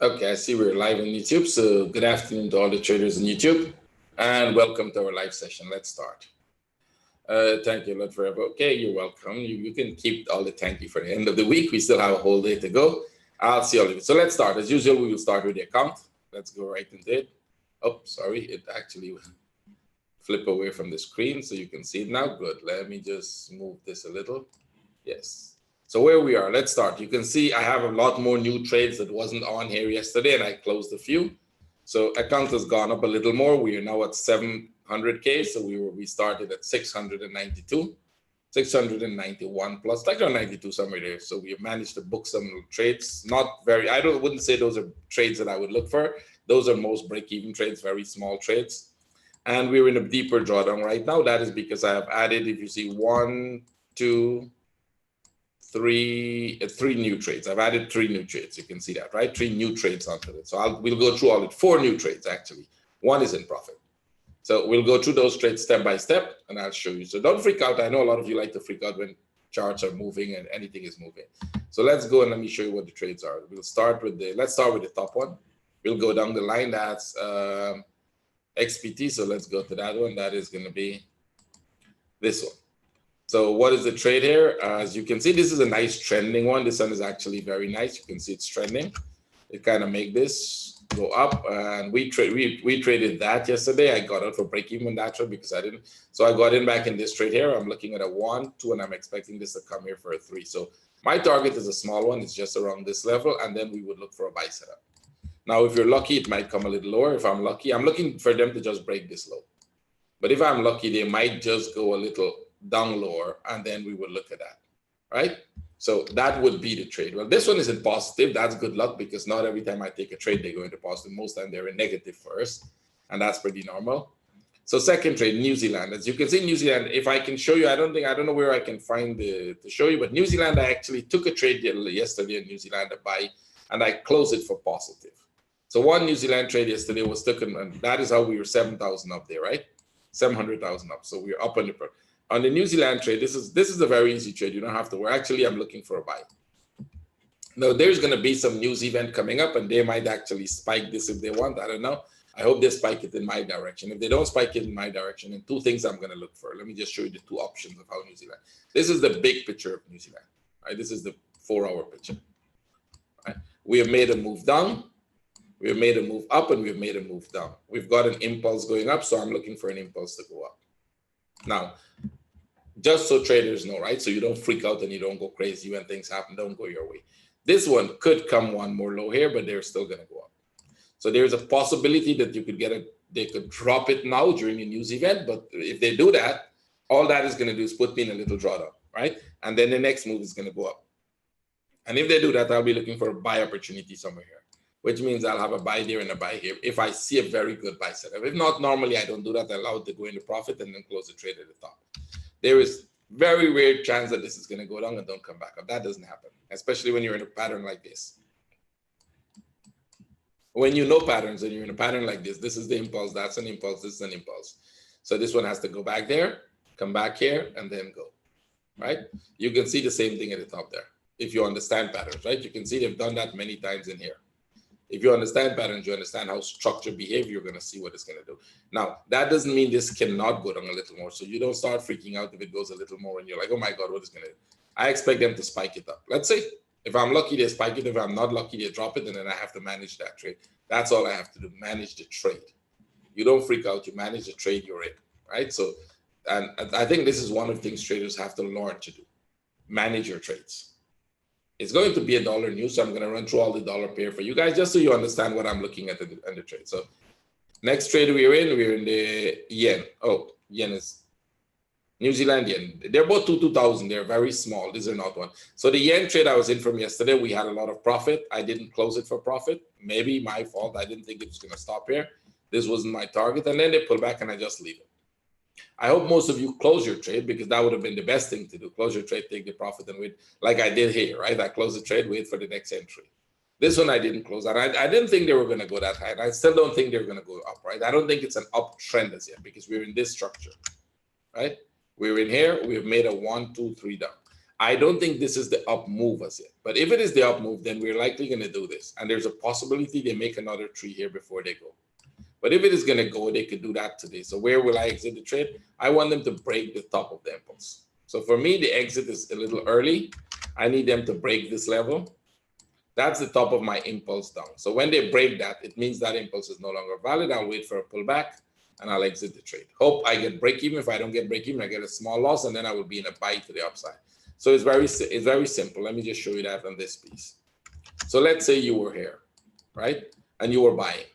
Okay, I see we're live on YouTube. So good afternoon to all the traders on YouTube and welcome to our live session. Let's start. Thank you a lot forever. Okay, you're welcome. You can keep all the thank you for the end of the week. We still have a whole day to go. I'll see all of you. So let's start. As usual, we will start with the account. Let's go right into it. Oh, sorry. It actually flip away from the screen so you can see it now. Good. Let me just move this a little. Yes. So where we are, let's start. You can see I have a lot more new trades that wasn't on here yesterday, and I closed a few. So account has gone up a little more. We are now at 700K. So we started at 692, 691 plus, like around 92 somewhere there. So we have managed to book some trades. Not very, wouldn't say those are trades that I would look for. Those are most break-even trades, very small trades. And we're in a deeper drawdown right now. That is because I have added, if you see, three new trades. I've added 3 new trades. You can see that, right? 3 new trades onto it. So we'll go through all it. 4 new trades, actually. 1 is in profit. So we'll go through those trades step by step, and I'll show you. So don't freak out. I know a lot of you like to freak out when charts are moving and anything is moving. So let's go and let me show you what the trades are. Let's start with the top one. We'll go down the line. That's XPT. So let's go to that one. That is going to be this one. So what is the trade here? As you can see, this is a nice trending one. This one is actually very nice. You can see it's trending. It kind of make this go up, and we traded that yesterday. I got out for break even on that trade because I didn't. So I got in back in this trade here. I'm looking at a 1, 2, and I'm expecting this to come here for a 3. So my target is a small one. It's just around this level, and then we would look for a buy setup. Now, if you're lucky, it might come a little lower. If I'm lucky, I'm looking for them to just break this low. But if I'm lucky, they might just go a little down lower, and then we would look at that, right? So that would be the trade. Well, this one isn't positive. That's good luck because not every time I take a trade, they go into positive. Most time they're in negative first, and that's pretty normal. So second trade, New Zealand. As you can see, New Zealand, if I can show you, I don't know where I can find to show you, but New Zealand, I actually took a trade yesterday in New Zealand to buy, and I closed it for positive. So one New Zealand trade yesterday was taken, and that is how we were 7,000 up there, right? 700,000 up. So we're up on the New Zealand trade. This is a very easy trade. You don't have to worry. Actually, I'm looking for a buy. Now, there's going to be some news event coming up, and they might actually spike this if they want. I don't know. I hope they spike it in my direction. If they don't spike it in my direction, then 2 things I'm going to look for. Let me just show you the 2 options of how New Zealand. This is the big picture of New Zealand. Right? This is the 4-hour picture. Right? We have made a move down. We have made a move up, and we've made a move down. We've got an impulse going up, so I'm looking for an impulse to go up. Now, just so traders know, right? So you don't freak out and you don't go crazy when things happen. Don't go your way. This one could come one more low here, but they're still going to go up. So there's a possibility that you could they could drop it now during a news event. But if they do that, all that is going to do is put me in a little drawdown, right? And then the next move is going to go up. And if they do that, I'll be looking for a buy opportunity somewhere here, which means I'll have a buy there and a buy here if I see a very good buy setup. If not, normally I don't do that. I allow it to go into profit and then close the trade at the top. There is very rare chance that this is going to go down and don't come back up. That doesn't happen, especially when you're in a pattern like this. When you know patterns and you're in a pattern like this, this is the impulse, that's an impulse, this is an impulse. So this one has to go back there, come back here, and then go, right? You can see the same thing at the top there. If you understand patterns, right? You can see they've done that many times in here. If you understand patterns, you understand how structure behaves, you're going to see what it's going to do. Now, that doesn't mean this cannot go down a little more. So you don't start freaking out if it goes a little more and you're like, oh my God, what is going to do? I expect them to spike it up. Let's say if I'm lucky, they spike it. If I'm not lucky, they drop it. And then I have to manage that trade. That's all I have to do, manage the trade. You don't freak out. You manage the trade you're in, right? So, and I think this is one of the things traders have to learn to do. Manage your trades. It's going to be a dollar news, so I'm going to run through all the dollar pair for you guys, just so you understand what I'm looking at in the trade. So next trade we're in the yen. Oh, yen is New Zealand yen. They're both 2,000. They're very small. These are not one. So the yen trade I was in from yesterday, we had a lot of profit. I didn't close it for profit. Maybe my fault. I didn't think it was going to stop here. This wasn't my target. And then they pull back and I just leave it. I hope most of you close your trade because that would have been the best thing to do. Close your trade, take the profit and wait, like I did here, right? I closed the trade, wait for the next entry. This one I didn't close. And I didn't think they were going to go that high. And I still don't think they're going to go up, right? I don't think it's an uptrend as yet because we're in this structure, right? We're in here. We've made a 1, 2, 3 down. I don't think this is the up move as yet. But if it is the up move, then we're likely going to do this. And there's a possibility they make another 3 here before they go. But if it is going to go, they could do that today. So where will I exit the trade? I want them to break the top of the impulse. So for me, the exit is a little early. I need them to break this level. That's the top of my impulse down. So when they break that, it means that impulse is no longer valid. I'll wait for a pullback and I'll exit the trade. Hope I get break even. If I don't get break even, I get a small loss, and then I will be in a buy to the upside. So it's very simple. Let me just show you that on this piece. So let's say you were here, right? And you were buying.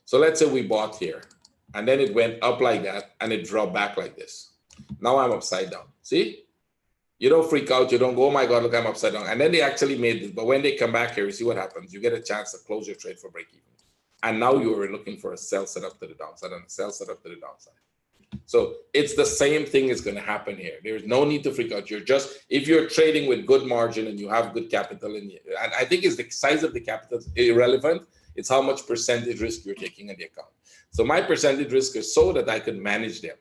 So let's say we bought here, and then it went up like that, and it dropped back like this. Now I'm upside down. See? You don't freak out. You don't go, oh my God, look, I'm upside down. And then they actually made this. But when they come back here, you see what happens. You get a chance to close your trade for break even. And now you are looking for a sell set up to the downside and a sell set up to the downside. So it's the same thing is going to happen here. There's no need to freak out. You're just, if you're trading with good margin and you have good capital, and I think it's the size of the capital is irrelevant. It's how much percentage risk you're taking in the account. So my percentage risk is so that I can manage them.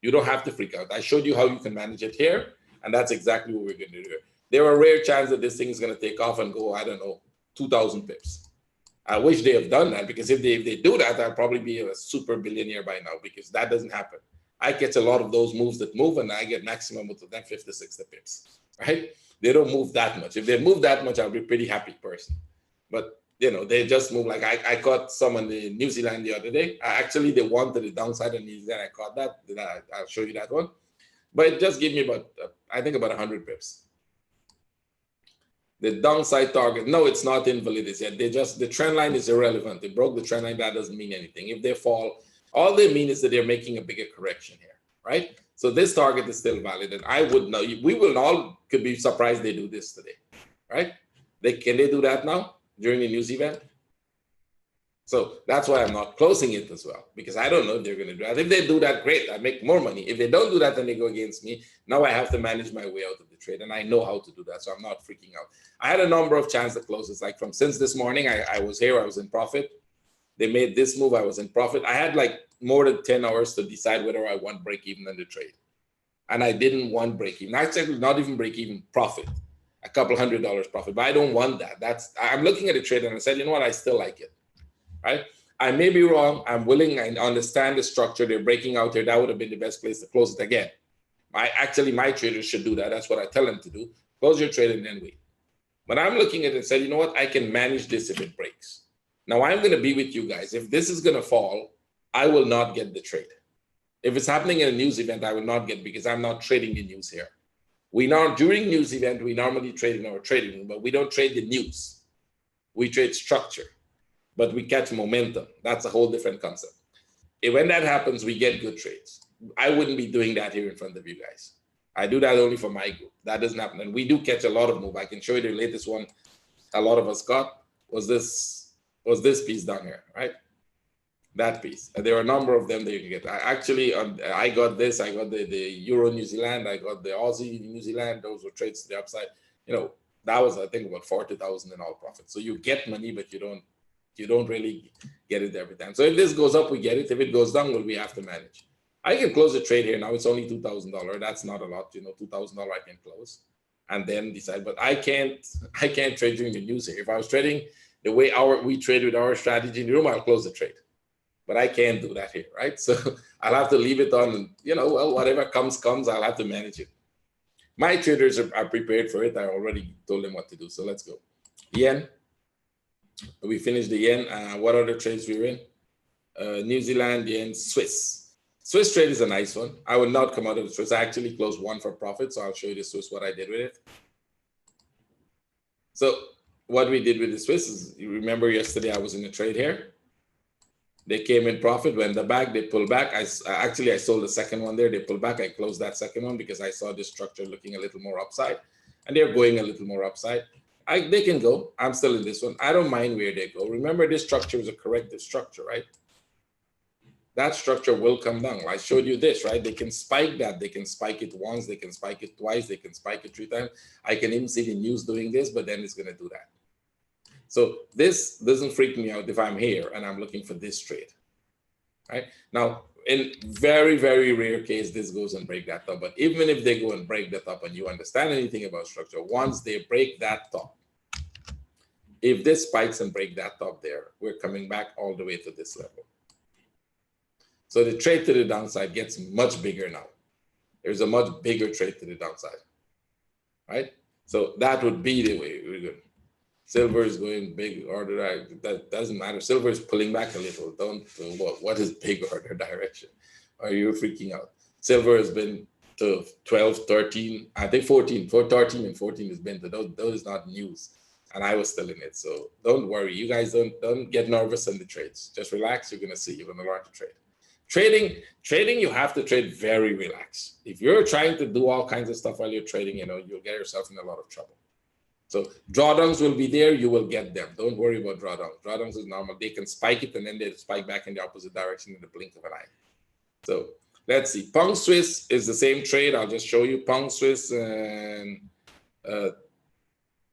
You don't have to freak out. I showed you how you can manage it here, and that's exactly what we're going to do here. There are rare chances that this thing is going to take off and go, I don't know, 2,000 pips. I wish they have done that, because if they do that, I'll probably be a super billionaire by now, because that doesn't happen. I catch a lot of those moves that move, and I get maximum of them 50, 60 pips, right? They don't move that much. If they move that much, I'll be a pretty happy person. But, you know, they just move. Like I caught some in the New Zealand the other day. Actually, they wanted the downside in New Zealand. I caught that. I'll show you that one. But it just gave me about, I think about 100 pips. The downside target, no, it's not invalid yet. The trend line is irrelevant. They broke the trend line. That doesn't mean anything. If they fall, all they mean is that they're making a bigger correction here, right? So this target is still valid, and I would know. We will all could be surprised they do this today, right? Can they do that now during the news event? So that's why I'm not closing it as well, because I don't know if they're going to do that. If they do that, great, I make more money. If they don't do that, then they go against me. Now I have to manage my way out of the trade, and I know how to do that, so I'm not freaking out. I had a number of chances to close. It's like since this morning, I was here, I was in profit. They made this move, I was in profit. I had like more than 10 hours to decide whether I want break even in the trade. And I didn't want break even. Actually, not even break even, profit. A couple $100 profit, but I don't want that. I'm looking at the trade and I said, you know what, I still like it, right? I may be wrong. I'm willing. I understand the structure. They're breaking out here. That would have been the best place to close it again. My traders should do that. That's what I tell them to do. Close your trade and then wait. But I'm looking at it and said, you know what, I can manage this if it breaks. Now I'm going to be with you guys. If this is going to fall, I will not get the trade. If it's happening in a news event, I will not get, because I'm not trading the news here. During news event, we normally trade in our trading room, but we don't trade the news. We trade structure, but we catch momentum. That's a whole different concept. When that happens, we get good trades. I wouldn't be doing that here in front of you guys. I do that only for my group. That doesn't happen. And we do catch a lot of move. I can show you the latest one a lot of us got was this piece down here, right? That piece. There are a number of them that you can get. I got this. I got the Euro New Zealand. I got the Aussie New Zealand. Those were trades to the upside. You know, that was, I think, about 40,000 in all profit. So you get money, but you don't really get it every time. So if this goes up, we get it. If it goes down, well, we have to manage. I can close the trade here now. It's only $2,000. That's not a lot, you know. $2,000 I can close, and then decide. But I can't trade during the news here. If I was trading the way we trade with our strategy in the room, I'll close the trade. But I can't do that here, right? So I'll have to leave it on, and, you know, well, whatever comes, I'll have to manage it. My traders are prepared for it. I already told them what to do. So let's go. Yen. We finished the yen. What other trades we were in? New Zealand, yen, Swiss. Swiss trade is a nice one. I will not come out of the Swiss. I actually closed one for profit. So I'll show you the Swiss, what I did with it. So what we did with the Swiss is, you remember yesterday I was in a trade here. They came in profit, went the back, they pulled back. I sold the second one there. They pulled back. I closed that second one because I saw this structure looking a little more upside, and they're going a little more upside. They can go. I'm still in this one. I don't mind where they go. Remember, this structure is a corrective structure, right? That structure will come down. I showed you this, right? They can spike that. They can spike it once. They can spike it twice. They can spike it 3 times. I can even see the news doing this, but then it's going to do that. So this doesn't freak me out if I'm here and I'm looking for this trade, right? Now, in very, very rare case, this goes and break that top. But even if they go and break the top and you understand anything about structure, once they break that top, if this spikes and break that top there, we're coming back all the way to this level. So the trade to the downside gets much bigger now. There's a much bigger trade to the downside, right? So that would be the way we're going. Silver is going big order. That doesn't matter. Silver is pulling back a little. Don't, what is big order direction? Are you freaking out? Silver has been to 12, 13, I think 14, 13 and 14 has been to those is not news. And I was still in it. So don't worry. You guys don't get nervous in the trades. Just relax. You're going to see. You're going to learn to trade. Trading, you have to trade very relaxed. If you're trying to do all kinds of stuff while you're trading, you'll get yourself in a lot of trouble. So drawdowns will be there. You will get them. Don't worry about drawdowns. Drawdowns is normal. They can spike it and then they spike back in the opposite direction in the blink of an eye. So let's see. Pound Swiss is the same trade. I'll just show you Pound Swiss and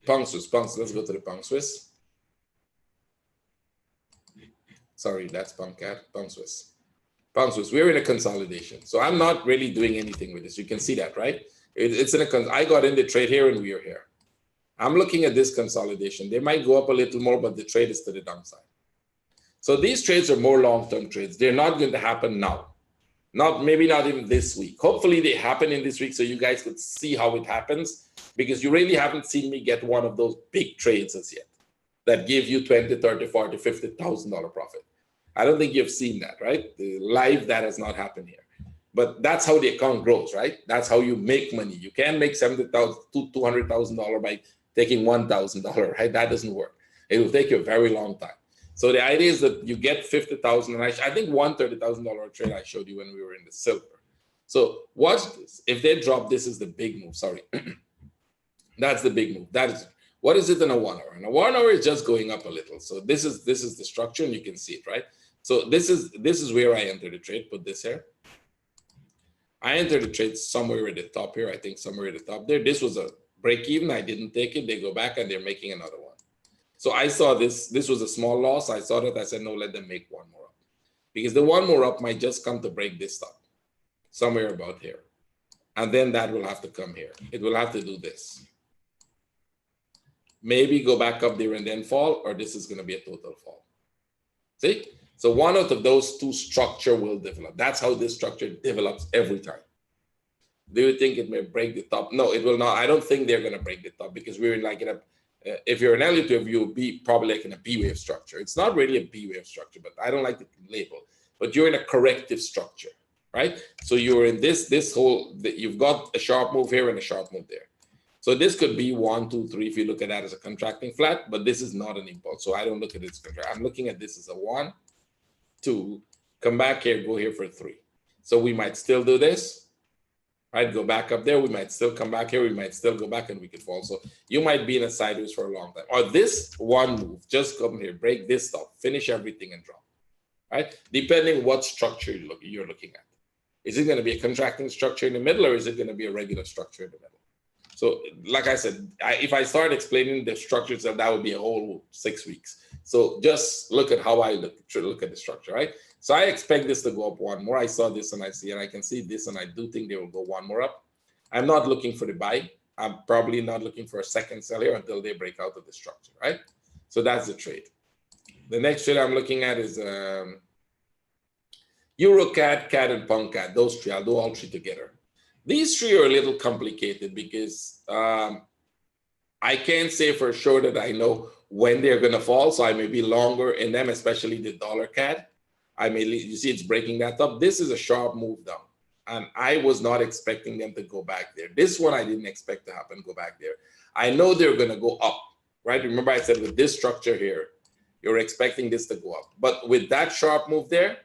Pound Swiss. Let's go to the Pound Swiss. Sorry, that's Pound CAD. Pound Swiss. Pound Swiss. We're in a consolidation. So I'm not really doing anything with this. You can see that, right? It's in a. I got in the trade here and we are here. I'm looking at this consolidation. They might go up a little more, but the trade is to the downside. So these trades are more long-term trades. They're not going to happen now. Maybe not even this week. Hopefully they happen in this week so you guys could see how it happens, because you really haven't seen me get one of those big trades as yet that give you 20, 30, 40, $50,000 profit. I don't think you've seen that, right? Live, that has not happened here. But that's how the account grows, right? That's how you make money. You can't make $70,000, $200,000 by taking $1,000, right? That doesn't work. It will take you a very long time. So the idea is that you get 50,000, and I think one $30,000 trade I showed you when we were in the silver. So watch this. If they drop, this is the big move. Sorry, that's the big move. That is what is it in a 1 hour? And a 1 hour is just going up a little. So this is the structure, and you can see it, right? So this is where I entered the trade. Put this here. I entered the trade somewhere at the top here. I think somewhere at the top there. This was a break even. I didn't take it. They go back and they're making another one. So I saw this was a small loss. I saw that. I said, no, let them make one more up, because the one more up might just come to break this top somewhere about here. And then that will have to come here. It will have to do this. Maybe go back up there and then fall, or this is going to be a total fall. See? So one out of those two structure will develop. That's how this structure develops every time. Do you think it may break the top? No, it will not. I don't think they're going to break the top, because we're like in a, if you're an L2, you'll be probably like in a B wave structure. It's not really a B wave structure, but I don't like the label. But you're in a corrective structure, right? So you're in this whole, you've got a sharp move here and a sharp move there. So this could be 1, 2, 3 if you look at that as a contracting flat, but this is not an impulse. So I don't look at it as contract. I'm looking at this as a 1, 2, come back here, go here for 3. So we might still do this. Right, go back up there. We might still come back here. We might still go back and we could fall. So you might be in a sideways for a long time. Or this one move, just come here, break this top, finish everything and drop. Right? Depending what structure you're looking at. Is it going to be a contracting structure in the middle, or is it going to be a regular structure in the middle? So like I said, if I start explaining the structure itself, that would be a whole 6 weeks. So just look at how I look at the structure, right? So I expect this to go up one more. I saw this and I see, and I can see this, and I do think they will go one more up. I'm not looking for the buy. I'm probably not looking for a second sell here until they break out of the structure, right? So that's the trade. The next trade I'm looking at is Euro CAD, CAD, and Pound CAD. Those three, I'll do all three together. These three are a little complicated because I can't say for sure that I know when they're going to fall. So I may be longer in them, especially the dollar CAD. You see it's breaking that up. This is a sharp move down, and I was not expecting them to go back there. This one I didn't expect to happen, go back there. I know they're going to go up, right? Remember I said with this structure here, you're expecting this to go up. But with that sharp move there,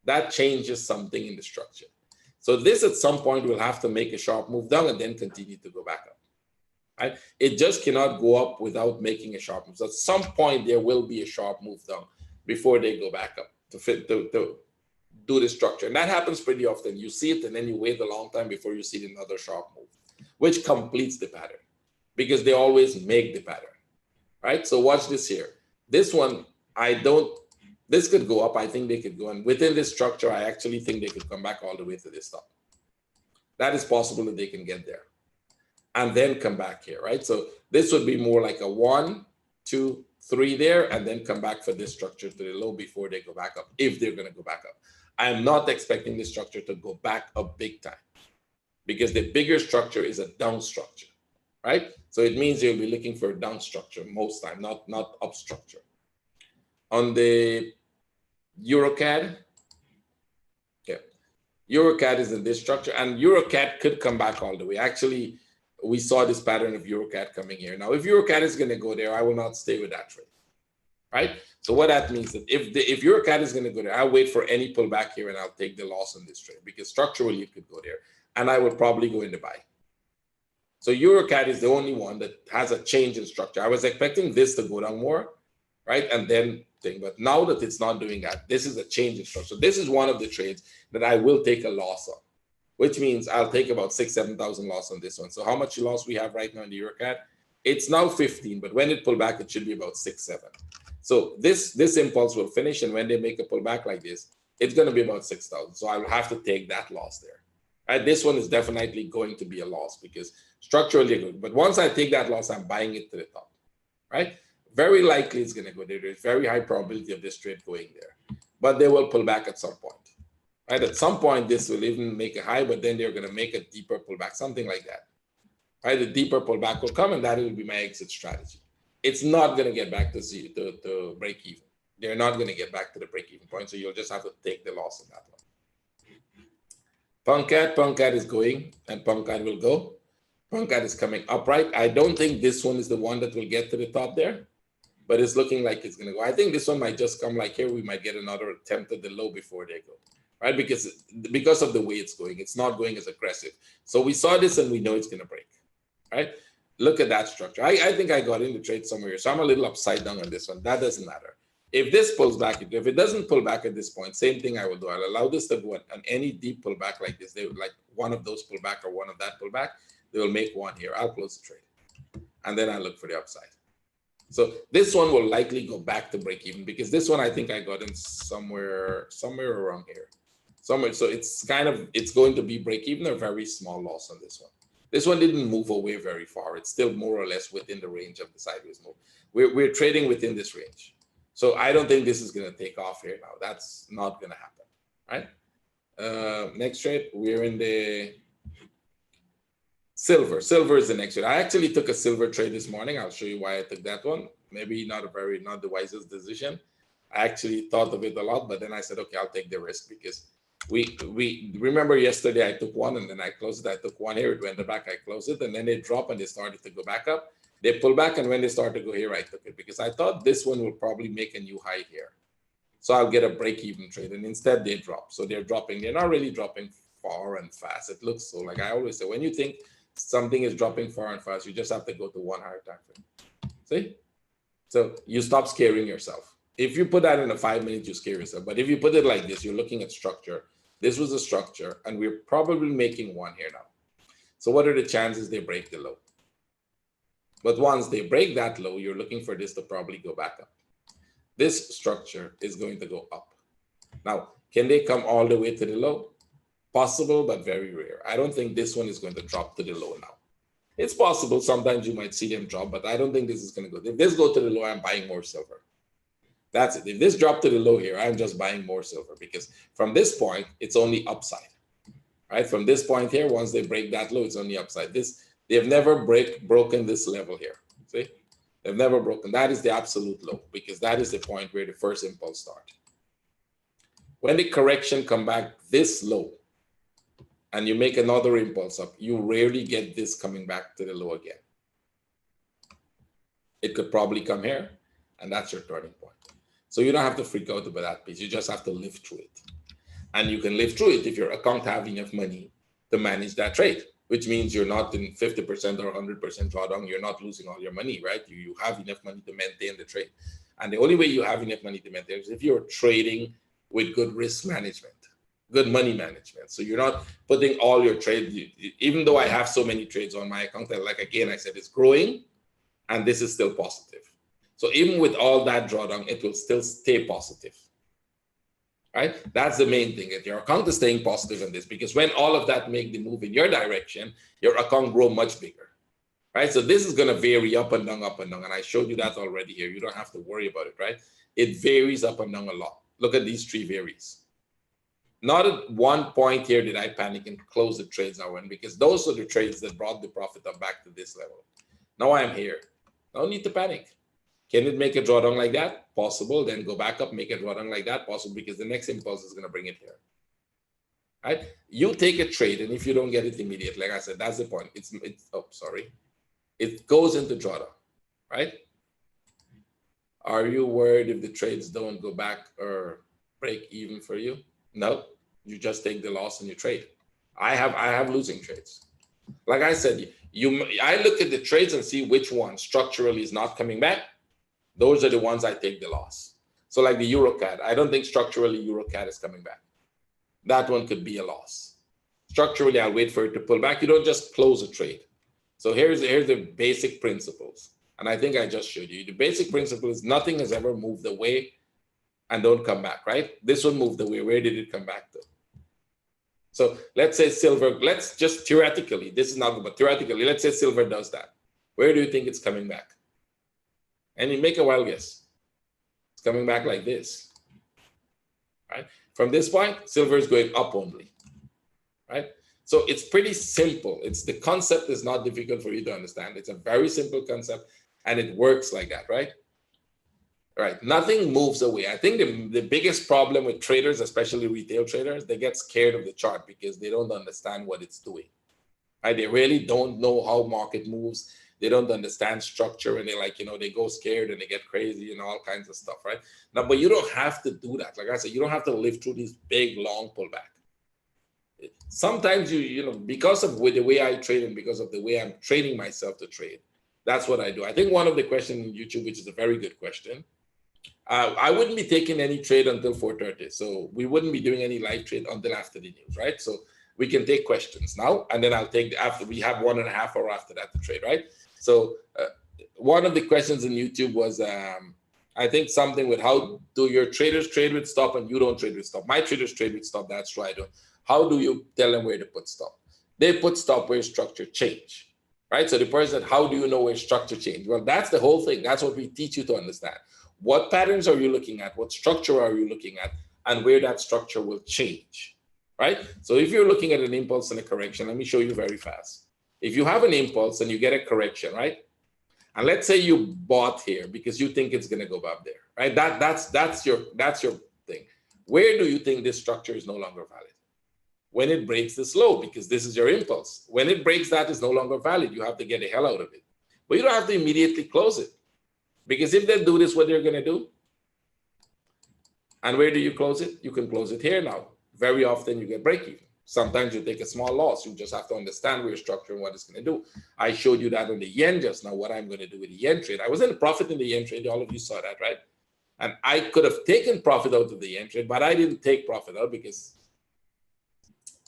that changes something in the structure. So this at some point will have to make a sharp move down and then continue to go back up. Right? It just cannot go up without making a sharp move. So at some point there will be a sharp move down before they go back up to do the structure. And that happens pretty often. You see it and then you wait a long time before you see another sharp move, which completes the pattern because they always make the pattern. Right? So watch this here. This one, This could go up. I think they could go. And within this structure, I actually think they could come back all the way to this top. That is possible that they can get there and then come back here, right? So this would be more like a 1, 2, 3 there, and then come back for this structure to the low before they go back up, if they're going to go back up. I am not expecting this structure to go back up big time, because the bigger structure is a down structure, right? So it means you'll be looking for a down structure most time, not up structure. On the EuroCAD, yeah, EuroCAD is in this structure, and EuroCAD could come back all the way. Actually, we saw this pattern of EuroCAD coming here. Now, if EuroCAD is going to go there, I will not stay with that trade, right? So what that means that if EuroCAD is going to go there, I'll wait for any pullback here and I'll take the loss on this trade, because structurally it could go there, and I would probably go into buy. So EuroCAD is the only one that has a change in structure. I was expecting this to go down more, right? And then thing, but now that it's not doing that, this is a change in structure. This is one of the trades that I will take a loss on, which means I'll take about 6,000-7,000 loss on this one. So how much loss we have right now in the EuroCAD? It's now 15, but when it pull back, it should be about 6-7. So this impulse will finish, and when they make a pullback like this, it's going to be about 6,000. So I will have to take that loss there. Right? This one is definitely going to be a loss because structurally good. But once I take that loss, I'm buying it to the top, right? Very likely it's going to go there. There's very high probability of this trade going there, but they will pull back at some point. Right? At some point, this will even make a high, but then they're going to make a deeper pullback, something like that. Right? The deeper pullback will come, and that will be my exit strategy. It's not going to get back to zero, to break even. They're not going to get back to the break even point, so you'll just have to take the loss on that one. Punkcat is going, and Punkcat will go. Punkcat is coming upright. I don't think this one is the one that will get to the top there, but it's looking like it's going to go. I think this one might just come like here. We might get another attempt at the low before they go. Right? Because of the way it's going, it's not going as aggressive. So we saw this and we know it's going to break. Right? Look at that structure. I think I got in the trade somewhere here. So I'm a little upside down on this one. That doesn't matter. If this pulls back, if it doesn't pull back at this point, same thing I will do. I'll allow this to go on any deep pullback like this. They would like one of those pullback or one of that pullback. They will make one here. I'll close the trade. And then I'll look for the upside. So this one will likely go back to break even, because this one I think I got in somewhere around here. So it's going to be break even, a very small loss on this one. This one didn't move away very far. It's still more or less within the range of the sideways move. We're trading within this range. So I don't think this is going to take off here now. That's not going to happen, right? Next trade, we're in the silver. Silver is the next trade. I actually took a silver trade this morning. I'll show you why I took that one. Maybe not the wisest decision. I actually thought of it a lot, but then I said, okay, I'll take the risk, because we remember yesterday I took one and then I closed it. I took one here, it went back, I closed it, and then they dropped and they started to go back up. They pull back, and when they start to go here, I took it because I thought this one will probably make a new high here. So I'll get a break-even trade, and instead they drop. So they're dropping. They're not really dropping far and fast. It looks so, like I always say, when you think something is dropping far and fast, you just have to go to one higher time frame. See? So you stop scaring yourself. If you put that in a 5 minutes, you scare yourself. But if you put it like this, you're looking at structure. This was a structure, and we're probably making one here now. So what are the chances they break the low? But once they break that low, you're looking for this to probably go back up. This structure is going to go up. Now, can they come all the way to the low? Possible, but very rare. I don't think this one is going to drop to the low now. It's possible. Sometimes you might see them drop, but I don't think this is going to go. If this go to the low, I'm buying more silver. That's it. If this drop to the low here, I'm just buying more silver, because from this point, it's only upside. Right? From this point here, once they break that low, it's only upside. They've never broken this level here. See? They've never broken. That is the absolute low, because that is the point where the first impulse starts. When the correction come back this low and you make another impulse up, you rarely get this coming back to the low again. It could probably come here, and that's your turning point. So you don't have to freak out about that piece. You just have to live through it. And you can live through it if your account have enough money to manage that trade, which means you're not in 50% or 100% drawdown. You're not losing all your money, right? You have enough money to maintain the trade. And the only way you have enough money to maintain is if you're trading with good risk management, good money management. So you're not putting all your trade, even though I have so many trades on my account, that, like, again, I said, it's growing and this is still positive. So even with all that drawdown, it will still stay positive. right? That's the main thing. That your account is staying positive in this, because when all of that make the move in your direction, your account grow much bigger, right? So this is going to vary up and down, and I showed you that already here. You don't have to worry about it, right? It varies up and down a lot. Look at these three varies. Not at one point here did I panic and close the trades I went, because those are the trades that brought the profit up back to this level. Now I'm here. No need to panic. Can it make a drawdown like that? Possible. Then go back up, make a drawdown like that? Possible, because the next impulse is going to bring it here. Right? You take a trade, and if you don't get it immediately, like I said, that's the point. It goes into drawdown, right? Are you worried if the trades don't go back or break even for you? No, you just take the loss and you trade. I have losing trades. Like I said, I look at the trades and see which one structurally is not coming back. Those are the ones I take the loss. So like the EuroCAD, I don't think structurally EuroCAD is coming back. That one could be a loss. Structurally, I'll wait for it to pull back. You don't just close a trade. So here's the basic principles. And I think I just showed you. The basic principle is nothing has ever moved away and don't come back, right? This one moved away. Where did it come back to? So let's say silver, let's just theoretically, this is not, but theoretically, let's say silver does that. Where do you think it's coming back? And you make a wild guess. It's coming back like this, right? From this point, silver is going up only, right? So it's pretty simple. The concept is not difficult for you to understand. It's a very simple concept, and it works like that, right? Right, nothing moves away. I think the biggest problem with traders, especially retail traders, they get scared of the chart because they don't understand what it's doing. Right? They really don't know how market moves. They don't understand structure, and they go scared and they get crazy and all kinds of stuff, right? Now, but you don't have to do that. Like I said, you don't have to live through these big, long pullback. Sometimes because of the way I trade and because of the way I'm training myself to trade, that's what I do. I think one of the questions in YouTube, which is a very good question, I wouldn't be taking any trade until 4:30. So we wouldn't be doing any live trade until after the news, right? So we can take questions now, and then I'll take after we have 1.5 hours after that to trade, right? So one of the questions in YouTube was, I think something with how do your traders trade with stop and you don't trade with stop? My traders trade with stop. That's true. I don't. How do you tell them where to put stop? They put stop where structure change, right? So the person said, how do you know where structure change? Well, that's the whole thing. That's what we teach you to understand. What patterns are you looking at? What structure are you looking at? And where that structure will change, right? So if you're looking at an impulse and a correction, let me show you very fast. If you have an impulse and you get a correction, right? And let's say you bought here because you think it's going to go up there, right? That's your thing. Where do you think this structure is no longer valid? When it breaks this low, because this is your impulse. When it breaks that, is no longer valid. You have to get the hell out of it. But you don't have to immediately close it. Because if they do this, what they're going to do? And where do you close it? You can close it here now. Very often you get break even. Sometimes you take a small loss. You just have to understand where your structure and what it's going to do. I showed you that on the yen just now, what I'm going to do with the yen trade. I was in a profit in the yen trade. All of you saw that, right? And I could have taken profit out of the yen trade, but I didn't take profit out because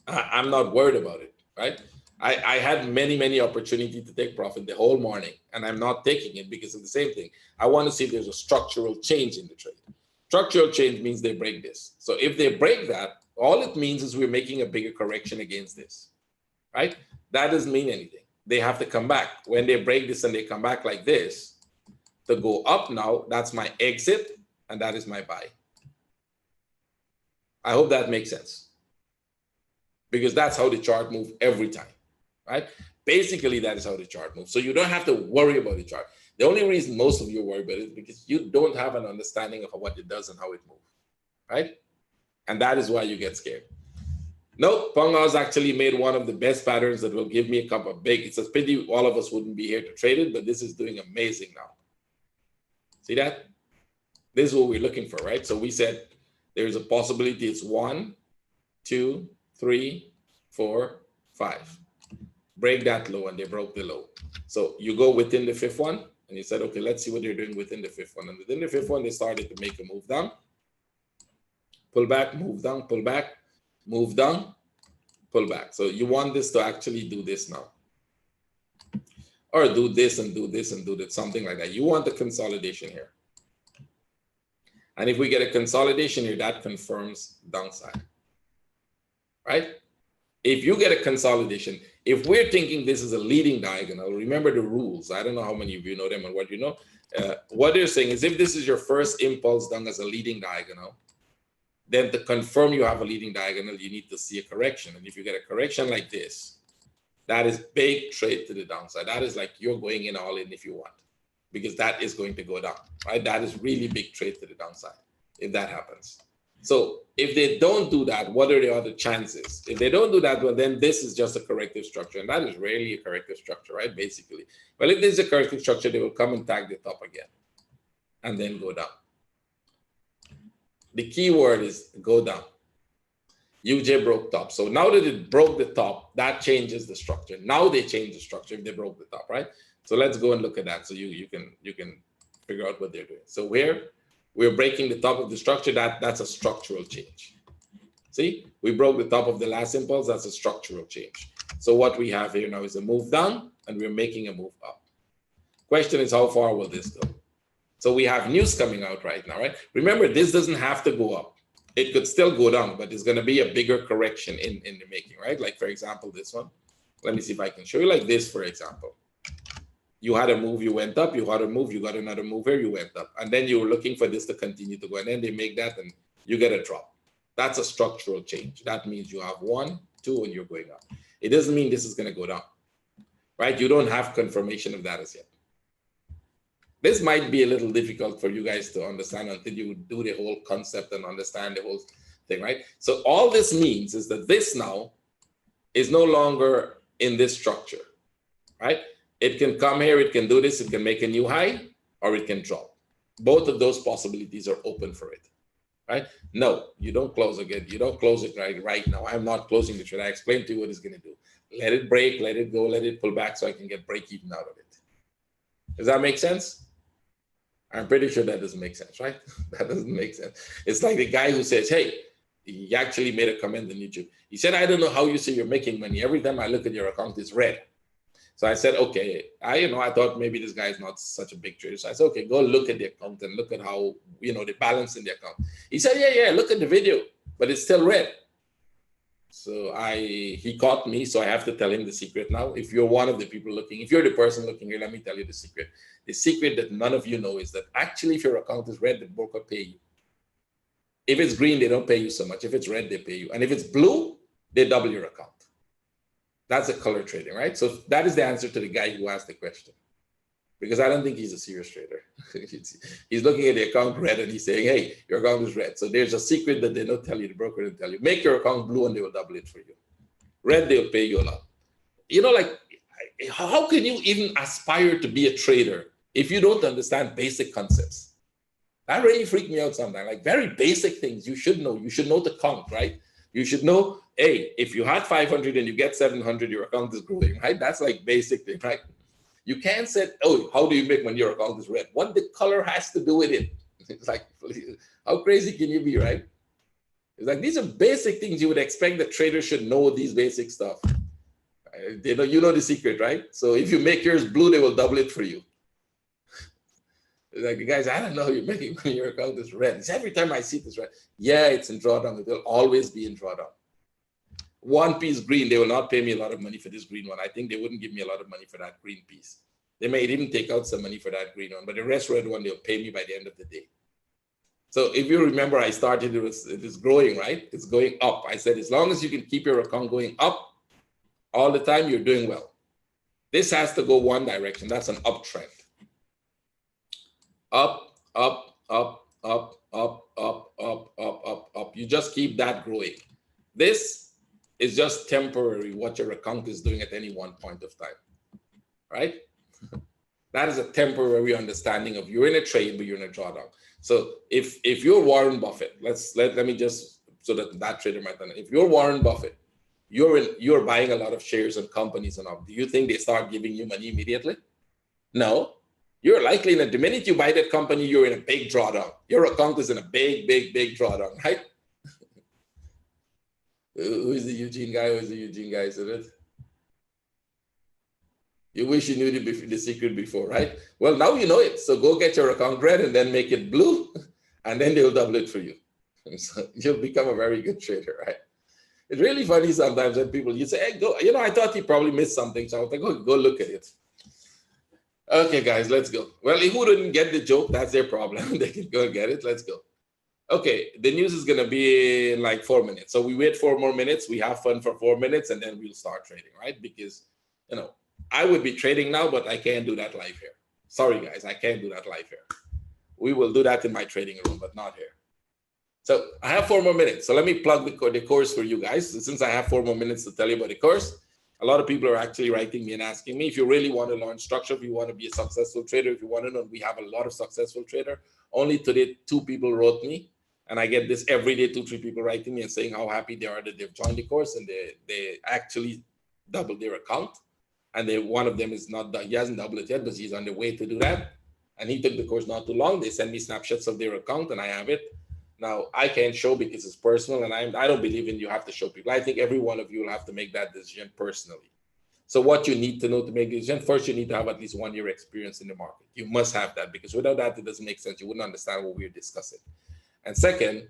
I'm not worried about it, right? I had many opportunities to take profit the whole morning, and I'm not taking it because of the same thing. I want to see if there's a structural change in the trade. Structural change means they break this. So if they break that, all it means is we're making a bigger correction against this, right? That doesn't mean anything. They have to come back. When they break this and they come back like this, to go up now, that's my exit, and that is my buy. I hope that makes sense. Because that's how the chart moves every time, right? Basically, that is how the chart moves. So you don't have to worry about the chart. The only reason most of you worry about it is because you don't have an understanding of what it does and how it moves, right? And that is why you get scared. No, Ponga's actually made one of the best patterns that will give me a cup of big. It's a pity all of us wouldn't be here to trade it, but this is doing amazing now. See that? This is what we're looking for, right? So we said there's a possibility it's 1, 2, 3, 4, 5. Break that low, and they broke the low. So you go within the fifth one, and you said, okay, let's see what they're doing within the fifth one. And within the fifth one, they started to make a move down. Pull back, move down, pull back, move down, pull back. So you want this to actually do this now. Or do this and do this and do that, something like that. You want the consolidation here. And if we get a consolidation here, that confirms downside, right? If you get a consolidation, if we're thinking this is a leading diagonal, remember the rules. I don't know how many of you know them and what you know. What they're saying is if this is your first impulse done as a leading diagonal, then to confirm you have a leading diagonal, you need to see a correction. And if you get a correction like this, that is big trade to the downside. That is like you're going in all in if you want, because that is going to go down, right? That is really big trade to the downside if that happens. So if they don't do that, what are the other chances? If they don't do that, well, then this is just a corrective structure. And that is rarely a corrective structure, right? Basically. Well, if this is a corrective structure, they will come and tag the top again and then go down. The key word is go down. UJ broke top. So now that it broke the top, that changes the structure. Now they change the structure if they broke the top, right? So let's go and look at that so you can figure out what they're doing. So we're breaking the top of the structure. That's a structural change. See, we broke the top of the last impulse. That's a structural change. So what we have here now is a move down, and we're making a move up. Question is, how far will this go? So we have news coming out right now, right? Remember, this doesn't have to go up. It could still go down, but it's going to be a bigger correction in the making, right? Like, for example, this one. Let me see if I can show you like this, for example. You had a move, you went up, you had a move, you got another move here, you went up. And then you were looking for this to continue to go. And then they make that and you get a drop. That's a structural change. That means you have 1, 2, and you're going up. It doesn't mean this is going to go down, right? You don't have confirmation of that as yet. This might be a little difficult for you guys to understand until you do the whole concept and understand the whole thing, right? So all this means is that this now is no longer in this structure, right? It can come here, it can do this, it can make a new high, or it can drop. Both of those possibilities are open for it, right? No, you don't close again. You don't close it right now. I'm not closing the trade. I explained to you what it's going to do. Let it break, let it go, let it pull back so I can get break even out of it. Does that make sense? I'm pretty sure that doesn't make sense, right? That doesn't make sense. It's like the guy who says, hey, he actually made a comment on YouTube. He said, I don't know how you say you're making money. Every time I look at your account, it's red. So I said, okay, I thought maybe this guy is not such a big trader. So I said, okay, go look at the account and look at how, the balance in the account. He said, yeah, look at the video, but it's still red. So he caught me, so I have to tell him the secret now. If you're one of the people looking, if you're the person looking here, let me tell you the secret. The secret that none of you know is that actually if your account is red, the broker pay you. If it's green, they don't pay you so much. If it's red, they pay you. And if it's blue, they double your account. That's a color trading, right? So that is the answer to the guy who asked the question. Because I don't think he's a serious trader. He's looking at the account red and he's saying, hey, your account is red. So there's a secret that they don't tell you, the broker didn't tell you. Make your account blue and they will double it for you. Red, they'll pay you a lot. How can you even aspire to be a trader if you don't understand basic concepts? That really freaked me out sometimes. Like very basic things you should know. You should know the count, right? You should know, hey, if you had 500 and you get 700, your account is growing, right? That's like basic thing, right? You can't say, oh, how do you make when your account is red? What the color has to do with it? It's like, how crazy can you be, right? It's like, these are basic things you would expect the trader should know these basic stuff. They know, you know the secret, right? So if you make yours blue, they will double it for you. It's like, guys, I don't know how you're making when your account is red. It's every time I see this red. Yeah, it's in drawdown. It will always be in drawdown. One piece green, they will not pay me a lot of money for this green one. I think they wouldn't give me a lot of money for that green piece. They may even take out some money for that green one, but the rest red one, they'll pay me by the end of the day. So if you remember, I started, it is growing, right? It's going up. I said, as long as you can keep your account going up all the time, you're doing well. This has to go one direction. That's an uptrend. Up, up, up, up, up, up, up, up, up, up. You just keep that growing. This is just temporary, what your account is doing at any one point of time, right? That is a temporary understanding of you're in a trade, but you're in a drawdown. So if you're Warren Buffett, let me just, so that trader might know. If you're Warren Buffett, you're buying a lot of shares and companies and all. Do you think they start giving you money immediately? No. You're likely the minute you buy that company, you're in a big drawdown. Your account is in a big, big, big drawdown, right? Who is the Eugene guy? Who is the Eugene guy? Is it? You wish you knew the secret before, right? Well, now you know it. So go get your account red and then make it blue. and then they'll double it for you. So you'll become a very good trader, right? It's really funny sometimes when people, you say, hey, go, I thought you probably missed something. So I was like, go look at it. Okay, guys, let's go. Well, who didn't get the joke, that's their problem. They can go and get it. Let's go. Okay, the news is going to be in like 4 minutes. So we wait 4 more minutes. We have fun for 4 minutes, and then we'll start trading, right? Because, I would be trading now, but I can't do that live here. Sorry, guys, I can't do that live here. We will do that in my trading room, but not here. So I have 4 more minutes. So let me plug the course for you guys. Since I have 4 more minutes to tell you about the course, a lot of people are actually writing me and asking me, if you really want to learn structure, if you want to be a successful trader, if you want to know, we have a lot of successful trader. Only today, 2 people wrote me, and I get this every day, 2-3 people writing me and saying how happy they are that they've joined the course and they actually doubled their account. And one of them is not, he hasn't doubled it yet, but he's on the way to do that. And he took the course not too long. They send me snapshots of their account, and I have it. Now, I can't show because it's personal, and I don't believe in you have to show people. I think every one of you will have to make that decision personally. So what you need to know to make a decision, first, you need to have at least 1 year experience in the market. You must have that, because without that, it doesn't make sense. You wouldn't understand what we're discussing. And second,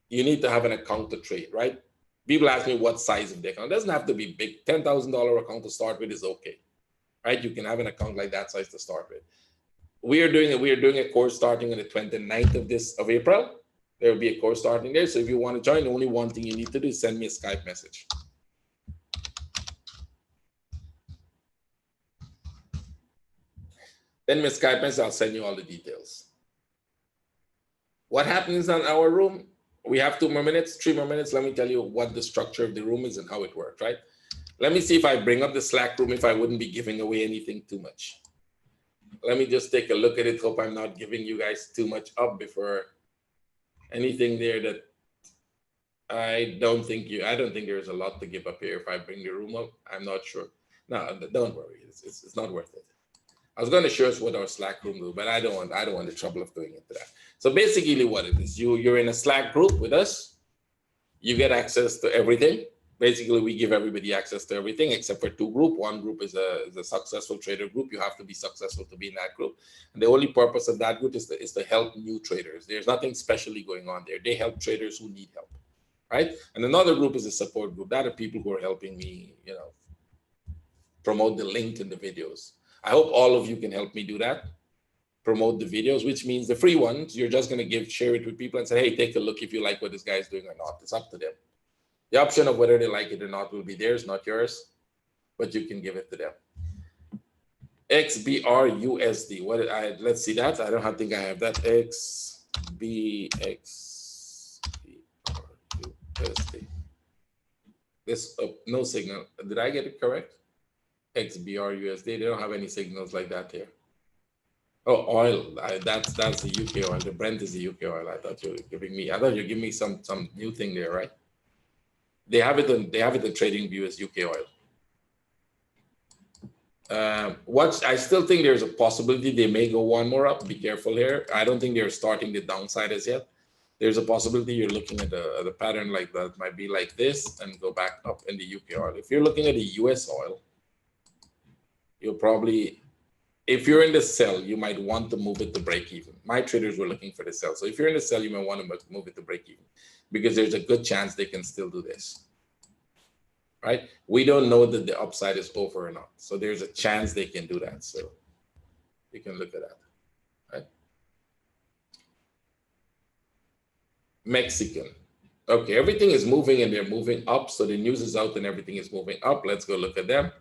you need to have an account to trade, right? People ask me what size of the account. It doesn't have to be big. $10,000 account to start with is okay, right? You can have an account like that size to start with. We are doing a course starting on the 29th of April. There will be a course starting there. So if you want to join, the only one thing you need to do is send me a Skype message. Send me a Skype message, I'll send you all the details. What happens in our room? We have 2 more minutes, 3 more minutes. Let me tell you what the structure of the room is and how it works, right? Let me see if I bring up the Slack room, if I wouldn't be giving away anything too much. Let me just take a look at it. Hope I'm not giving you guys too much up before anything there that I don't think there's a lot to give up here. If I bring the room up, I'm not sure. No, don't worry. It's not worth it. I was going to show us what our Slack room do, but I don't want the trouble of going into that. So basically what it is, you're in a Slack group with us. You get access to everything. Basically, we give everybody access to everything except for 2 groups. One group is a successful trader group. You have to be successful to be in that group. And the only purpose of that group is to help new traders. There's nothing specially going on there. They help traders who need help, right? And another group is a support group. That are people who are helping me, promote the link in the videos. I hope all of you can help me do that. Promote the videos, which means the free ones, you're just going to share it with people and say, hey, take a look if you like what this guy is doing or not. It's up to them. The option of whether they like it or not will be theirs, not yours, but you can give it to them. XBRUSD. Let's see that. I don't think I have that. XBXBRUSD. This no signal. Did I get it correct? XBRUSD. They don't have any signals like that here. Oh, oil. That's the UK oil. The Brent is the UK oil. I thought you were giving me some new thing there, right? They have it in TradingView as UK oil. I still think there's a possibility they may go 1 more up. Be careful here. I don't think they're starting the downside as yet. There's a possibility you're looking at a pattern like that. It might be like this and go back up in the UK oil. If you're looking at the US oil, you'll probably, if you're in the sell, you might want to move it to break even. My traders were looking for the sell. So if you're in the sell, you might want to move it to break even, because there's a good chance they can still do this, right? We don't know that the upside is over or not. So there's a chance they can do that. So you can look at that, right? Mexican. Okay, everything is moving and they're moving up. So the news is out and everything is moving up. Let's go look at them.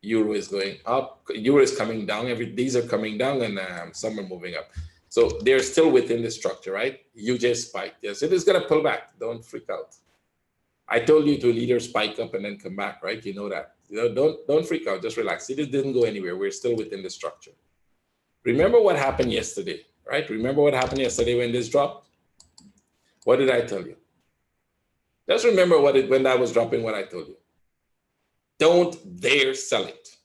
Euro is going up. Euro is coming down. These are coming down, and some are moving up. So they're still within the structure, right? You just spiked. Yes, it is going to pull back. Don't freak out. I told you to either spike up and then come back, right? You know that. Don't freak out. Just relax. It didn't go anywhere. We're still within the structure. Remember what happened yesterday, right? Remember what happened yesterday when this dropped? What did I tell you? Just remember when that was dropping, what I told you. Don't dare sell it.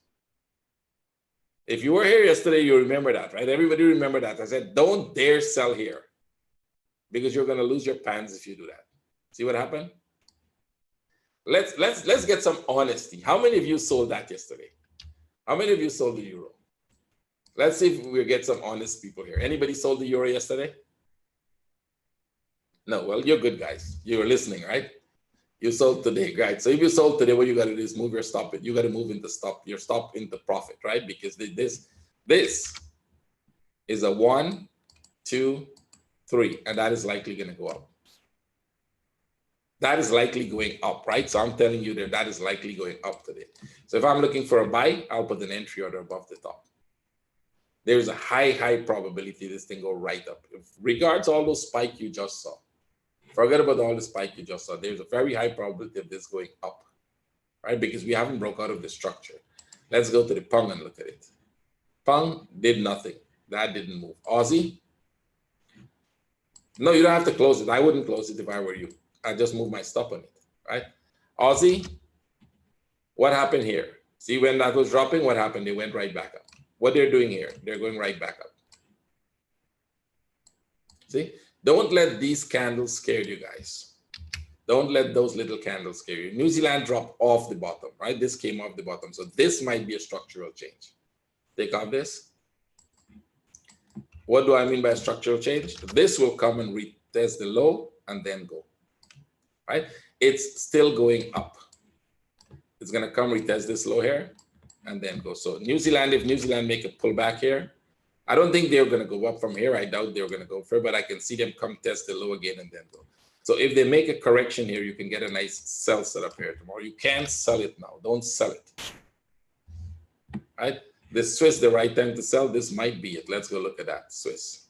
If you were here yesterday, you remember that, right? Everybody remember that. I said, don't dare sell here, because you're going to lose your pants if you do that. See what happened? Let's get some honesty. How many of you sold that yesterday? How many of you sold the euro? Let's see if we get some honest people here. Anybody sold the euro yesterday? No, well, you're good guys. You're listening, right? You sold today, right? So if you sold today, what you got to do is move your stop. You got to move into your stop into profit, right? Because this is a 1, 2, 3, and that is likely going to go up. That is likely going up, right? So I'm telling you that is likely going up today. So if I'm looking for a buy, I'll put an entry order above the top. There's a high probability this thing go right up. Regards all those spike you just saw. Forget about all the spike you just saw. There's a very high probability of this going up, right? Because we haven't broke out of the structure. Let's go to the Pung and look at it. Pung did nothing. That didn't move. Aussie? No, you don't have to close it. I wouldn't close it if I were you. I just move my stop on it, right? Aussie, what happened here? See, when that was dropping, what happened? They went right back up. What they're doing here, they're going right back up. See, don't let these candles scare you guys. Don't let those little candles scare you. New Zealand dropped off the bottom, right? This came off the bottom. So this might be a structural change. Take off this. What do I mean by structural change? This will come and retest the low and then go, right? It's still going up. It's going to come retest this low here and then go. So New Zealand, if New Zealand make a pullback here, I don't think they're going to go up from here. I doubt they're going to go further, but I can see them come test the low again and then go. So if they make a correction here, you can get a nice sell setup here tomorrow. You can't sell it now. Don't sell it. Right? This Swiss, the right time to sell, this might be it. Let's go look at that, Swiss.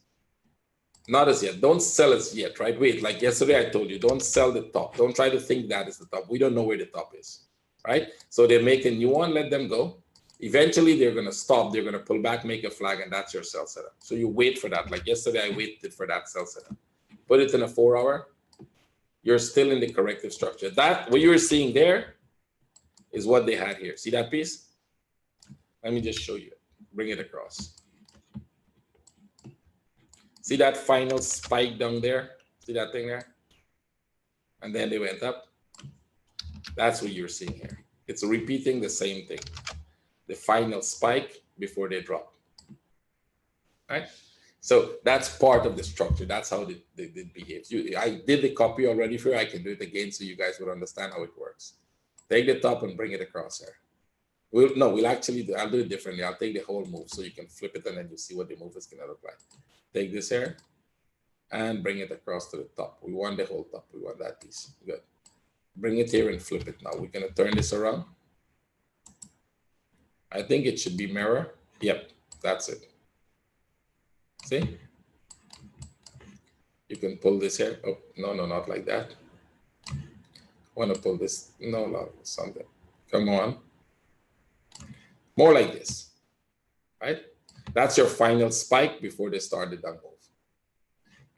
Not as yet. Don't sell as yet, right? Wait, like yesterday I told you, don't sell the top. Don't try to think that is the top. We don't know where the top is, right? So they make a new one, let them go. Eventually, they're going to stop. They're going to pull back, make a flag, and that's your sell setup. So you wait for that. Like yesterday, I waited for that sell setup. Put it in a 4-hour. You're still in the corrective structure. That, what you're seeing there is what they had here. See that piece? Let me just show you. Bring it across. See that final spike down there? See that thing there? And then they went up. That's what you're seeing here. It's repeating the same thing. The final spike before they drop, right? So that's part of the structure. That's how it behaves. I did the copy already for you. I can do it again so you guys would understand how it works. Take the top and bring it across here. We'll actually do, I'll do it differently. I'll take the whole move so you can flip it and then you see what the move is going to look like. Take this here and bring it across to the top. We want the whole top. We want that piece. Good. Bring it here and flip it now. We're going to turn this around. I think it should be mirror. Yep, that's it. See? You can pull this here. Oh, no, not like that. I want to pull this. No, something. Come on. More like this, right? That's your final spike before they start the down move.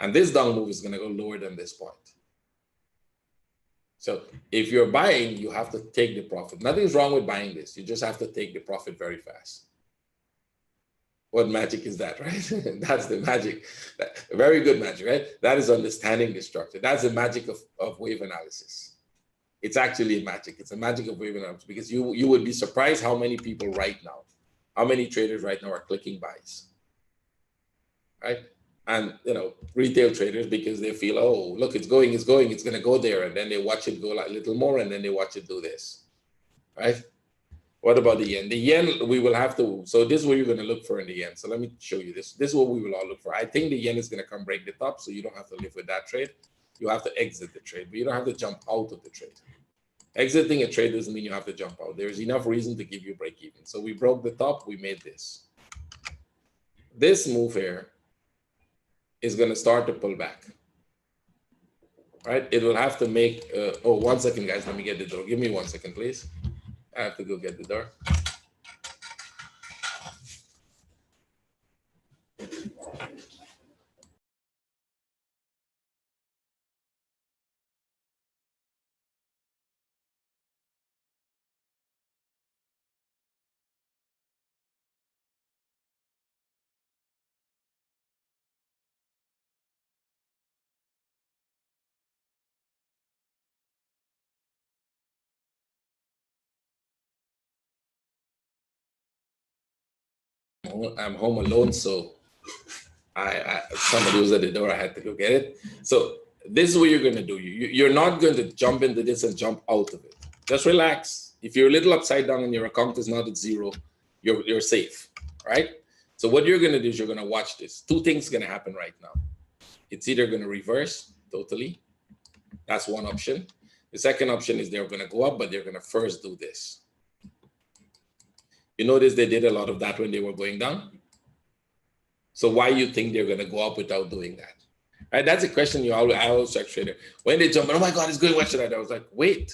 And this down move is going to go lower than this point. So if you're buying, you have to take the profit. Nothing's wrong with buying this. You just have to take the profit very fast. What magic is that, right? That's the magic. Very good magic, right? That is understanding the structure. That's the magic of wave analysis. It's actually a magic. It's a magic of wave analysis because you would be surprised how many people right now, how many traders right now are clicking buys, right? And, retail traders, because they feel, oh, look, it's going, it's going to go there. And then they watch it go like a little more, and then they watch it do this, right? What about the yen? The yen, we will have to, so this is what you're going to look for in the yen. So let me show you this. This is what we will all look for. I think the yen is going to come break the top, so you don't have to live with that trade. You have to exit the trade, but you don't have to jump out of the trade. Exiting a trade doesn't mean you have to jump out. There's enough reason to give you break even. So we broke the top, we made this. This move here is going to start to pull back, right? It will have to make, oh, 1 second, guys. Let me get the door. Give me 1 second, please. I have to go get the door. I'm home alone, so somebody was at the door. I had to go get it. So This is what you're going to do. You're not going to jump into this and jump out of it. Just relax. If you're a little upside down and your account is not at zero, you're safe, right? So what you're going to do is you're going to watch this. Two things are going to happen right now. It's either going to reverse totally. That's one option. The second option is they're going to go up, but they're going to first do this. You notice they did a lot of that when they were going down. So why you think they're going to go up without doing that? Right? That's a question I always ask trader. When they jump, oh my God, it's going, what should I do? I was like, wait,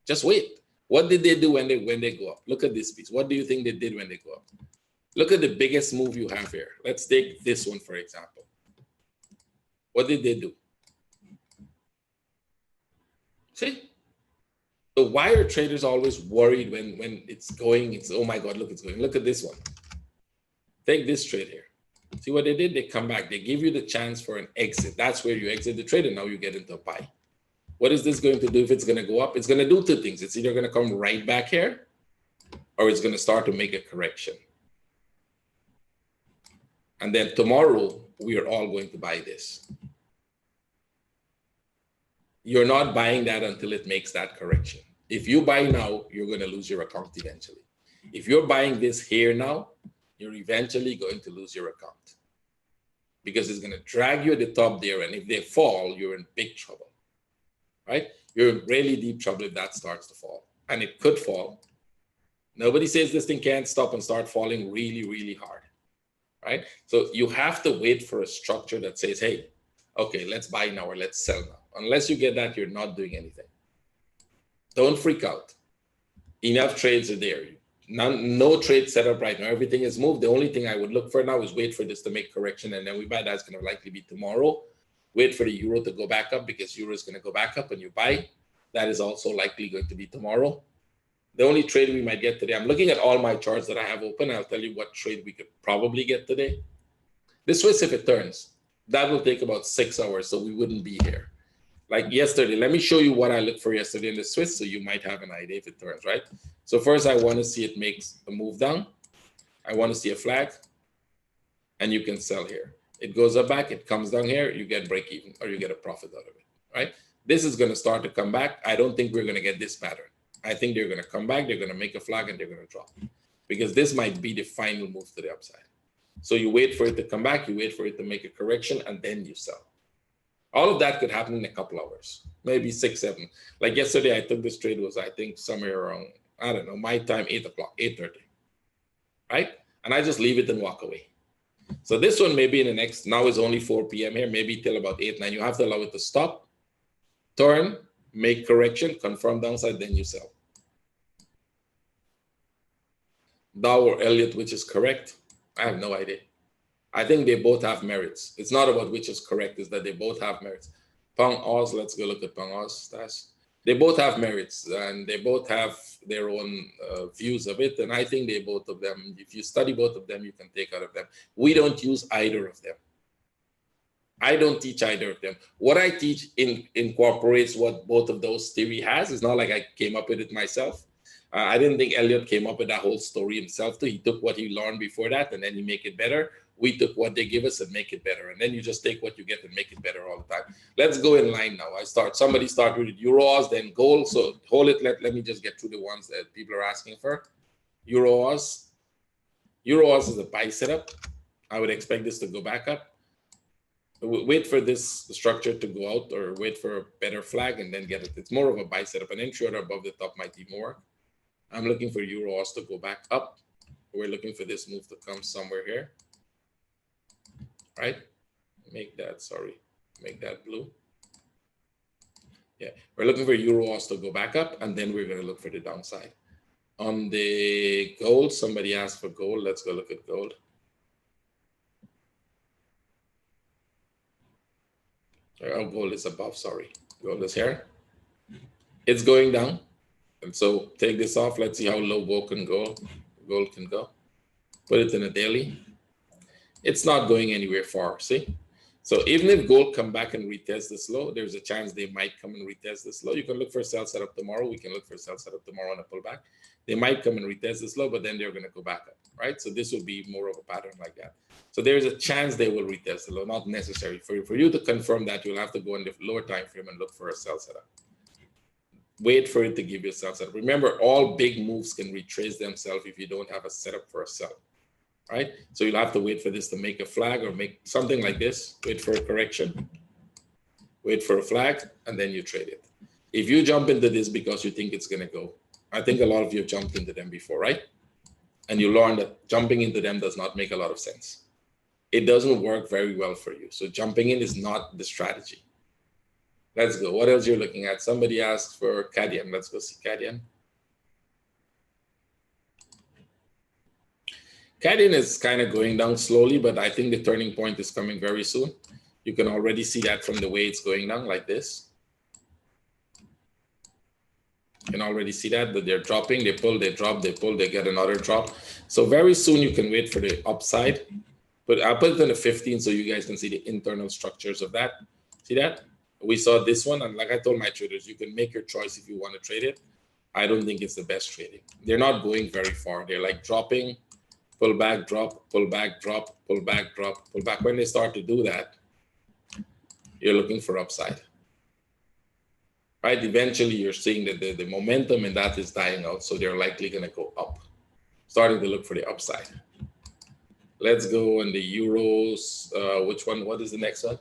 just wait. What did they do when they go up? Look at this piece. What do you think they did when they go up? Look at the biggest move you have here. Let's take this one, for example. What did they do? See? So why are traders always worried when it's going? It's, oh my God, look, it's going. Look at this one. Take this trade here. See what they did? They come back. They give you the chance for an exit. That's where you exit the trade, and now you get into a buy. What is this going to do if it's going to go up? It's going to do two things. It's either going to come right back here, or it's going to start to make a correction. And then tomorrow, we are all going to buy this. You're not buying that until it makes that correction. If you buy now, you're going to lose your account eventually. If you're buying this here now, you're eventually going to lose your account because it's going to drag you at the top there. And if they fall, you're in big trouble, right? You're in really deep trouble if that starts to fall, and it could fall. Nobody says this thing can't stop and start falling really, really hard, right? So you have to wait for a structure that says, hey, okay, let's buy now or let's sell now. Unless you get that, you're not doing anything. Don't freak out. Enough trades are there. No trade set up right now. Everything is moved. The only thing I would look for now is wait for this to make correction, and then we buy. That's going to likely be tomorrow. Wait for the euro to go back up because euro is going to go back up, and you buy. That is also likely going to be tomorrow. The only trade we might get today, I'm looking at all my charts that I have open. I'll tell you what trade we could probably get today. The Swiss, if it turns, that will take about 6 hours, so we wouldn't be here. Like yesterday, let me show you what I looked for yesterday in the Swiss, so you might have an idea if it turns, right? So first, I want to see it makes a move down. I want to see a flag, and you can sell here. It goes up back, it comes down here, you get break even, or you get a profit out of it, right? This is going to start to come back. I don't think we're going to get this pattern. I think they're going to come back, they're going to make a flag, and they're going to drop, because this might be the final move to the upside. So you wait for it to come back, you wait for it to make a correction, and then you sell. All of that could happen in a couple hours, maybe 6, 7. Like yesterday, I took this trade, was I think somewhere around, I don't know, my time, 8 o'clock, 8:30, right? And I just leave it and walk away. So this one maybe in the next, now is only 4 p.m. here, maybe till about 8, 9. You have to allow it to stop, turn, make correction, confirm downside, then you sell. Dow or Elliott, which is correct? I have no idea. I think they both have merits. It's not about which is correct, it's that they both have merits. Pang Oz, let's go look at Pang Oz. They both have merits, and they both have their own views of it. And I think they both of them, if you study both of them, you can take out of them. We don't use either of them. I don't teach either of them. What I teach incorporates what both of those theory has. It's not like I came up with it myself. I didn't think Elliott came up with that whole story himself too. He took what he learned before that, and then he make it better. We took what they give us and make it better. And then you just take what you get and make it better all the time. Let's go in line now. Somebody start with Euros, then gold. So hold it. Let me just get through the ones that people are asking for. Euros is a buy setup. I would expect this to go back up. Wait for this structure to go out, or wait for a better flag and then get it. It's more of a buy setup. An inch order above the top might be more. I'm looking for Euros to go back up. We're looking for this move to come somewhere here. Right? Make that blue. Yeah, we're looking for Euros to go back up, and then we're going to look for the downside. On the gold, somebody asked for gold. Let's go look at gold. Oh, gold is above, sorry. Gold is here. It's going down. And so take this off. Let's see how low gold can go. Put it in a daily. It's not going anywhere far, see? So even if gold come back and retest this low, there's a chance they might come and retest this low. You can look for a sell setup tomorrow. We can look for a sell setup tomorrow on a pullback. They might come and retest this low, but then they're going to go back up, right? So this will be more of a pattern like that. So there's a chance they will retest the low, not necessary. For you to confirm that, you'll have to go in the lower time frame and look for a sell setup. Wait for it to give you a sell setup. Remember, all big moves can retrace themselves if you don't have a setup for a sell, right? So you'll have to wait for this to make a flag or make something like this, wait for a correction, wait for a flag, and then you trade it. If you jump into this because you think it's going to go, I think a lot of you have jumped into them before, right? And you learn that jumping into them does not make a lot of sense. It doesn't work very well for you. So jumping in is not the strategy. Let's go. What else you're looking at? Somebody asked for Cadian. Let's go see Cadian. Cadian is kind of going down slowly, but I think the turning point is coming very soon. You can already see that from the way it's going down like this. You can already see that they're dropping, they pull, they drop, they pull, they get another drop. So very soon you can wait for the upside. But I'll put it in the 15 so you guys can see the internal structures of that. See that? We saw this one, and like I told my traders, you can make your choice if you want to trade it. I don't think it's the best trading. They're not going very far. They're like dropping, pull back, drop, pull back, drop, pull back, drop, pull back. When they start to do that, you're looking for upside. Right? Eventually, you're seeing that the momentum in that is dying out, so they're likely going to go up. Starting to look for the upside. Let's go in the euros. Which one? What is the next one?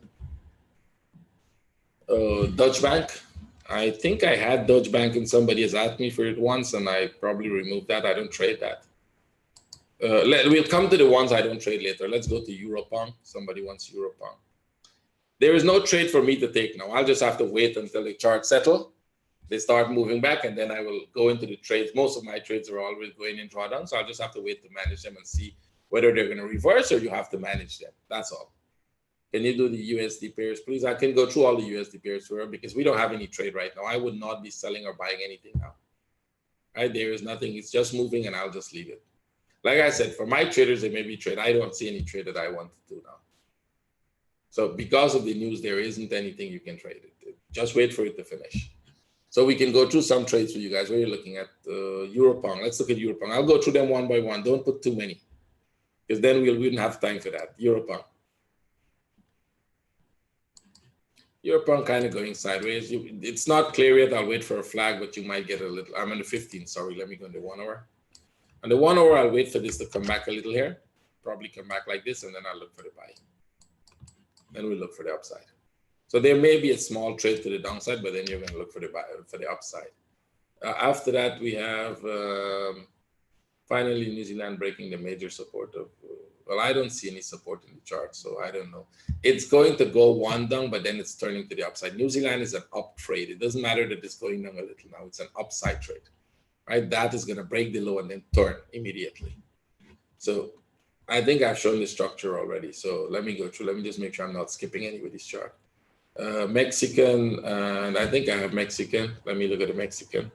Dutch Bank. I think I had Dutch Bank and somebody has asked me for it once, and I probably removed that. I don't trade that. We'll come to the ones I don't trade later. Let's go to Europong. Somebody wants Europong. There is no trade for me to take now. I'll just have to wait until the chart settle. They start moving back, and then I will go into the trades. Most of my trades are always going in drawdown, so I'll just have to wait to manage them and see whether they're going to reverse or you have to manage them. That's all. Can you do the USD pairs, please? I can go through all the USD pairs for her because we don't have any trade right now. I would not be selling or buying anything now. Right? There is nothing. It's just moving, and I'll just leave it. Like I said, for my traders, they maybe trade. I don't see any trade that I want to do now. So because of the news, there isn't anything you can trade it. Just wait for it to finish. So we can go through some trades for you guys. Where you're looking at Europong. Let's look at Europong. I'll go through them one by one. Don't put too many, because then we wouldn't have time for that. Europong. Europong kind of going sideways. It's not clear yet. I'll wait for a flag, but you might get a little. I'm on the 15. Sorry, let me go in the 1 hour. On the 1 hour, I'll wait for this to come back a little here. Probably come back like this, and then I'll look for the buy. Then we'll look for the upside. So there may be a small trade to the downside, but then you're going to look for the buy, for the upside. After that, we have finally New Zealand breaking the major support of. Well, I don't see any support in the chart, so I don't know. It's going to go one down, but then it's turning to the upside. New Zealand is an up trade. It doesn't matter that it's going down a little now. It's an upside trade, right? That is going to break the low and then turn immediately. So I think I've shown the structure already. So let me go through. Let me just make sure I'm not skipping anybody's chart. Mexican, and I think I have Mexican. Let me look at the Mexican.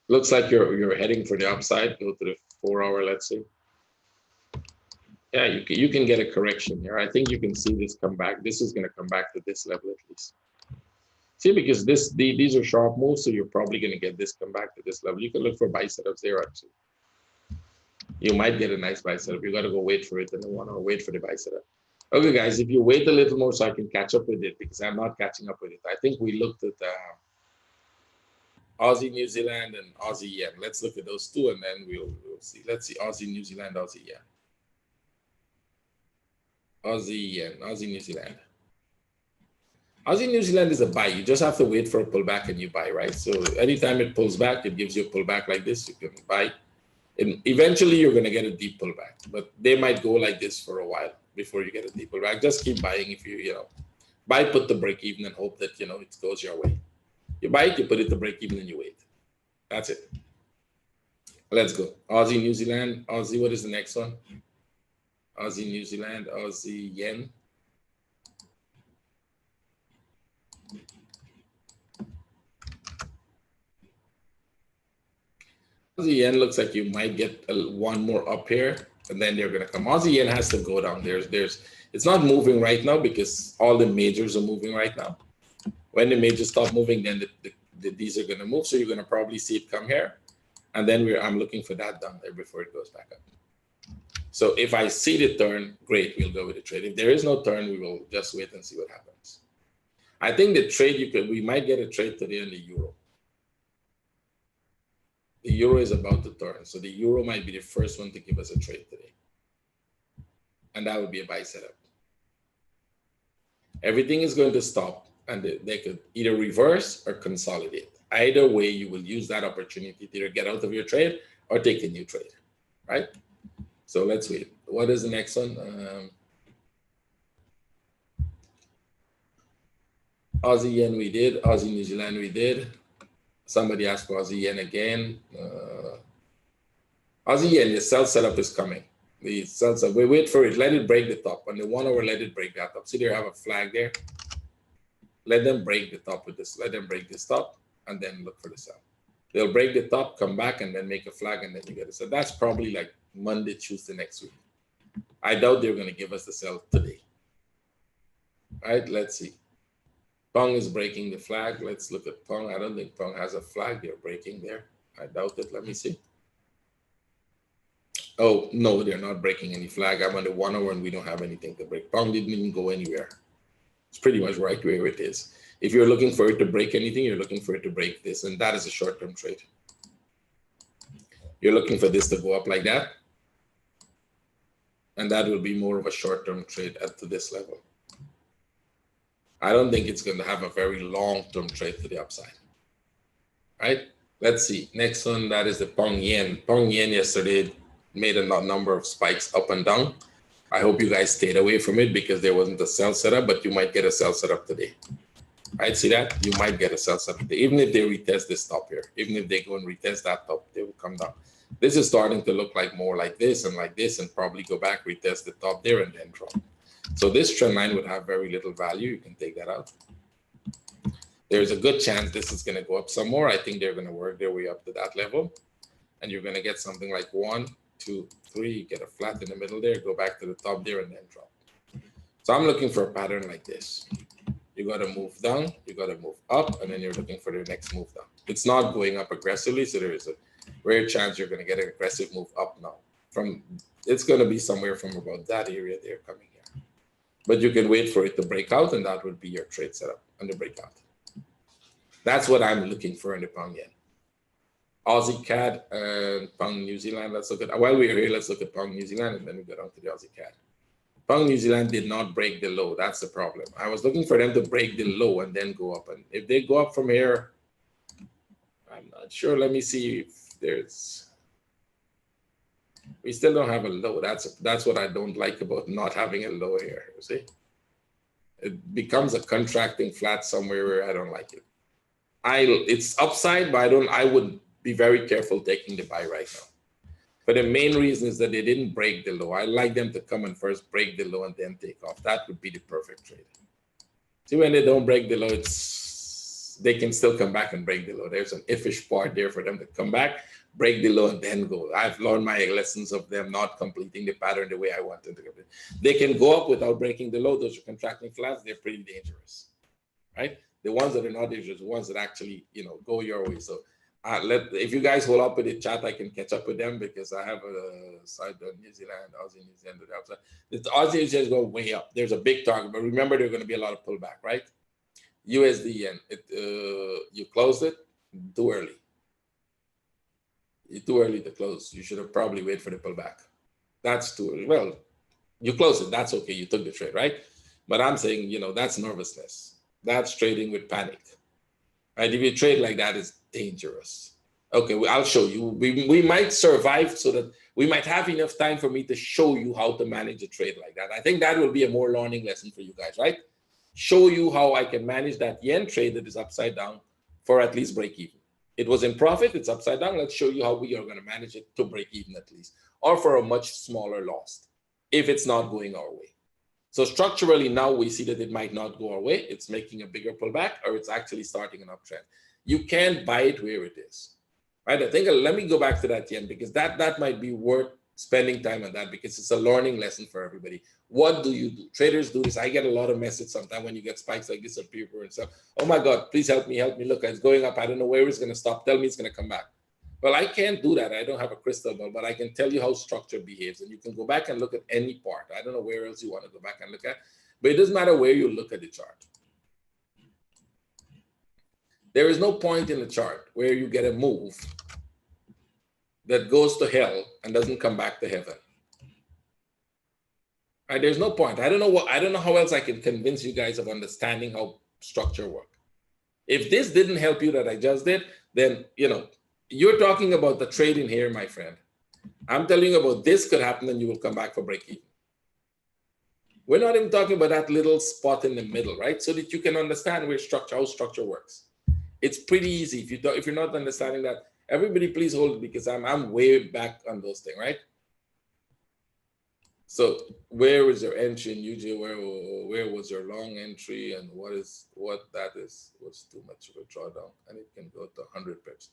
Looks like you're heading for the upside. Go to the 4 hour, let's see. Yeah, you can get a correction here. I think you can see this come back. This is going to come back to this level at least. See, because these are sharp moves, so you're probably going to get this come back to this level. You can look for buy setups there actually. You might get a nice buy setup. You got to go wait for it in the 1 hour. Wait for the buy setup. Okay, guys, if you wait a little more so I can catch up with it, because I'm not catching up with it. I think we looked at Aussie, New Zealand, and Aussie yen. Let's look at those two, and then we'll see. Let's see Aussie, New Zealand, Aussie yen. Aussie yen, Aussie, New Zealand. Aussie, New Zealand is a buy. You just have to wait for a pullback and you buy, right? So anytime it pulls back, it gives you a pullback like this. You can buy. And eventually, you're going to get a deep pullback, but they might go like this for a while before you get a deep pullback. Just keep buying if you buy, put the break even, and hope that it goes your way. You buy it, you put it to break even, and you wait. That's it. Let's go. Aussie, New Zealand, Aussie. What is the next one? Aussie, New Zealand, Aussie yen. Aussie yen looks like you might get one more up here. and then they're going to come. Aussie yen has to go down. It's not moving right now because all the majors are moving right now. When the majors stop moving, then these are going to move. So you're going to probably see it come here, and then I'm looking for that down there before it goes back up. So if I see the turn, great, we'll go with the trade. If there is no turn, we will just wait and see what happens. I think the trade we might get a trade today in the euro. The euro is about to turn, so the euro might be the first one to give us a trade today, and that would be a buy setup. Everything is going to stop, and they could either reverse or consolidate. Either way, you will use that opportunity to either get out of your trade or take a new trade, right? So let's wait. What is the next one? Aussie yen we did. Aussie New Zealand we did. Somebody asked for Aussie yen again. Aussie yen, the sell setup is coming. The sell setup, we wait for it. Let it break the top. On the 1 hour, let it break that top. See, there have a flag there. Let them break the top with this. Let them break this top and then look for the sell. They'll break the top, come back, and then make a flag, and then you get it. So that's probably like Monday, Tuesday next week. I doubt they're going to give us the sell today. All right, let's see. Pong is breaking the flag. Let's look at Pong. I don't think Pong has a flag. They're breaking there. I doubt it. Let me see. Oh, no, they're not breaking any flag. I'm on the 1 hour and we don't have anything to break. Pong didn't even go anywhere. It's pretty much right where it is. If you're looking for it to break anything, you're looking for it to break this, and that is a short-term trade. You're looking for this to go up like that, and that will be more of a short-term trade to this level. I don't think it's going to have a very long-term trade to the upside. Right? Let's see. Next one, that is the Pong Yen. Pong Yen yesterday made a number of spikes up and down. I hope you guys stayed away from it because there wasn't a sell setup, but you might get a sell setup today. Right? See that? You might get a sell setup today. Even if they retest this top here, even if they go and retest that top, they will come down. This is starting to look like more like this, and probably go back, retest the top there, and then drop. So this trend line would have very little value. You can take that out. There's a good chance this is going to go up some more. I think they're going to work their way up to that level. And you're going to get something like 1, 2, 3, get a flat in the middle there, go back to the top there, and then drop. So I'm looking for a pattern like this. You got to move down, you got to move up, and then you're looking for the next move down. It's not going up aggressively, so there is a rare chance you're going to get an aggressive move up now. It's going to be somewhere from about that area there coming here. But you can wait for it to break out, and that would be your trade setup on the breakout. That's what I'm looking for in the Pound Yen. Aussie CAD and Pound New Zealand. Let's look at, while we're here, let's look at Pound New Zealand, and then we go down to the Aussie CAD. Pound New Zealand did not break the low. That's the problem. I was looking for them to break the low and then go up. And if they go up from here, I'm not sure. Let me see if there's. We still don't have a low. That's what I don't like about not having a low here. You see, it becomes a contracting flat somewhere where I don't like it. It's upside, but I would be very careful taking the buy right now. But the main reason is that they didn't break the low. I like them to come and first break the low and then take off. That would be the perfect trade. See, when they don't break the low, they can still come back and break the low. There's an iffish part there for them to come back, break the low, and then go. I've learned my lessons of them not completing the pattern the way I want them to complete. They can go up without breaking the low. Those are contracting flats. They're pretty dangerous, right? The ones that are not dangerous, the ones that actually, go your way. So if you guys hold up with the chat, I can catch up with them because I have a side on New Zealand, Aussie, New Zealand to the upside. The Aussie is just going way up. There's a big target, but remember, there's going to be a lot of pullback, right? USD yen, you closed it too early. It's too early to close. You should have probably waited for the pullback. That's too early. Well, you closed it. That's okay. You took the trade, right? But I'm saying, that's nervousness. That's trading with panic, right? If you trade like that, it's dangerous. Okay, I'll show you. We might survive so that we might have enough time for me to show you how to manage a trade like that. I think that will be a more learning lesson for you guys, right? Show you how I can manage that yen trade that is upside down for at least break even. It was in profit, it's upside down. Let's show you how we are going to manage it to break even at least, or for a much smaller loss if it's not going our way. So structurally, now we see that it might not go our way. It's making a bigger pullback, or it's actually starting an uptrend. You can't buy it where it is, right? I think let me go back to that yen because that might be worth spending time on that because it's a learning lesson for everybody. What do you do? Traders do this. I get a lot of messages sometimes when you get spikes like this on people and stuff. Oh my God, please help me, help me. Look, it's going up. I don't know where it's going to stop. Tell me it's going to come back. Well, I can't do that. I don't have a crystal ball, but I can tell you how structure behaves. And you can go back and look at any part. I don't know where else you want to go back and look at, but it doesn't matter where you look at the chart. There is no point in the chart where you get a move that goes to hell and doesn't come back to heaven. Right? There's no point. I don't know how else I can convince you guys of understanding how structure works. If this didn't help you that I just did, then you're talking about the trading here, my friend. I'm telling you about this could happen and you will come back for break even. We're not even talking about that little spot in the middle, right? So that you can understand how structure works. It's pretty easy. If you're not understanding that, everybody please hold it because I'm way back on those things, right? So where is your entry in UJ? Where was your long entry and what that is was too much of a drawdown and it can go to 100 pips.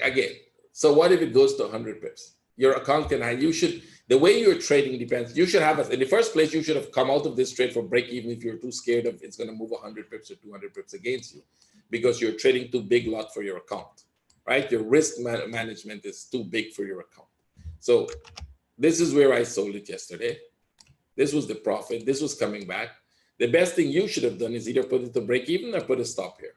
Again, so what if it goes to 100 pips? Your account can the way you're trading depends. You should have, in the first place, you should have come out of this trade for break even if you're too scared of it's going to move 100 pips or 200 pips against you because you're trading too big lot for your account, right? Your risk management is too big for your account. So this is where I sold it yesterday. This was the profit. This was coming back. The best thing you should have done is either put it to break even or put a stop here.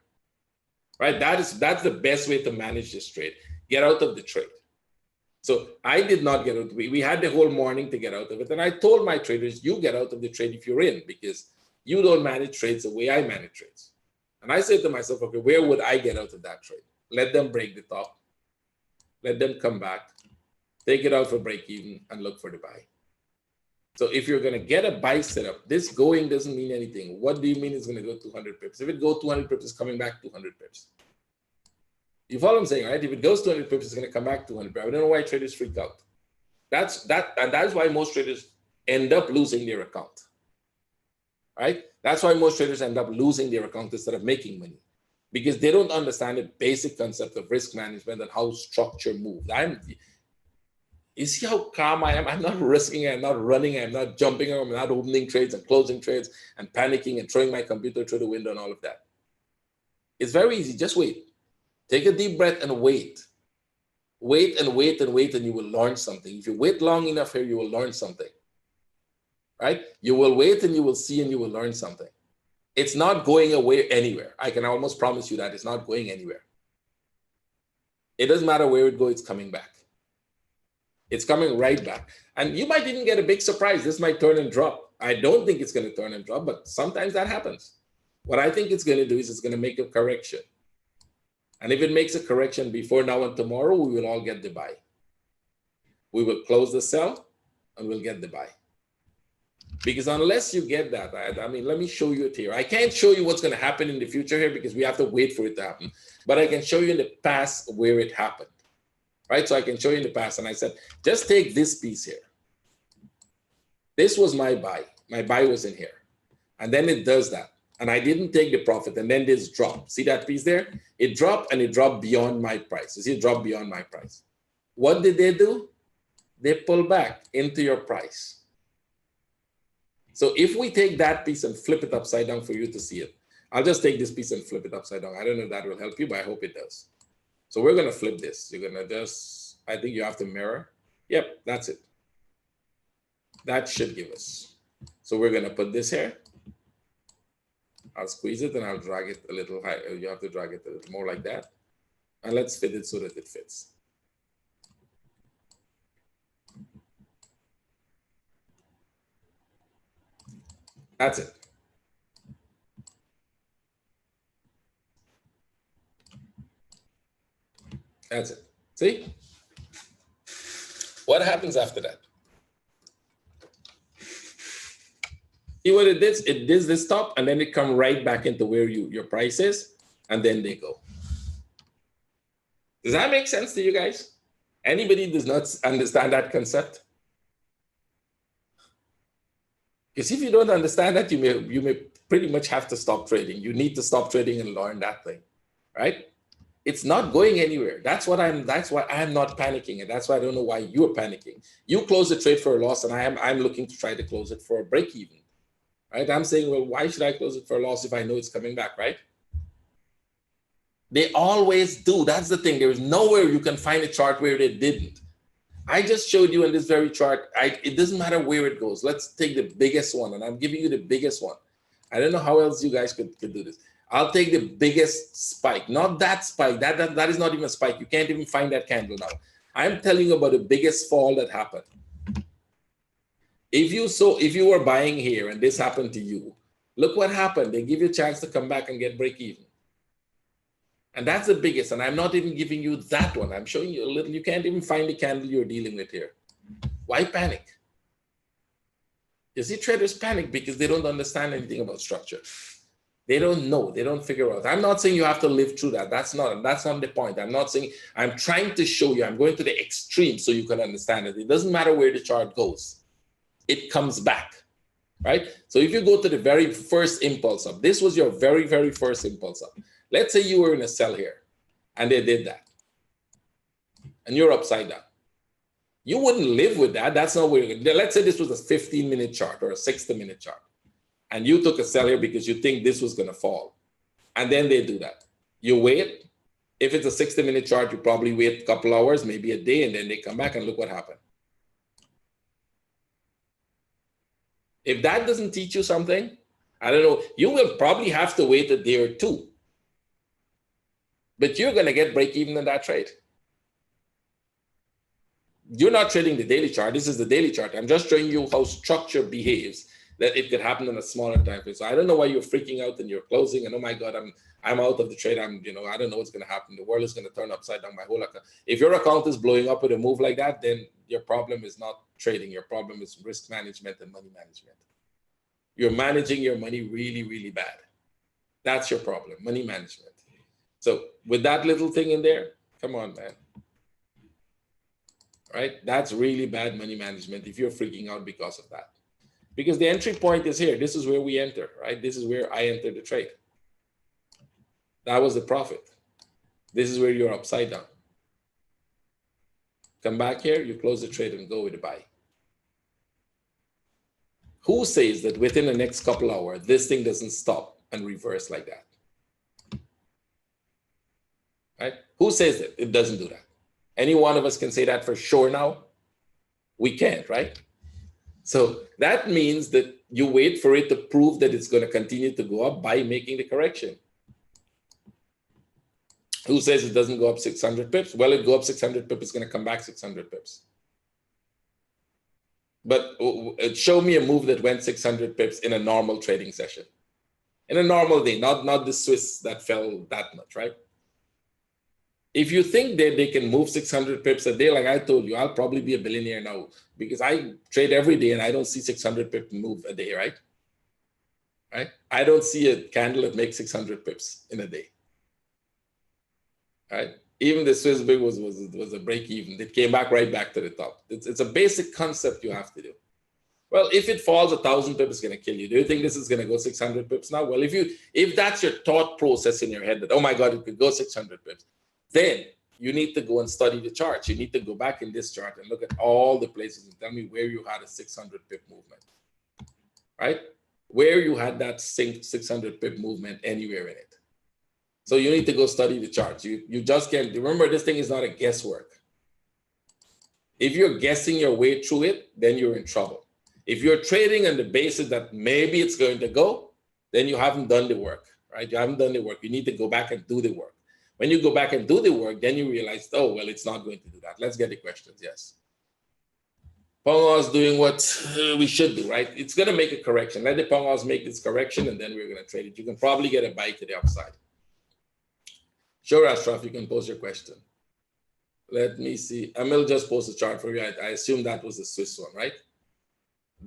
Right? That's the best way to manage this trade. Get out of the trade. So I did not get out. We had the whole morning to get out of it. And I told my traders, you get out of the trade if you're in, because you don't manage trades the way I manage trades. And I said to myself, okay, where would I get out of that trade? Let them break the top. Let them come back. Take it out for break even and look for the buy. So if you're going to get a buy setup, this going doesn't mean anything. What do you mean it's going to go 200 pips? If it goes 200 pips, it's coming back 200 pips. You follow what I'm saying, right? If it goes 200 pips, it's going to come back 200 pips. I don't know why traders freak out. And that's why most traders end up losing their account, right? That's why most traders end up losing their account instead of making money, because they don't understand the basic concept of risk management and how structure moves. You see how calm I am? I'm not risking, I'm not running, I'm not jumping, I'm not opening trades and closing trades and panicking and throwing my computer through the window and all of that. It's very easy. Just wait. Take a deep breath and wait. Wait and wait and wait, and you will learn something. If you wait long enough here, you will learn something. Right? You will wait and you will see and you will learn something. It's not going away anywhere. I can almost promise you that it's not going anywhere. It doesn't matter where it goes, it's coming back. It's coming right back. And you might even get a big surprise. This might turn and drop. I don't think it's going to turn and drop, but sometimes that happens. What I think it's going to do is it's going to make a correction. And if it makes a correction before now and tomorrow, we will all get the buy. We will close the sell and we'll get the buy. Because unless you get that, I mean, let me show you it here. I can't show you what's going to happen in the future here because we have to wait for it to happen. But I can show you in the past where it happened. Right? So I can show you in the past. And I said, just take this piece here. This was my buy. My buy was in here. And then it does that. And I didn't take the profit. And then this drop. See that piece there? It dropped and it dropped beyond my price. You see, it dropped beyond my price. What did they do? They pull back into your price. So if we take that piece and flip it upside down for you to see it, I'll just take this piece and flip it upside down. I don't know if that will help you, but I hope it does. So we're going to flip this. You're going to just, I think you have to mirror. Yep, that's it. That should give us. So we're going to put this here. I'll squeeze it and I'll drag it a little higher. You have to drag it a little more like that. And let's fit it so that it fits. That's it. That's it. See? What happens after that? See what it did? It did this top and then it come right back into where your price is, and then they go. Does that make sense to you guys? Anybody does not understand that concept? Because if you don't understand that, you may pretty much have to stop trading. You need to stop trading and learn that thing, right? It's not going anywhere. That's why I'm not panicking, and that's why I don't know why you're panicking. You close the trade for a loss, and I'm looking to try to close it for a break even. Right? I'm saying, well, why should I close it for a loss if I know it's coming back, right? They always do. That's the thing. There is nowhere you can find a chart where they didn't. I just showed you in this very chart. It doesn't matter where it goes. Let's take the biggest one, and I'm giving you the biggest one. I don't know how else you guys could do this. I'll take the biggest spike, not that spike. That is not even a spike. You can't even find that candle now. I'm telling you about the biggest fall that happened. If you were buying here and this happened to you, look what happened. They give you a chance to come back and get break even. And that's the biggest. And I'm not even giving you that one. I'm showing you a little. You can't even find the candle you're dealing with here. Why panic? You see, traders panic because they don't understand anything about structure. They don't know. They don't figure out. I'm not saying you have to live through that. That's not the point. I'm not saying. I'm trying to show you. I'm going to the extreme so you can understand it. It doesn't matter where the chart goes. It comes back, right? So if you go to the very first impulse up, this was your very, very first impulse up. Let's say you were in a sell here and they did that and you're upside down. You wouldn't live with that. That's not where you're going. Let's say this was a 15-minute chart or a 60-minute chart and you took a sell here because you think this was going to fall. And then they do that. You wait. If it's a 60-minute chart, you probably wait a couple hours, maybe a day, and then they come back and look what happened. If that doesn't teach you something, I don't know, you will probably have to wait a day or two. But you're going to get break even in that trade. You're not trading the daily chart. This is the daily chart. I'm just showing you how structure behaves, that it could happen in a smaller time frame. So I don't know why you're freaking out and you're closing and oh my God, I'm out of the trade. I don't know what's going to happen. The world is going to turn upside down. My whole account. If your account is blowing up with a move like that, then your problem is not trading. Your problem is risk management and money management. You're managing your money really, really bad. That's your problem, money management. So with that little thing in there, come on, man. Right? That's really bad money management if you're freaking out because of that. Because the entry point is here. This is where we enter, right? This is where I entered the trade. That was the profit. This is where you're upside down. Come back here, you close the trade and go with the buy. Who says that within the next couple hours, this thing doesn't stop and reverse like that? Right? Who says that it doesn't do that? Any one of us can say that for sure now? We can't, right? So that means that you wait for it to prove that it's going to continue to go up by making the correction. Who says it doesn't go up 600 pips? Well, it go up 600 pips, it's going to come back 600 pips. But show me a move that went 600 pips in a normal trading session. In a normal day, not the Swiss that fell that much, right? If you think that they can move 600 pips a day, like I told you, I'll probably be a billionaire now because I trade every day and I don't see 600 pips move a day, right? Right? I don't see a candle that makes 600 pips in a day. Right? Even the Swiss big was a break even. It came back right back to the top. It's a basic concept you have to do. Well, if it falls 1,000 pips, it's going to kill you. Do you think this is going to go 600 pips now? Well, if that's your thought process in your head that, oh my God, it could go 600 pips, then you need to go and study the charts. You need to go back in this chart and look at all the places and tell me where you had a 600 pip movement, right? Where you had that 600 pip movement anywhere in it. So you need to go study the charts. You just can't, remember this thing is not a guesswork. If you're guessing your way through it, then you're in trouble. If you're trading on the basis that maybe it's going to go, then you haven't done the work, right? You haven't done the work. You need to go back and do the work. When you go back and do the work, then you realize, oh, well, it's not going to do that. Let's get the questions, yes. Pongo is doing what we should do, right? It's going to make a correction. Let the Pongos make this correction, and then we're going to trade it. You can probably get a buy to the upside. Sure, Ashraf, you can pose your question. Let me see. Emil just posted a chart for you. I assume that was the Swiss one, right?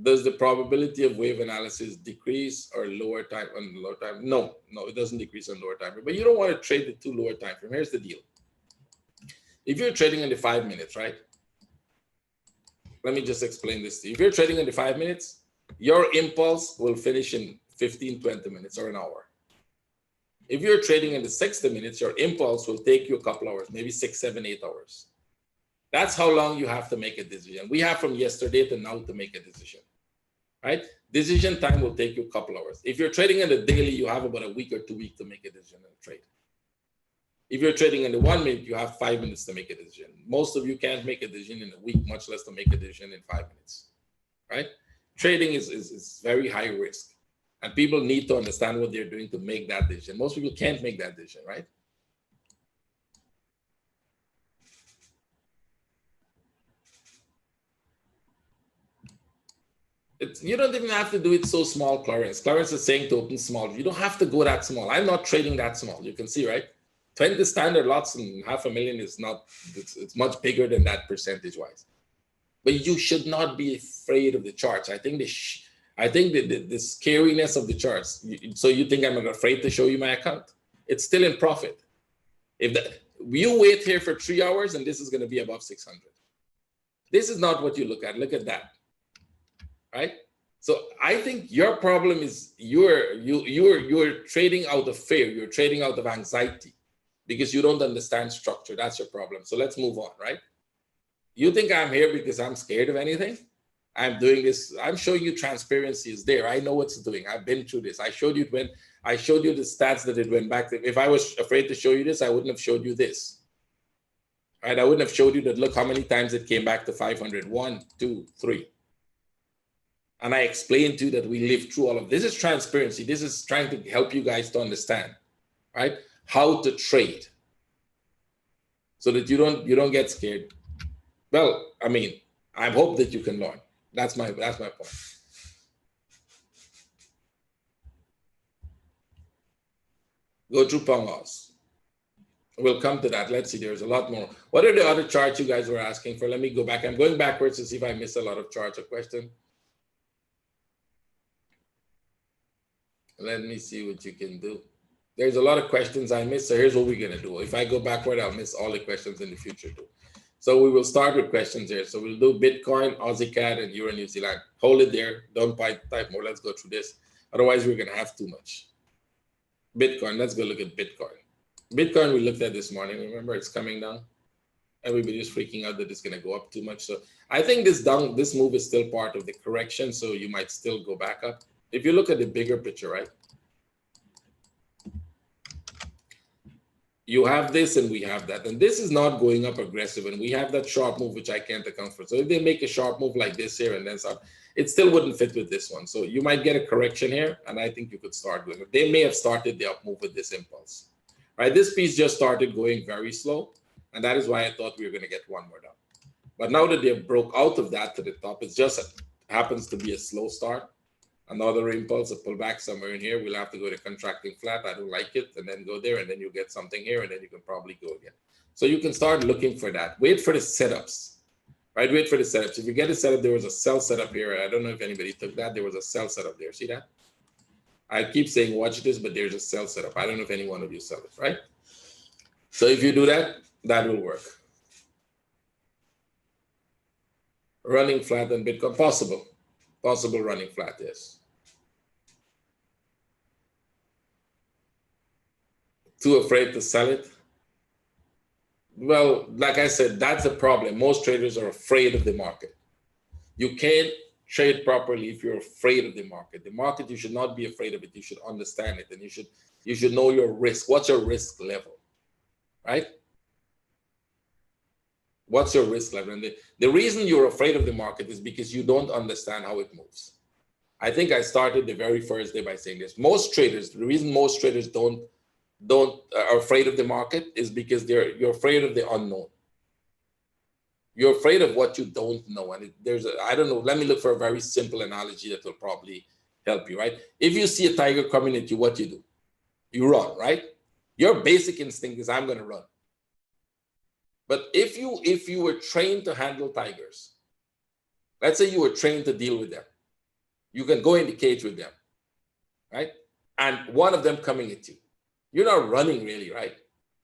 Does the probability of wave analysis decrease or lower time on lower time? No, it doesn't decrease on lower time frame. But you don't want to trade the two lower time frame. Here's the deal. If you're trading in the 5 minutes, right? Let me just explain this to you. If you're trading in the 5 minutes, your impulse will finish in 15, 20 minutes or an hour. If you're trading in the 60 minutes, your impulse will take you a couple hours, maybe 6, 7, 8 hours. That's how long you have to make a decision. We have from yesterday to now to make a decision, right? Decision time will take you a couple hours. If you're trading in the daily, you have about a week or 2 weeks to make a decision in a trade. If you're trading in the 1 minute, you have 5 minutes to make a decision. Most of you can't make a decision in a week, much less to make a decision in 5 minutes, right? Trading is very high risk, and people need to understand what they're doing to make that decision. Most people can't make that decision, right? You don't even have to do it so small, Clarence. Clarence is saying to open small. You don't have to go that small. I'm not trading that small. You can see, right? 20 standard lots and $500,000 is not, it's much bigger than that percentage-wise. But you should not be afraid of the charts. I think the scariness of the charts. So you think I'm afraid to show you my account? It's still in profit. If you wait here for 3 hours and this is going to be above 600. This is not what you look at. Look at that. Right? So I think your problem is you're trading out of fear. You're trading out of anxiety because you don't understand structure. That's your problem. So let's move on, right? You think I'm here because I'm scared of anything? I'm doing this. I'm showing you transparency is there. I know what's doing. I've been through this. I showed you the stats that it went back to. If I was afraid to show you this, I wouldn't have showed you this. Right? I wouldn't have showed you that. Look how many times it came back to 500. 1, 2, 3. And I explained to you that we lived through all of this. This is transparency. This is trying to help you guys to understand, right? How to trade so that you don't get scared. Well, I mean, I hope that you can learn. That's my point. Go through Pongos. We'll come to that. Let's see. There's a lot more. What are the other charts you guys were asking for? Let me go back. I'm going backwards to see if I missed a lot of charts or questions. Let me see what you can do. There's a lot of questions I missed. So here's what we're going to do. If I go backward, I'll miss all the questions in the future too. So we will start with questions here. So we'll do Bitcoin, Aussie CAD, and Euro New Zealand. Hold it there. Don't type more. Let's go through this. Otherwise, we're going to have too much. Bitcoin. Let's go look at Bitcoin. Bitcoin we looked at this morning. Remember, it's coming down. Everybody's freaking out that it's going to go up too much. So I think this move is still part of the correction. So you might still go back up. If you look at the bigger picture, right? You have this and we have that. And this is not going up aggressive. And we have that sharp move, which I can't account for. So if they make a sharp move like this here and then some, it still wouldn't fit with this one. So you might get a correction here. And I think you could start going. They may have started the up move with this impulse. Right? This piece just started going very slow. And that is why I thought we were going to get one more down. But now that they broke out of that to the top, it just happens to be a slow start. Another impulse, a pullback somewhere in here. We'll have to go to contracting flat. I don't like it. And then go there. And then you get something here. And then you can probably go again. So you can start looking for that. Wait for the setups. Right? Wait for the setups. If you get a setup, there was a sell setup here. I don't know if anybody took that. There was a sell setup there. See that? I keep saying watch this, but there's a sell setup. I don't know if any one of you sell it, right? So if you do that, that will work. Running flat on Bitcoin, possible. Possible running flat, yes. Too afraid to sell it? Well, like I said, that's the problem. Most traders are afraid of the market. You can't trade properly if you're afraid of the market. The market, you should not be afraid of it. You should understand it, and you should know your risk. What's your risk level, right? What's your risk level? And the reason you're afraid of the market is because you don't understand how it moves. I think I started the very first day by saying this. Most traders, the reason most traders are afraid of the market is because you're afraid of the unknown. You're afraid of what you don't know. And I don't know, let me look for a very simple analogy that will probably help you, right? If you see a tiger coming at you, what you do? You run, right? Your basic instinct is I'm going to run. But if you were trained to handle tigers, let's say you were trained to deal with them, you can go in the cage with them, right? And one of them coming at you. You're not running really, right?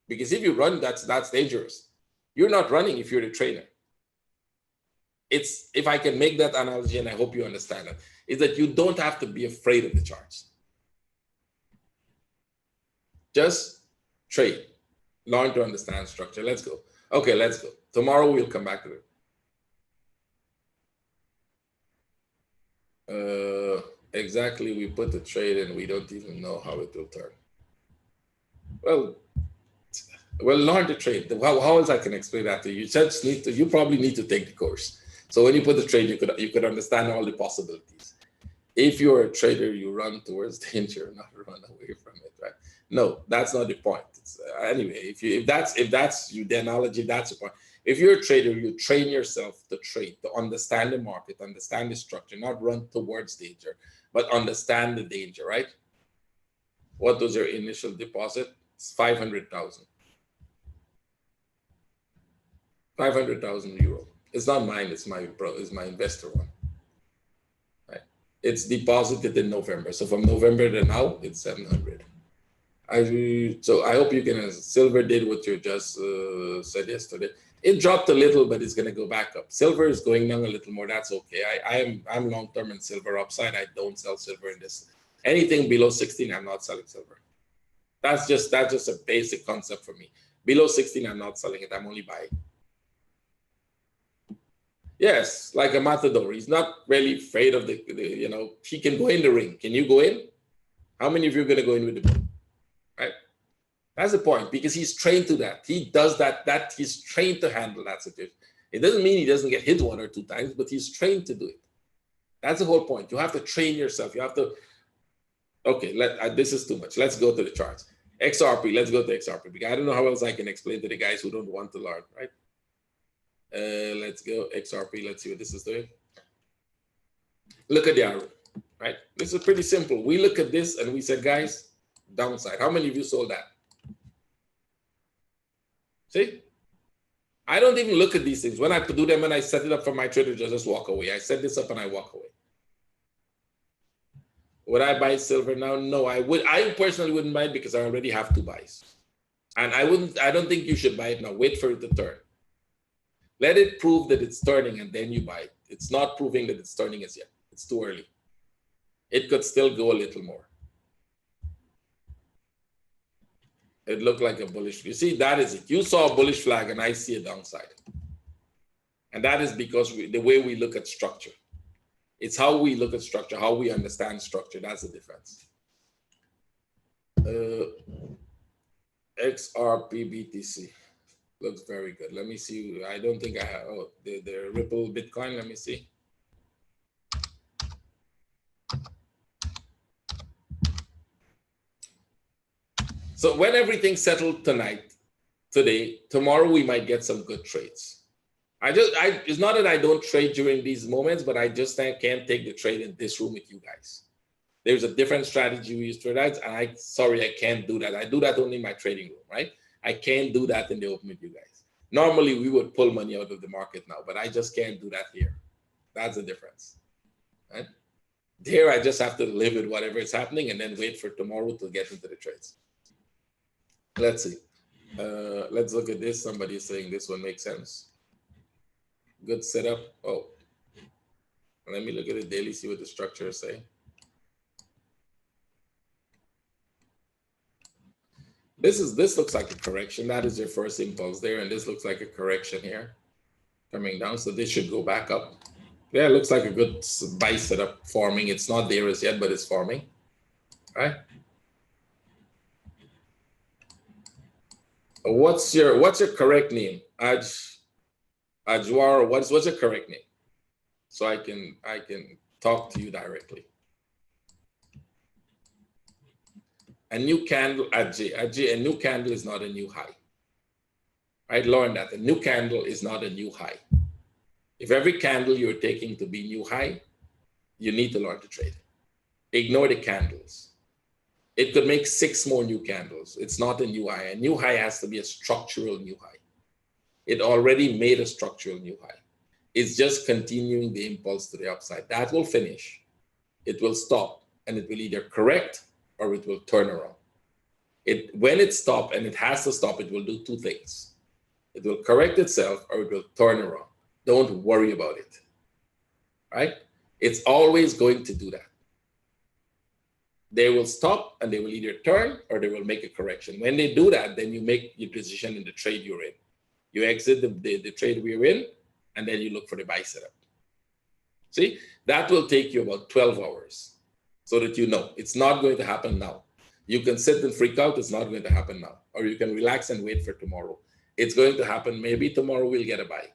Because if you run, that's dangerous. You're not running if you're the trainer. If I can make that analogy, and I hope you understand it, is that you don't have to be afraid of the charts. Just trade. Learn to understand structure. Let's go. Okay, let's go. Tomorrow we'll come back to it. Exactly, we put the trade and we don't even know how it will turn. Well, learn to trade. How else I can explain that to you? You just need to. You probably need to take the course. So when you put the trade, you could understand all the possibilities. If you're a trader, you run towards danger, not run away from it, right? No, that's not the point. Anyway, if that's the analogy, that's the point. If you're a trader, you train yourself to trade, to understand the market, understand the structure, not run towards danger, but understand the danger, right? What was your initial deposit? It's 500,000. 500,000 euro. It's not mine. It's my investor one. Right? It's deposited in November. So from November to now, it's 700. So I hope you can. Silver did what you just said yesterday. It dropped a little, but it's going to go back up. Silver is going down a little more. That's okay. I'm long term in silver upside. I don't sell silver in this. Anything below 16, I'm not selling silver. That's just a basic concept for me. Below 16, I'm not selling it. I'm only buying. Yes, like a matador. He's not really afraid of the he can go in the ring. Can you go in? How many of you are going to go in with the ball? Right? That's the point, because he's trained to that. He does that he's trained to handle that situation. It doesn't mean he doesn't get hit 1 or 2 times, but he's trained to do it. That's the whole point. You have to train yourself. You have to, okay, this is too much. Let's go to the charts. XRP, let's go to XRP, because I don't know how else I can explain to the guys who don't want to learn, right? Let's go XRP. Let's see what this is doing. Look at the arrow, right? This is pretty simple. We look at this and we said, guys, downside. How many of you sold that? See? I don't even look at these things. When I do them and I set it up for my traders, I just walk away. I set this up and I walk away. Would I buy silver now? No, I would. I personally wouldn't buy it because I already have 2 buys. And I don't think you should buy it now. Wait for it to turn. Let it prove that it's turning and then you buy it. It's not proving that it's turning as yet. It's too early. It could still go a little more. It looked like a bullish. You see, that is it. You saw a bullish flag and I see a downside. And that is because the way we look at structure. It's how we look at structure, how we understand structure. That's the difference. XRPBTC looks very good. Let me see. I don't think I have. Oh, the Ripple Bitcoin. Let me see. So when everything settled today, tomorrow we might get some good trades. It's not that I don't trade during these moments, but I just can't take the trade in this room with you guys. There's a different strategy we use to trade, and I can't do that. I do that only in my trading room, right? I can't do that in the open with you guys. Normally we would pull money out of the market now, but I just can't do that here. That's the difference, right? There I just have to live with whatever is happening and then wait for tomorrow to get into the trades. Let's see. Let's look at this. Somebody is saying this one makes sense. Good setup. Oh, let me look at the daily, see what the structure is saying. This looks like a correction. That is your first impulse there, and this looks like a correction here, coming down. So this should go back up. Yeah, it looks like a good buy setup forming. It's not there as yet, but it's forming. Right? What's your correct name? Ajwar, what's your correct name? So I can talk to you directly. A new candle, Ajay, a new candle is not a new high. Right? Learn that. A new candle is not a new high. If every candle you're taking to be new high, you need to learn to trade. Ignore the candles. It could make 6 more new candles. It's not a new high. A new high has to be a structural new high. It already made a structural new high. It's just continuing the impulse to the upside. That will finish. It will stop, and it will either correct or it will turn around. When it stops, and it has to stop, it will do 2 things. It will correct itself or it will turn around. Don't worry about it, right? It's always going to do that. They will stop and they will either turn or they will make a correction. When they do that, then you make your decision in the trade you're in. You exit the trade we're in, and then you look for the buy setup. See, that will take you about 12 hours so that you know it's not going to happen now. You can sit and freak out, it's not going to happen now. Or you can relax and wait for tomorrow. It's going to happen, maybe tomorrow we'll get a buy.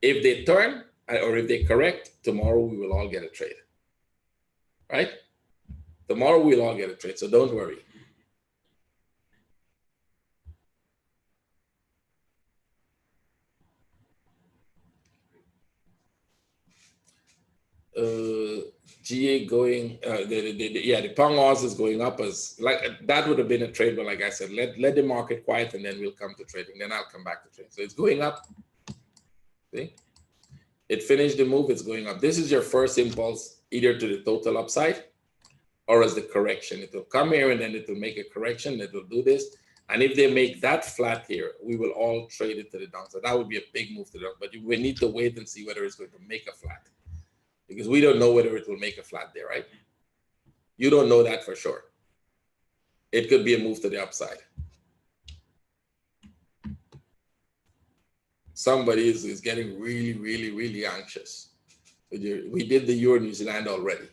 If they turn or if they correct, tomorrow we will all get a trade, right? Tomorrow we'll all get a trade, so don't worry. GA going, the Pong Oz is going up as, like, that would have been a trade, but like I said, let the market quiet and then we'll come to trading. Then I'll come back to trading. So it's going up. See? It finished the move, it's going up. This is your first impulse, either to the total upside or as the correction. It will come here and then it will make a correction. It will do this. And if they make that flat here, we will all trade it to the downside. That would be a big move to the downside, but we need to wait and see whether it's going to make a flat, because we don't know whether it will make a flat there, right? You don't know that for sure. It could be a move to the upside. Somebody is getting really, really, really anxious. We did the Euro New Zealand already.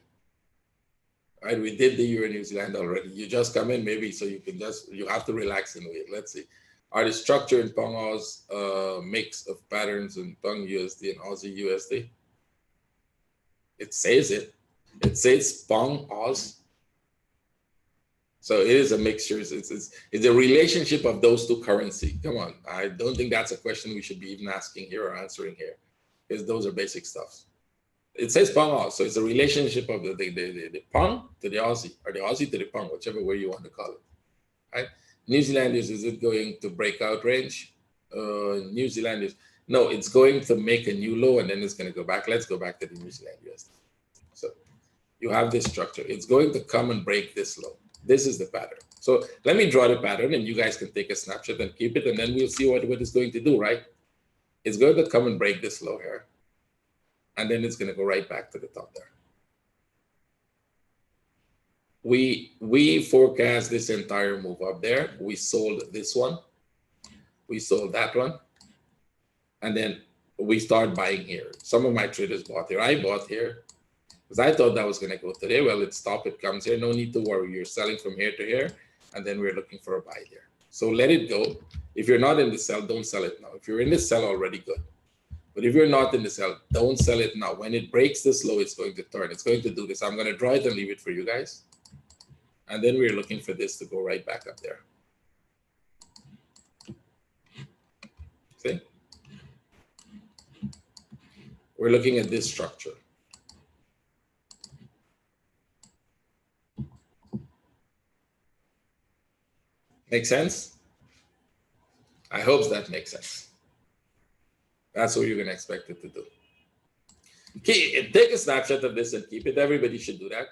Right, we did the Euro New Zealand already. You just come in maybe, so you have to relax and wait. Let's see. Are the structure in Pong Oz mix of patterns in Pong USD and Aussie USD? It says it. It says Pong Oz. So it is a mixture. It's a relationship of those two currency. Come on, I don't think that's a question we should be even asking here or answering here, because those are basic stuff. It says Pong Oz, so it's a relationship of the Pong to the Aussie, or the Aussie to the Pong, whichever way you want to call it. Right? New Zealand is it going to breakout range? New Zealand is, no, it's going to make a new low and then it's going to go back. Let's go back to the New Zealand USD. So you have this structure. It's going to come and break this low. This is the pattern. So let me draw the pattern and you guys can take a snapshot and keep it, and then we'll see what it's going to do, right? It's going to come and break this low here. And then it's going to go right back to the top there. We forecast this entire move up there. We sold this one. We sold that one. And then we start buying here. Some of my traders bought here. I bought here because I thought that was going to go today. Well, it stopped. It comes here. No need to worry. You're selling from here to here. And then we're looking for a buy here. So let it go. If you're not in the sell, don't sell it now. If you're in the sell already, good. But if you're not in the sell, don't sell it now. When it breaks this low, it's going to turn. It's going to do this. I'm going to draw it and leave it for you guys. And then we're looking for this to go right back up there. See? We're looking at this structure. Make sense? I hope that makes sense. That's what you're going to expect it to do. Take a snapshot of this and keep it. Everybody should do that.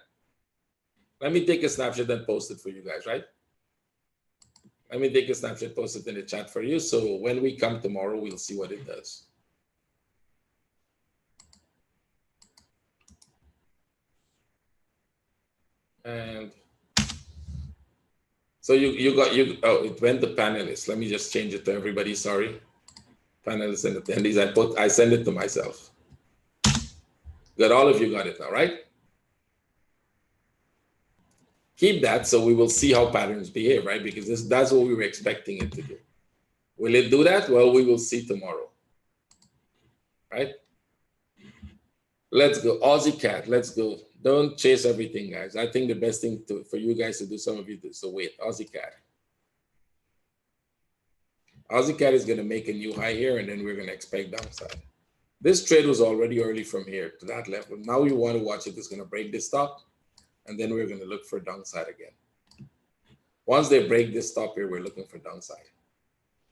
Let me take a snapshot and post it for you guys, right? Let me take a snapshot, post it in the chat for you. So when we come tomorrow, we'll see what it does. And so oh, it went to panelists. Let me just change it to everybody, sorry. Panelists and attendees, I send it to myself. Good, all of you got it now, right? Keep that so we will see how patterns behave, right? Because that's what we were expecting it to do. Will it do that? Well, we will see tomorrow, right? Let's go, Aussie Cat, let's go. Don't chase everything, guys. I think the best thing for you guys to do, some of you, is to wait. Aussie Cat. Aussie Cat is going to make a new high here, and then we're going to expect downside. This trade was already early from here to that level. Now we want to watch it. It's going to break this top, and then we're going to look for downside again. Once they break this top here, we're looking for downside.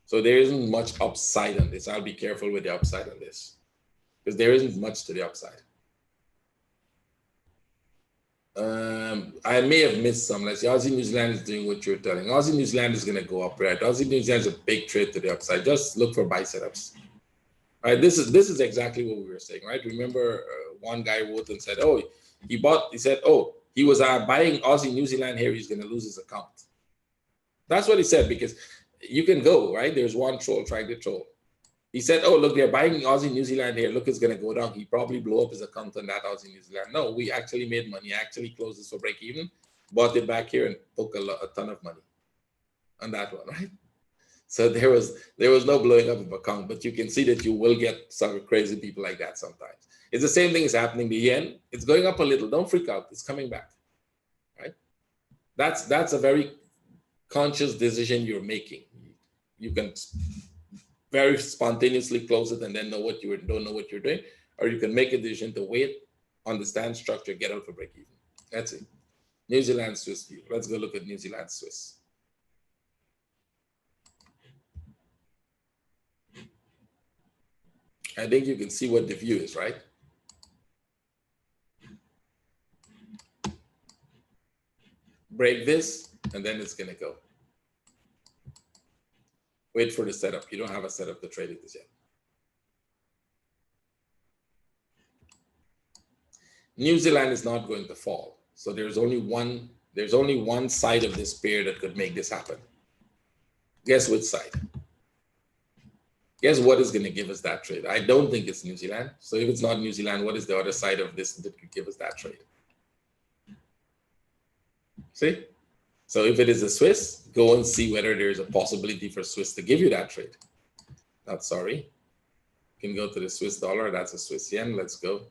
So there isn't much upside on this. I'll be careful with the upside on this because there isn't much to the upside. I may have missed some. Let's see, Aussie New Zealand is doing what you're telling. Aussie New Zealand is going to go up, right? Aussie New Zealand is a big trade to the upside. Just look for buy setups. All right, this is exactly what we were saying, right? Remember, one guy wrote and said, oh, he he was buying Aussie New Zealand here, he's going to lose his account. That's what he said, because you can go, right? There's one troll trying to troll. He said, oh, look, they're buying Aussie New Zealand here. Look, it's going to go down. He probably blew up his account on that Aussie New Zealand. No, we actually made money. Actually closed this for break even, bought it back here and took a ton of money on that one, right? So there was no blowing up of account, but you can see that you will get some crazy people like that sometimes. It's the same thing is happening. The yen, it's going up a little. Don't freak out. It's coming back, right? That's a very conscious decision you're making. You can very spontaneously close it and then don't know what you're doing, or you can make a decision to wait, understand structure, get out for break even. That's it. New Zealand Swiss view. Let's go look at New Zealand Swiss. I think you can see what the view is, right? Break this, and then it's going to go. Wait for the setup. You don't have a setup to trade it as yet. New Zealand is not going to fall. So there's only one side of this pair that could make this happen. Guess which side? Guess what is going to give us that trade? I don't think it's New Zealand. So if it's not New Zealand, what is the other side of this that could give us that trade? See? So if it is a Swiss, go and see whether there's a possibility for Swiss to give you that trade. Not sorry. You can go to the Swiss dollar. That's a Swiss yen. Let's go.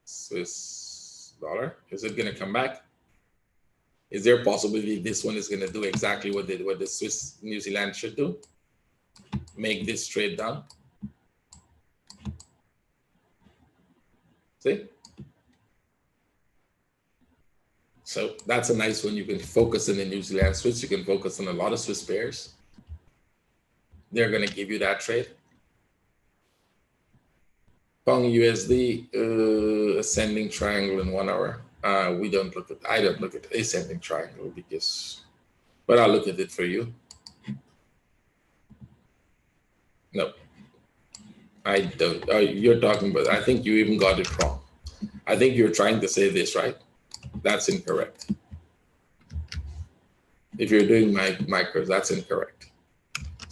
Swiss dollar. Is it going to come back? Is there a possibility this one is going to do exactly what the Swiss New Zealand should do? Make this trade down. See? So that's a nice one. You can focus in the New Zealand Swiss. You can focus on a lot of Swiss pairs. They're going to give you that trade. Pound USD, ascending triangle in 1 hour. I don't look at ascending triangle but I'll look at it for you. No, I don't. You're talking about, I think you even got it wrong. I think you're trying to say this, right? That's incorrect. If you're doing micros, that's incorrect.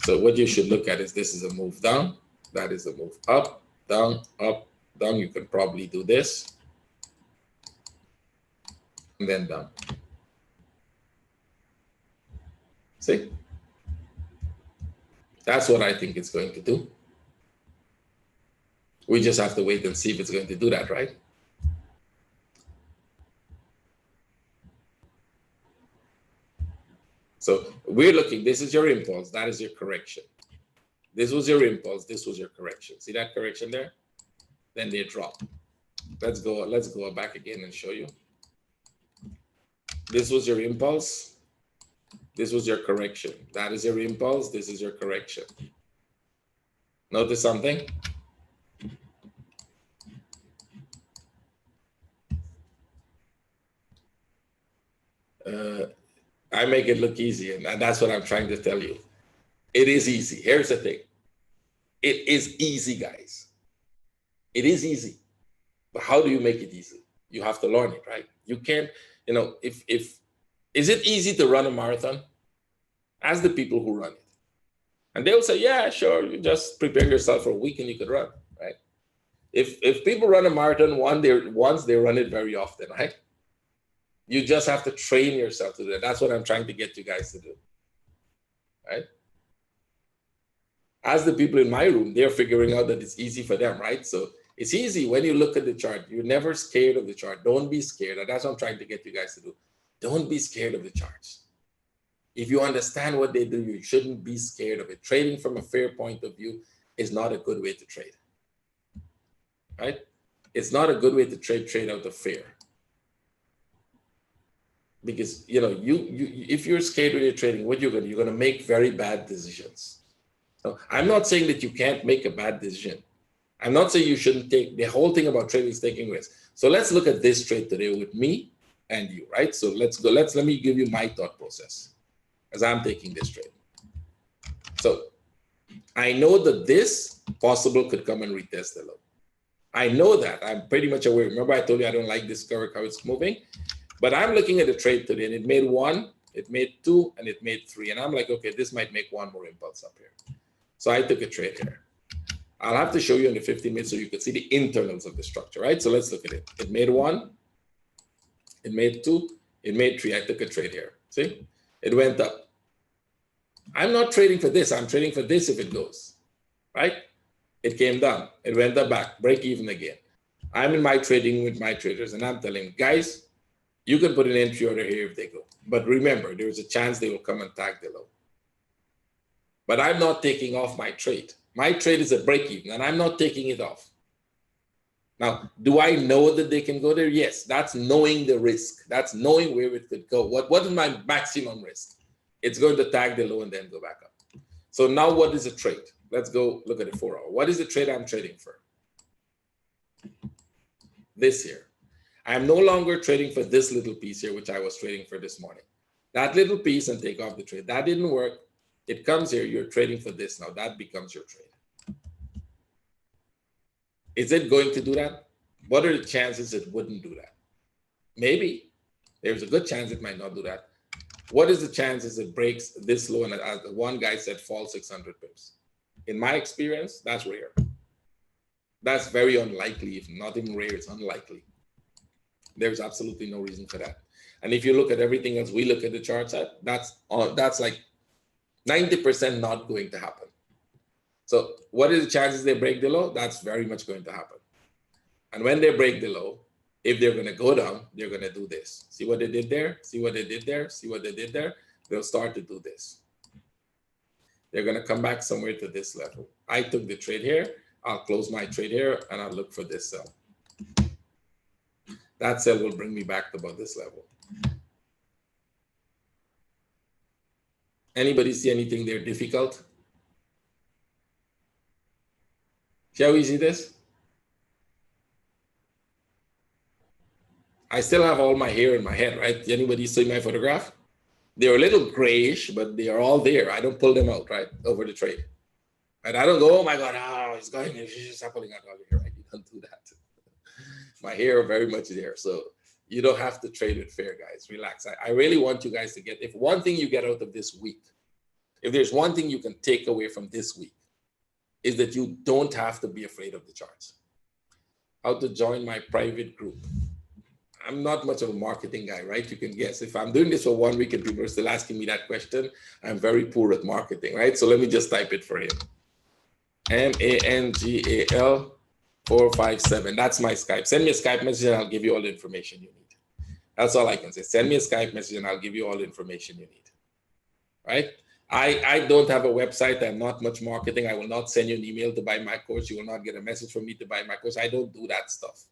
So what you should look at is this is a move down. That is a move up, down, up, down. You can probably do this. And then down. See? That's what I think it's going to do. We just have to wait and see if it's going to do that, right? So we're looking, this is your impulse, that is your correction. This was your impulse, this was your correction. See that correction there? Then they drop. Let's go back again and show you. This was your impulse. This was your correction. That is your impulse. This is your correction. Notice something? I make it look easy, and that's what I'm trying to tell you. It is easy. Here's the thing. It is easy, guys. It is easy. But how do you make it easy? You have to learn it, right? You can't, is it easy to run a marathon? Ask the people who run it. And they'll say, yeah, sure, you just prepare yourself for a week and you could run, right? If people run a marathon once, they run it very often, right? You just have to train yourself to do that. That's what I'm trying to get you guys to do, right? As the people in my room, they're figuring out that it's easy for them, right? So it's easy when you look at the chart. You're never scared of the chart. Don't be scared. And that's what I'm trying to get you guys to do. Don't be scared of the charts. If you understand what they do, you shouldn't be scared of it. Trading from a fair point of view is not a good way to trade, right? It's not a good way to trade out of fear. Because if you're scared when you're trading, what you're going to make very bad decisions. So I'm not saying that you can't make a bad decision. I'm not saying you shouldn't take, the whole thing about trading is taking risk. So let's look at this trade today with me and you, right? So let's go, let me give you my thought process as I'm taking this trade. So I know that this possible could come and retest the low. I know that. I'm pretty much aware. Remember, I told you I don't like this curve, how it's moving. But I'm looking at the trade today, and it made 1, it made 2, and it made 3. And I'm like, okay, this might make 1 more impulse up here. So I took a trade here. I'll have to show you in the 15 minutes so you can see the internals of the structure, right? So let's look at it. It made 1, it made 2, it made 3. I took a trade here. See? It went up. I'm not trading for this. I'm trading for this if it goes, right? It came down. It went up back, break even again. I'm in my trading with my traders, and I'm telling them, guys, you can put an entry order here if they go. But remember, there's a chance they will come and tag the low. But I'm not taking off my trade. My trade is a break even, and I'm not taking it off. Now, do I know that they can go there? Yes, that's knowing the risk. That's knowing where it could go. What is my maximum risk? It's going to tag the low and then go back up. So now what is a trade? Let's go look at the 4-hour. What is the trade I'm trading for? This here. I'm no longer trading for this little piece here, which I was trading for this morning. That little piece and take off the trade. That didn't work. It comes here. You're trading for this now. That becomes your trade. Is it going to do that? What are the chances it wouldn't do that? Maybe. There's a good chance it might not do that. What is the chances it breaks this low and as one guy said, fall 600 pips? In my experience, that's rare. That's very unlikely. If not even rare, it's unlikely. There's absolutely no reason for that. And if you look at everything else we look at the charts at, that's like 90% not going to happen. So what is the chances they break the low? That's very much going to happen. And when they break the low, if they're going to go down, they're going to do this. See what they did there? See what they did there? See what they did there? They'll start to do this. They're going to come back somewhere to this level. I took the trade here. I'll close my trade here, and I'll look for this sell. That sell will bring me back to about this level. Anybody see anything there difficult? Shall we see this? I still have all my hair in my head, right? Anybody see my photograph? They're a little grayish, but they are all there. I don't pull them out, right, over the trade. And I don't go, oh my God, it's going, it's just pulling out all your hair, right? You don't do that. My hair are very much there. So you don't have to trade with fear, guys. Relax. I really want you guys to get, if one thing you get out of this week, if there's one thing you can take away from this week, is that you don't have to be afraid of the charts. How to join my private group. I'm not much of a marketing guy, right? You can guess. If I'm doing this for 1 week and people are still asking me that question, I'm very poor at marketing, right? So let me just type it for him. MANGAL 457. That's my Skype. Send me a Skype message and I'll give you all the information you need. That's all I can say. Send me a Skype message and I'll give you all the information you need. Right? I don't have a website. I'm not much marketing. I will not send you an email to buy my course. You will not get a message from me to buy my course. I don't do that stuff.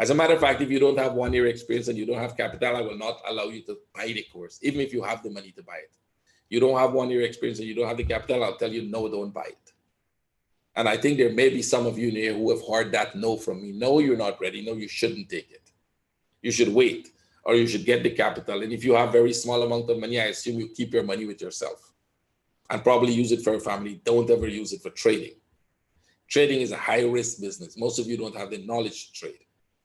As a matter of fact, if you don't have 1 year experience and you don't have capital, I will not allow you to buy the course, even if you have the money to buy it. You don't have 1 year experience and you don't have the capital, I'll tell you, no, don't buy it. And I think there may be some of you here who have heard that no from me. No, you're not ready. No, you shouldn't take it. You should wait, or you should get the capital. And if you have very small amount of money, I assume you keep your money with yourself and probably use it for your family. Don't ever use it for trading. Trading is a high risk business. Most of you don't have the knowledge to trade.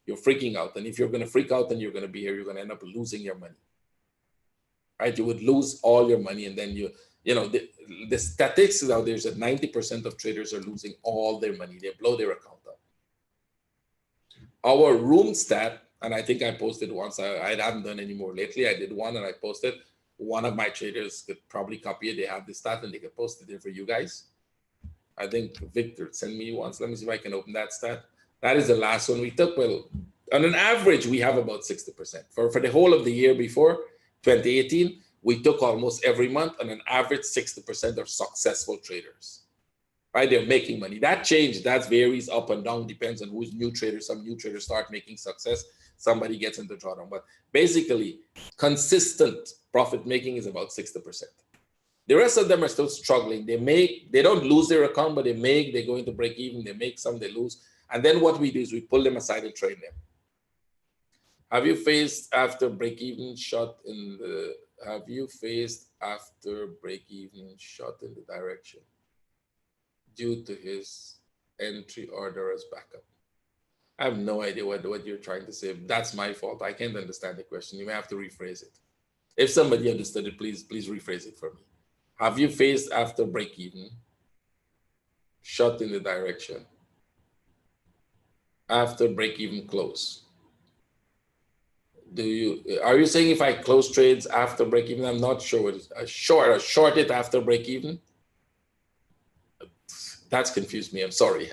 You're freaking out. And if you're going to freak out and you're going to be here, you're going to end up losing your money. Right? You would lose all your money. And then the statistics out there is that 90% of traders are losing all their money. They blow their account up. Our room stat, and I think I posted once, I haven't done any more lately. I did one and I posted. One of my traders could probably copy it. They have the stat and they could post it there for you guys. I think Victor sent me once. Let me see if I can open that stat. That is the last one we took. Well, on an average, we have about 60%. For the whole of the year before, 2018, we took almost every month. On an average, 60% are successful traders. Right? They're making money. That changed. That varies up and down. Depends on who's new traders. Some new traders start making success. Somebody gets into drawdown. But basically, consistent profit making is about 60%. The rest of them are still struggling. They don't lose their account, but they go into break even. They make some, they lose. And then what we do is we pull them aside and train them. Have you faced after break-even shot in the direction due to his entry order as backup? I have no idea what you're trying to say. That's my fault. I can't understand the question. You may have to rephrase it. If somebody understood it, please rephrase it for me. Have you faced after break even, shot in the direction, after break even close? Are you saying if I close trades after break even? I'm not sure what a short it after break even? That's confused me. I'm sorry.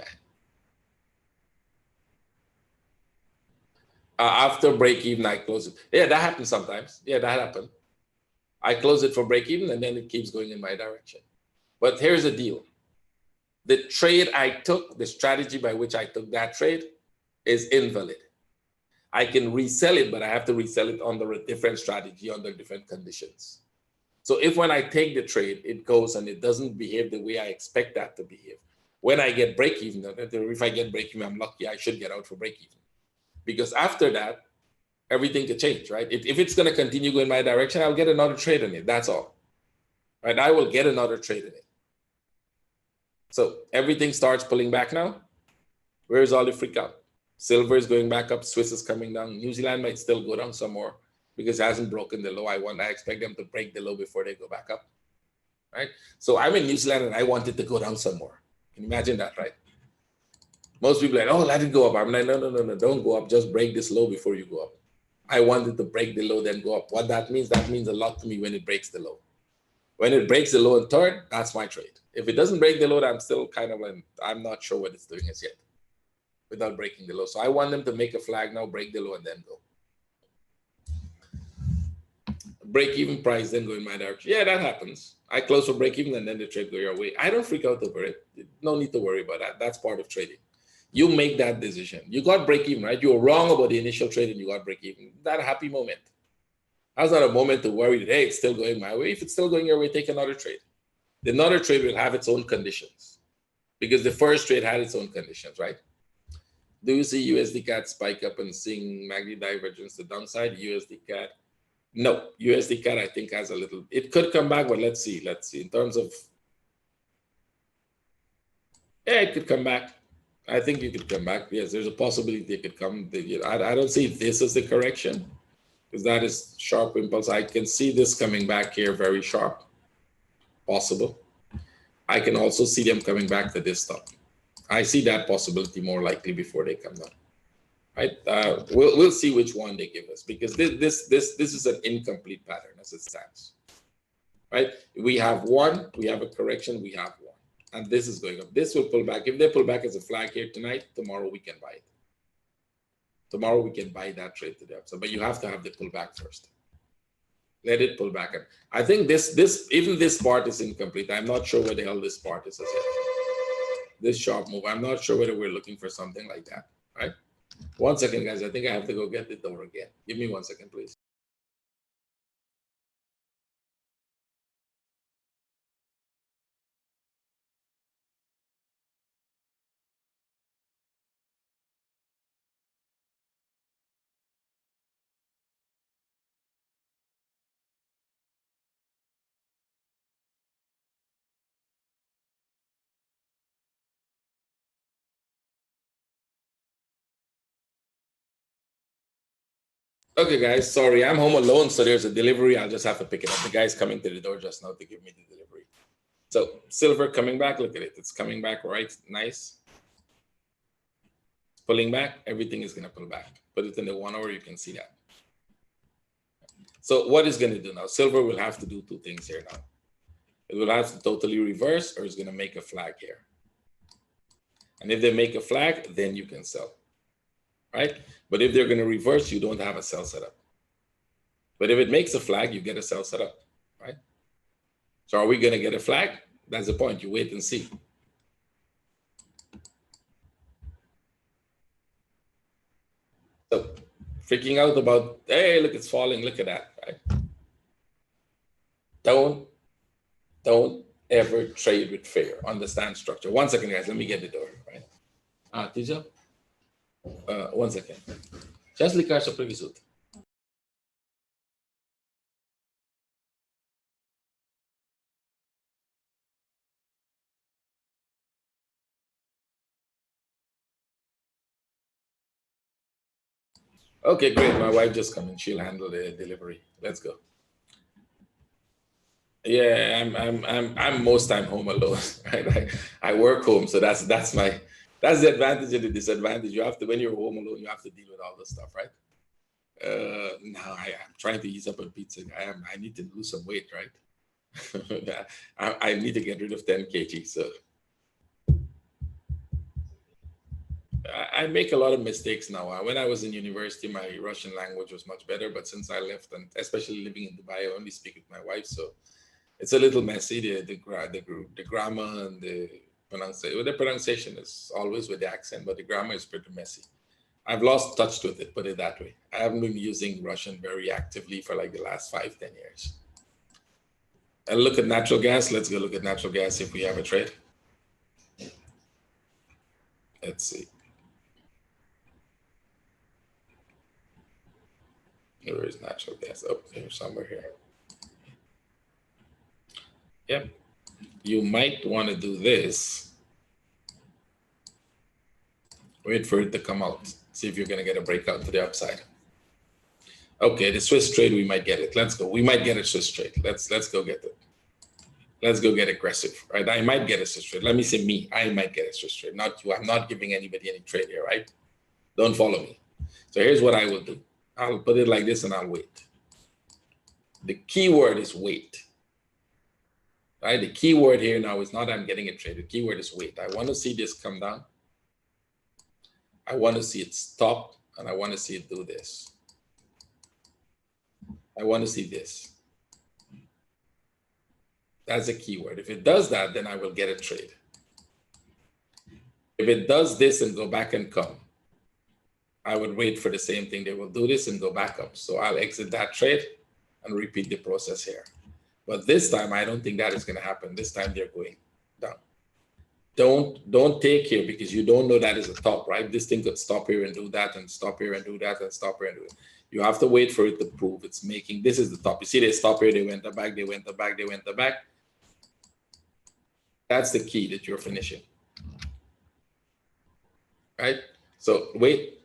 After break even, I close it. Yeah, that happens sometimes. Yeah, that happened. I close it for break even and then it keeps going in my direction. But here's the deal. The trade I took, the strategy by which I took that trade is invalid. I can resell it, but I have to resell it under a different strategy, under different conditions. So if when I take the trade, it goes and it doesn't behave the way I expect that to behave, when I get break even, if I get break even, I'm lucky, I should get out for break even. Because after that, everything could change, right? If it's going to continue going my direction, I'll get another trade in it. That's all, right? I will get another trade in it. So everything starts pulling back now. Where's all the freak out? Silver is going back up. Swiss is coming down. New Zealand might still go down some more because it hasn't broken the low. I expect them to break the low before they go back up, right? So I'm in New Zealand and I want it to go down some more. Can you imagine that, right? Most people are like, oh, let it go up. I'm like, no, don't go up. Just break this low before you go up. I wanted to break the low, then go up. What that means a lot to me when it breaks the low. When it breaks the low and turn, that's my trade. If it doesn't break the low, I'm still kind of I'm not sure what it's doing as yet without breaking the low. So I want them to make a flag now, break the low, and then go. Break even price, then go in my direction. Yeah, that happens. I close for break even and then the trade go your way. I don't freak out over it. No need to worry about that. That's part of trading. You make that decision. You got break even, right? You were wrong about the initial trade and you got break even. That happy moment. That's not a moment to worry that, hey, it's still going my way. If it's still going your way, take another trade. The another trade will have its own conditions because the first trade had its own conditions, right? Do you see USD CAD spike up and seeing magnetic divergence to downside? USD CAD, no. USD CAD, I think, has a little, it could come back, but let's see. In terms of, yeah, it could come back. I think you could come back. Yes, there's a possibility it could come. I don't see this as the correction because that is sharp impulse. I can see this coming back here very sharp. Possible. I can also see them coming back to this stop. I see that possibility more likely before they come down. Right? We'll see which one they give us because this is an incomplete pattern as it stands. Right? We have one, we have a correction, we have one, and this is going up. This will pull back. If they pull back as a flag here tonight, tomorrow we can buy it. Tomorrow we can buy that trade to the upside, but you have to have the pullback first. Let it pull back. And I think even this part is incomplete. I'm not sure where the hell this part is as yet. This sharp move. I'm not sure whether we're looking for something like that. Right? 1 second, guys. I think I have to go get the door again. Give me 1 second, please. Okay, guys, sorry, I'm home alone, so there's a delivery. I'll just have to pick it up. The guy's coming to the door just now to give me the delivery. So silver coming back, look at it. It's coming back right, nice. It's pulling back, everything is gonna pull back. Put it in the 1 hour, you can see that. So what is gonna do now? Silver will have to do two things here now. It will have to totally reverse or it's gonna make a flag here. And if they make a flag, then you can sell, right? But if they're gonna reverse, you don't have a sell setup. But if it makes a flag, you get a sell setup, right? So are we going to get a flag? That's the point. You wait and see. So freaking out about, hey, look, it's falling. Look at that, right? Don't ever trade with fear. Understand structure. 1 second, guys. Let me get the door, right? Tijo? 1 second. Just ligar sa previsut. Okay, great. My wife just come in. She'll handle the delivery. Let's go. Yeah, I'm most time home alone. Right? I work home, so that's the advantage and the disadvantage. You have to, when you're home alone, you have to deal with all this stuff, right? Now I'm trying to ease up on pizza. I need to lose some weight, right? I need to get rid of 10 kg. So I make a lot of mistakes now. When I was in university, my Russian language was much better, but since I left, and especially living in Dubai, I only speak with my wife, so it's a little messy. The grammar and the pronunciation is always with the accent, but the grammar is pretty messy. I've lost touch with it, put it that way. I haven't been using Russian very actively for like the last 5-10 years. And look at natural gas. Let's go look at natural gas if we have a trade. Let's see. Where is natural gas? Oh, there's somewhere here. Yep. You might want to do this. Wait for it to come out. See if you're going to get a breakout to the upside. Okay, the Swiss trade, we might get it. Let's go. We might get a Swiss trade. Let's go get it. Let's go get aggressive, right? I might get a Swiss trade. Let me say me. I might get a Swiss trade. Not you. I'm not giving anybody any trade here, right? Don't follow me. So here's what I will do. I'll put it like this and I'll wait. The key word is wait. Right? The key word here now is not I'm getting a trade. The key word is wait. I want to see this come down. I want to see it stop, and I want to see it do this. I want to see this. That's a keyword. If it does that, then I will get a trade. If it does this and go back and come, I would wait for the same thing. They will do this and go back up. So I'll exit that trade and repeat the process here. But this time, I don't think that is going to happen. This time they're going down. Don't take here because you don't know that is a top, right? This thing could stop here and do that and stop here and do that and stop here and do it. You have to wait for it to prove it's making, this is the top. You see they stop here, they went back, they went back, they went back. That's the key that you're finishing, right? So wait.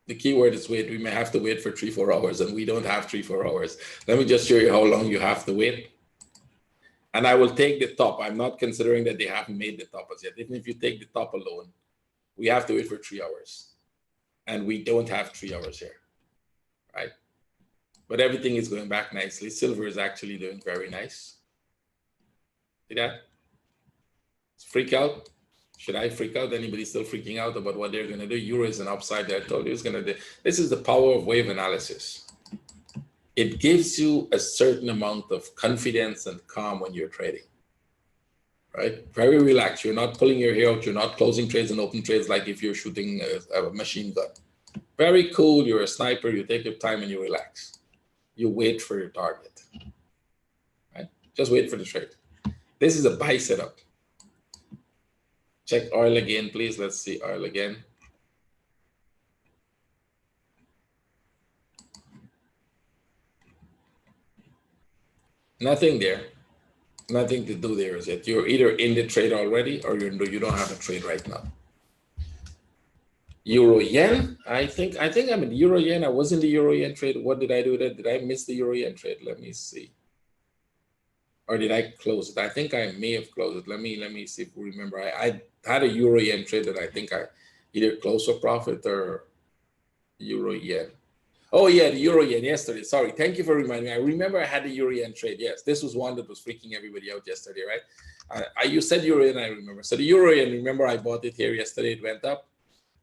The key word is wait. We may have to wait for 3-4 hours, and we don't have 3-4 hours. Let me just show you how long you have to wait. And I will take the top. I'm not considering that they haven't made the top as yet. Even if you take the top alone, we have to wait for 3 hours. And we don't have 3 hours here, right? But everything is going back nicely. Silver is actually doing very nice. See that? It's freak out. Should I freak out? Anybody still freaking out about what they're going to do? Euro is an upside there. I told you it's going to do. This is the power of wave analysis. It gives you a certain amount of confidence and calm when you're trading, right? Very relaxed. You're not pulling your hair out. You're not closing trades and open trades like if you're shooting a machine gun. Very cool. You're a sniper. You take your time and you relax. You wait for your target, right? Just wait for the trade. This is a buy setup. Check oil again, please. Let's see oil again. Nothing there. Nothing to do there is it. You're either in the trade already or you don't have a trade right now. Euro yen. I think I'm in Euro yen. I was in the Euro yen trade. What did I do there? Did I miss the Euro yen trade? Let me see. Or did I close it? I think I may have closed it. Let me see if we remember. I had a Euro yen trade that I think I either closed for profit or Euro yen. Oh yeah, the Euro yen yesterday. Sorry, thank you for reminding me. I remember I had the Euro yen trade. Yes, this was one that was freaking everybody out yesterday, right? You said Euro yen, I remember. So the Euro yen, remember I bought it here yesterday. It went up,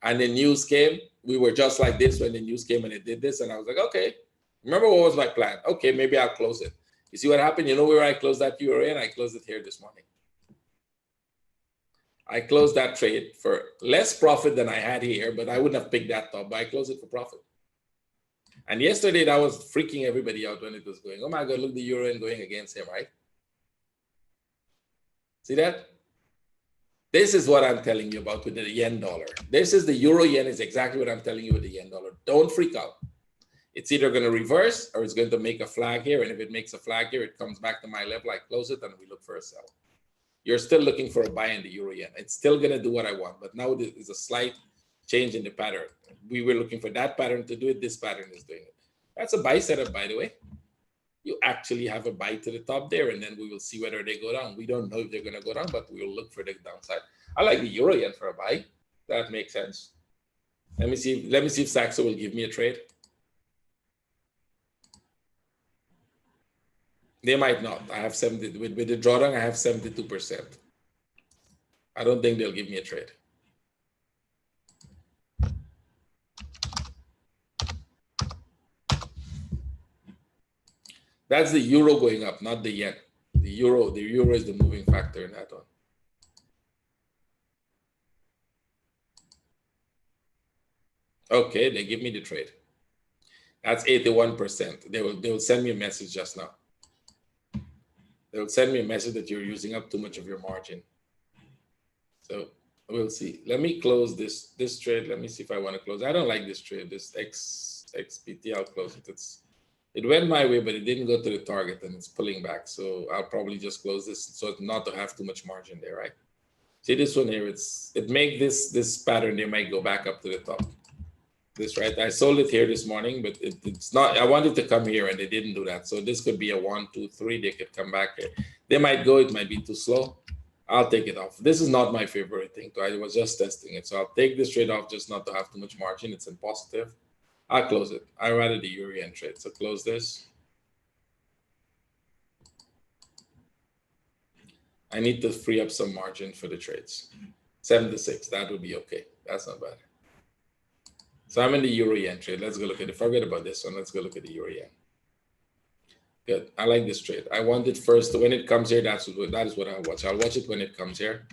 and the news came. We were just like this when the news came and it did this, and I was like, okay. Remember what was my plan? Okay, maybe I'll close it. You see what happened? You know where I closed that Euro yen? I closed it here this morning. I closed that trade for less profit than I had here, but I wouldn't have picked that top, but I closed it for profit. And yesterday, that was freaking everybody out when it was going, oh my God, look, the Euro yen going against him, right? See that? This is what I'm telling you about with the yen dollar. This is the Euro yen is exactly what I'm telling you with the yen dollar. Don't freak out. It's either going to reverse or it's going to make a flag here. And if it makes a flag here, it comes back to my level. I close it and we look for a sell. You're still looking for a buy in the Euro yen. It's still going to do what I want. But now there's a slight change in the pattern. We were looking for that pattern to do it. This pattern is doing it. That's a buy setup, by the way. You actually have a buy to the top there, and then we will see whether they go down. We don't know if they're going to go down, but we will look for the downside. I like the euro yen for a buy. That makes sense. Let me see if Saxo will give me a trade. They might not. I have 70 with the drawdown. I have 72%. I don't think they'll give me a trade. That's the euro going up, not the yen. The euro is the moving factor in that one. Okay, they give me the trade. That's 81%. They will send me a message just now. They will send me a message that you're using up too much of your margin. So we'll see. Let me close this trade. Let me see if I want to close. I don't like this trade. This XPT, I'll close it. It went my way, but it didn't go to the target, and it's pulling back. So I'll probably just close this so not to have too much margin there, right? See this one here, it make this pattern, they might go back up to the top. This, right? I sold it here this morning, but it's not, I wanted to come here and they didn't do that. So this could be a 1, 2, 3. They could come back here. They might go, it might be too slow. I'll take it off. This is not my favorite thing. I was just testing it. So I'll take this trade off just not to have too much margin. It's in positive. I'll close it. I rather the euro yen trade. So close this. I need to free up some margin for the trades. 76, that would be okay. That's not bad. So I'm in the euro yen trade. Let's go look at it. Forget about this one. Let's go look at the euro yen. Good. I like this trade. I want it first. When it comes here, that is what I'll watch. I'll watch it when it comes here.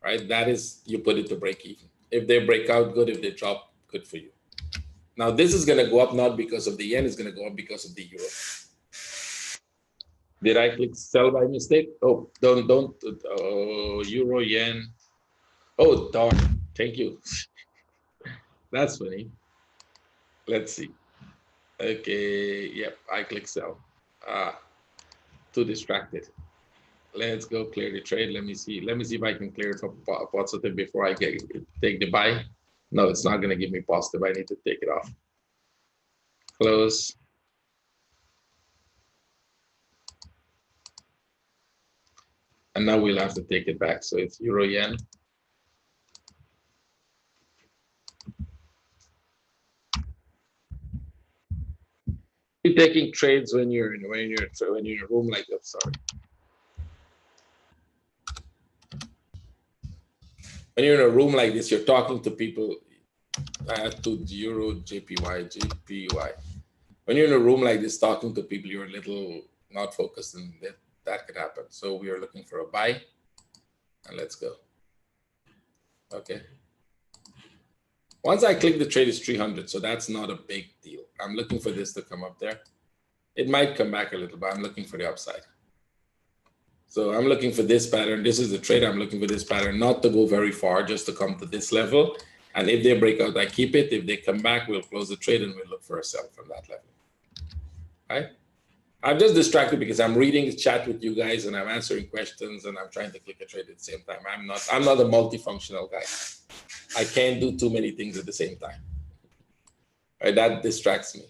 Right? That is, you put it to break even. If they break out, good. If they drop, good for you. Now, this is going to go up not because of the yen. It's going to go up because of the euro. Did I click sell by mistake? Oh, don't. Oh, euro yen. Oh, darn. Thank you. That's funny. Let's see. Okay. Yep. I click sell. Too distracted. Let's go clear the trade. Let me see. Let me see if I can clear it for positive before I take the buy. No, it's not going to give me positive. I need to take it off. Close. And now we'll have to take it back. So it's euro yen. You're taking trades when you're in a room like that. Sorry. When you're in a room like this, you're talking to people. I had to euro JPY. When you're in a room like this, talking to people, you're a little not focused, and that could happen. So we are looking for a buy, and let's go. Okay. Once I click the trade, it's 300, so that's not a big deal. I'm looking for this to come up there. It might come back a little, but I'm looking for the upside. So I'm looking for this pattern. This is the trade. I'm looking for this pattern, not to go very far, just to come to this level. And if they break out, I keep it. If they come back, we'll close the trade and we'll look for a sell from that level. Right? I'm just distracted because I'm reading the chat with you guys and I'm answering questions and I'm trying to click a trade at the same time. I'm not a multifunctional guy. I can't do too many things at the same time. Right? That distracts me.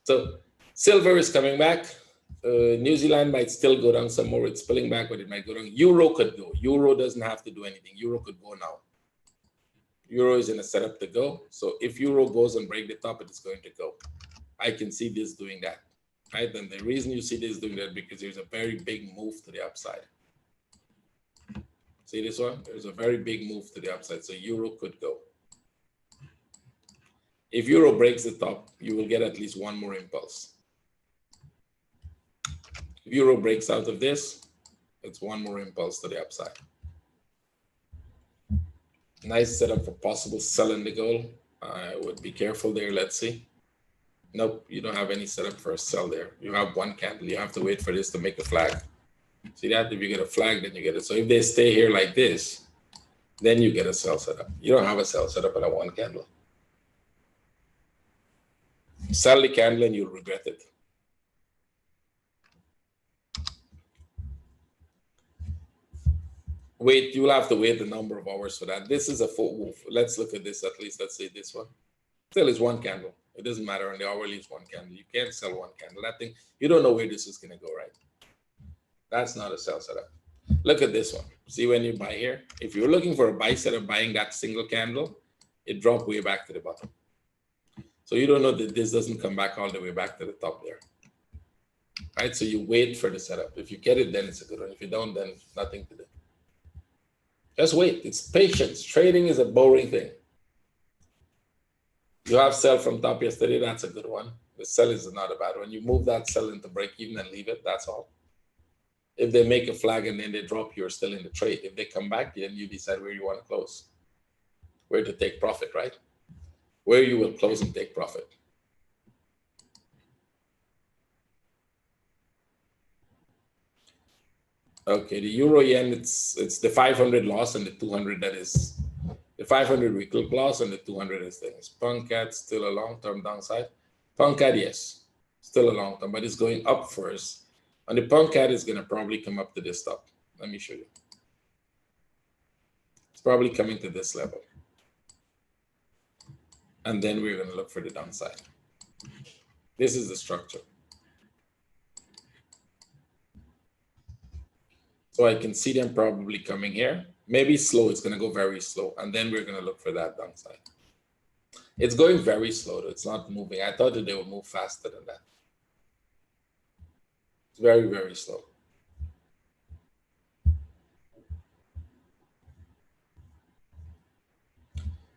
So silver is coming back. New Zealand might still go down some more. It's pulling back, but it might go down. Euro could go. Euro doesn't have to do anything. Euro could go now. Euro is in a setup to go. So if euro goes and break the top, it is going to go. I can see this doing that. Right? And the reason you see this doing that because there's a very big move to the upside. See this one? There's a very big move to the upside. So euro could go. If euro breaks the top, you will get at least one more impulse. If euro breaks out of this, it's one more impulse to the upside. Nice setup for possible sell in the goal. I would be careful there. Let's see. Nope, you don't have any setup for a sell there. You have one candle. You have to wait for this to make a flag. See that? If you get a flag, then you get it. So if they stay here like this, then you get a sell setup. You don't have a sell setup on a one candle. Sell the candle and you'll regret it. wait, you'll have to wait a number of hours for that. This is a full, let's look at this at least. Let's say this one. Still is one candle. It doesn't matter. On the hourly is one candle. You can't sell one candle. That thing, you don't know where this is going to go, right? That's not a sell setup. Look at this one. See when you buy here? If you're looking for a buy setup, buying that single candle, it dropped way back to the bottom. So you don't know that this doesn't come back all the way back to the top there. Right? So you wait for the setup. If you get it, then it's a good one. If you don't, then nothing to do. Just wait. It's patience. Trading is a boring thing. You have sell from top yesterday. That's a good one. The sell is not a bad one. You move that sell into break even and leave it. That's all. If they make a flag and then they drop, you're still in the trade. If they come back, then you decide where you want to close, where to take profit, right? Where you will close and take profit. Okay, the euro yen, it's the 500 loss and the 200 that is the 500 weekly loss and the 200 is things. Punkat still a long-term downside. Punkat, yes, still a long-term, but it's going up first. And the Punkat is going to probably come up to this top. Let me show you. It's probably coming to this level. And then we're going to look for the downside. This is the structure. So I can see them probably coming here. Maybe slow. It's going to go very slow. And then we're going to look for that downside. It's going very slow. It's not moving. I thought that they would move faster than that. It's very, very slow.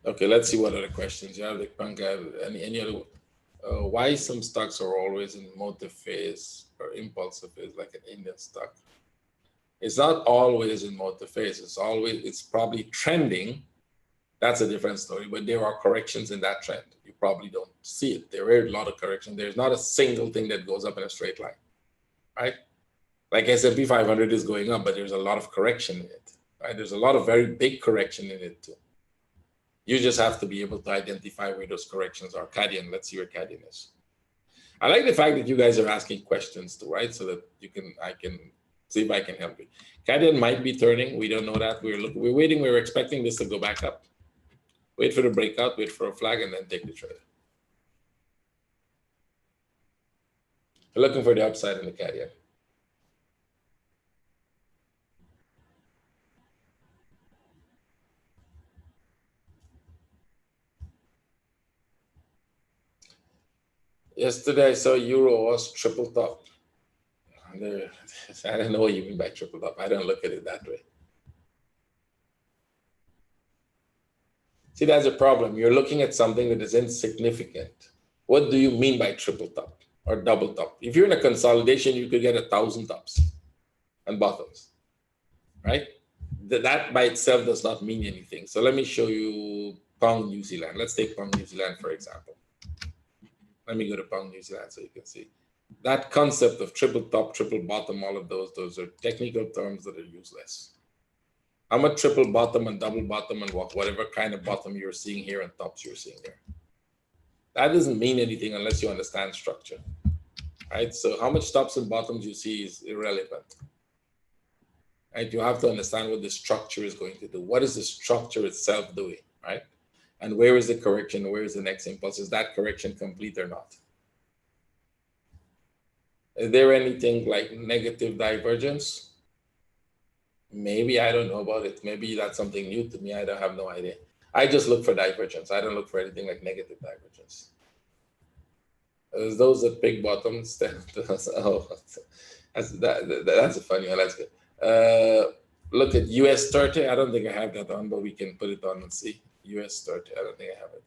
Okay, let's see what other questions you have. The any other? Why some stocks are always in motive phase or impulsive phase, like an Indian stock? It's not always in motive phase. It's probably trending. That's a different story. But there are corrections in that trend. You probably don't see it. There are a lot of corrections. There's not a single thing that goes up in a straight line, right? Like S&P 500 is going up, but there's a lot of correction in it, right? There's a lot of very big correction in it too. You just have to be able to identify where those corrections are. Cadian, let's see where Cadian is. I like the fact that you guys are asking questions too, right? So that I can see if I can help you. Cadian might be turning. We don't know that. We're waiting. We're expecting this to go back up. Wait for the breakout, wait for a flag, and then take the trade. We're looking for the upside in the Cadian. Yesterday, I saw euro was triple top. I don't know what you mean by triple top. I don't look at it that way. See, that's a problem. You're looking at something that is insignificant. What do you mean by triple top or double top? If you're in a consolidation, you could get 1,000 tops and bottoms, right? That by itself does not mean anything. So let me show you pound New Zealand. Let's take pound New Zealand, for example. Let me go to pound New Zealand so you can see. That concept of triple top, triple bottom, all of those are technical terms that are useless. I'm a triple bottom and double bottom and whatever kind of bottom you're seeing here and tops you're seeing here. That doesn't mean anything unless you understand structure, right? So how much tops and bottoms you see is irrelevant, right? You have to understand what the structure is going to do. What is the structure itself doing, right? And where is the correction? Where is the next impulse? Is that correction complete or not? Is there anything like negative divergence? Maybe, I don't know about it. Maybe that's something new to me. I don't have no idea. I just look for divergence. I don't look for anything like negative divergence. Those are big bottoms. Oh, that's a funny one. That's good. Look at US 30. I don't think I have that on, but we can put it on and see. US 30. I don't think I have it.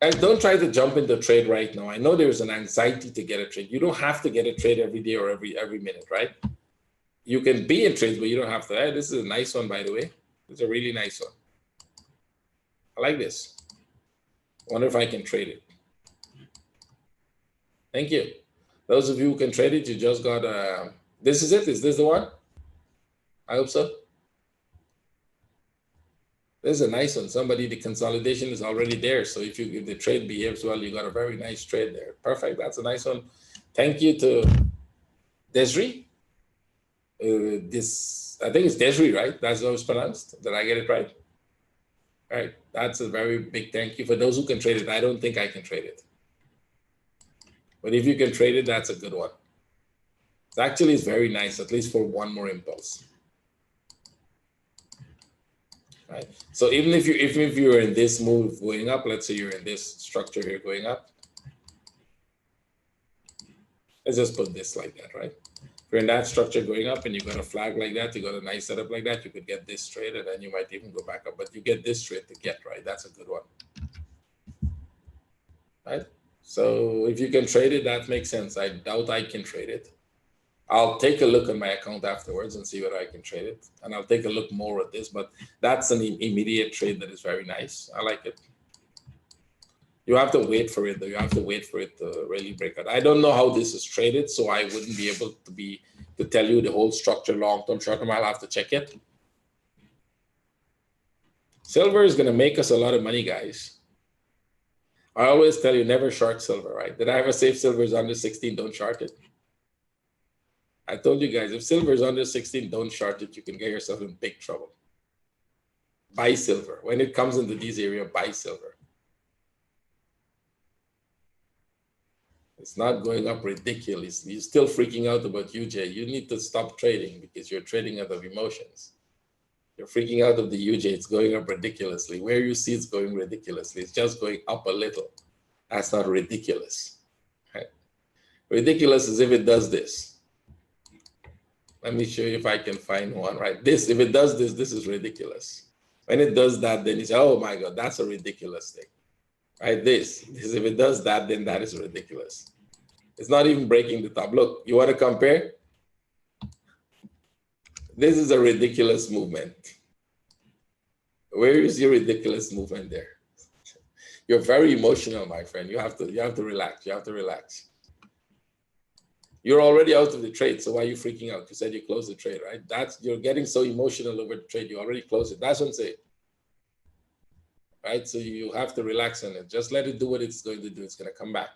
And don't try to jump into trade right now. I know there's an anxiety to get a trade. You don't have to get a trade every day or every minute, right? You can be in trades, but you don't have to. Hey, this is a nice one, by the way. It's a really nice one. I like this. I wonder if I can trade it. Thank you. Those of you who can trade it, you just got this is it. Is this the one? I hope so. This is a nice one. The consolidation is already there. So if the trade behaves well, you got a very nice trade there. Perfect. That's a nice one. Thank you to Desri. This, I think it's Desri, right? That's how it's pronounced. Did I get it right? All right. That's a very big thank you for those who can trade it. I don't think I can trade it. But if you can trade it, that's a good one. It actually is very nice, at least for one more impulse. Right. So even if you're in this move going up, let's say you're in this structure here going up. Let's just put this like that, right? If you're in that structure going up and you got a flag like that, you got a nice setup like that, you could get this trade and then you might even go back up, but you get this trade to get, right? That's a good one. Right? So if you can trade it, that makes sense. I doubt I can trade it. I'll take a look at my account afterwards and see whether I can trade it. And I'll take a look more at this, but that's an immediate trade that is very nice. I like it. You have to wait for it, though. You have to wait for it to really break out. I don't know how this is traded, so I wouldn't be able to tell you the whole structure, long-term, short-term. I'll have to check it. Silver is going to make us a lot of money, guys. I always tell you, never short silver, right? Did I ever say if silver is under 16, don't short it? I told you guys, if silver is under 16, don't short it. You can get yourself in big trouble. Buy silver. When it comes into these areas, buy silver. It's not going up ridiculously. You're still freaking out about UJ. You need to stop trading because you're trading out of emotions. You're freaking out of the UJ. It's going up ridiculously. Where you see it's going ridiculously, it's just going up a little. That's not ridiculous. Right? Ridiculous is if it does this. Let me show you if I can find one, right? This, if it does this, this is ridiculous. When it does that, then you say, oh my God, that's a ridiculous thing. Right? This, if it does that, then that is ridiculous. It's not even breaking the top. Look, you want to compare? This is a ridiculous movement. Where is your ridiculous movement there? You're very emotional, my friend. You have to relax. You have to relax. You're already out of the trade, so why are you freaking out? You said you closed the trade, right? You're getting so emotional over the trade. You already closed it. That's what I'm saying. Right? So you have to relax on it. Just let it do what it's going to do. It's going to come back.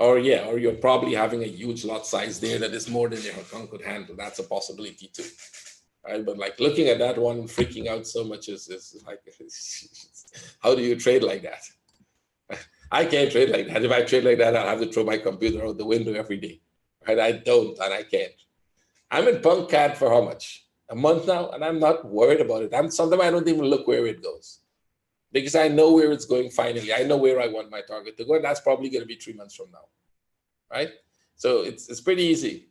Or you're probably having a huge lot size there that is more than your account could handle. That's a possibility too. Right? But like looking at that one and freaking out so much is like, how do you trade like that? I can't trade like that. If I trade like that, I'll have to throw my computer out the window every day. Right? I don't, and I can't. I'm in punk cat for how much? A month now, and I'm not worried about it. Sometimes I don't even look where it goes because I know where it's going finally. I know where I want my target to go, and that's probably going to be 3 months from now, right? So it's pretty easy.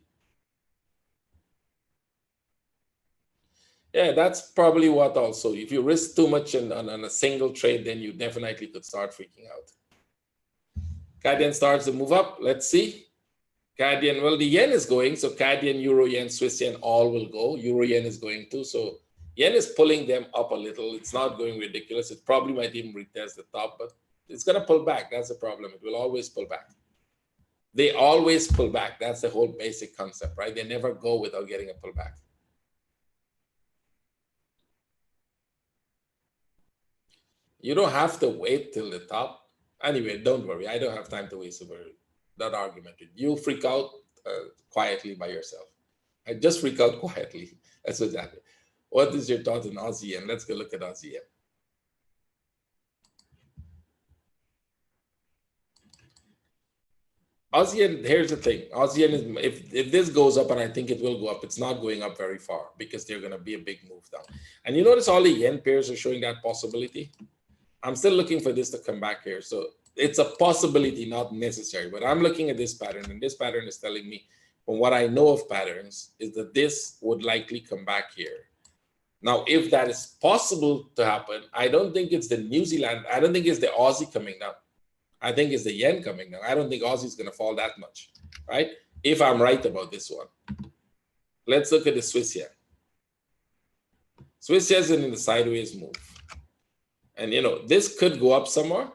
Yeah, that's probably what also. If you risk too much on a single trade, then you definitely could start freaking out. Canadian starts to move up. Let's see. Canadian, well, the yen is going. So Canadian, Euro, yen, Swiss yen, all will go. Euro, yen is going too. So yen is pulling them up a little. It's not going ridiculous. It probably might even retest the top, but it's going to pull back. That's the problem. It will always pull back. They always pull back. That's the whole basic concept, right? They never go without getting a pullback. You don't have to wait till the top. Anyway, don't worry. I don't have time to waste over that argument. You freak out quietly by yourself. I just freak out quietly. That's exactly. What is your thought on Aussie yen? Let's go look at Aussie yen. Aussie yen, here's the thing. Aussie yen is, if this goes up, and I think it will go up, it's not going up very far because they're going to be a big move down. And you notice all the yen pairs are showing that possibility. I'm still looking for this to come back here. So it's a possibility, not necessary. But I'm looking at this pattern, and this pattern is telling me, from what I know of patterns, is that this would likely come back here. Now, if that is possible to happen, I don't think it's the New Zealand. I don't think it's the Aussie coming down. I think it's the yen coming down. I don't think Aussie is going to fall that much, right? If I'm right about this one. Let's look at the Swiss yen. Swiss yen is in the sideways move. And, you know, this could go up somewhere.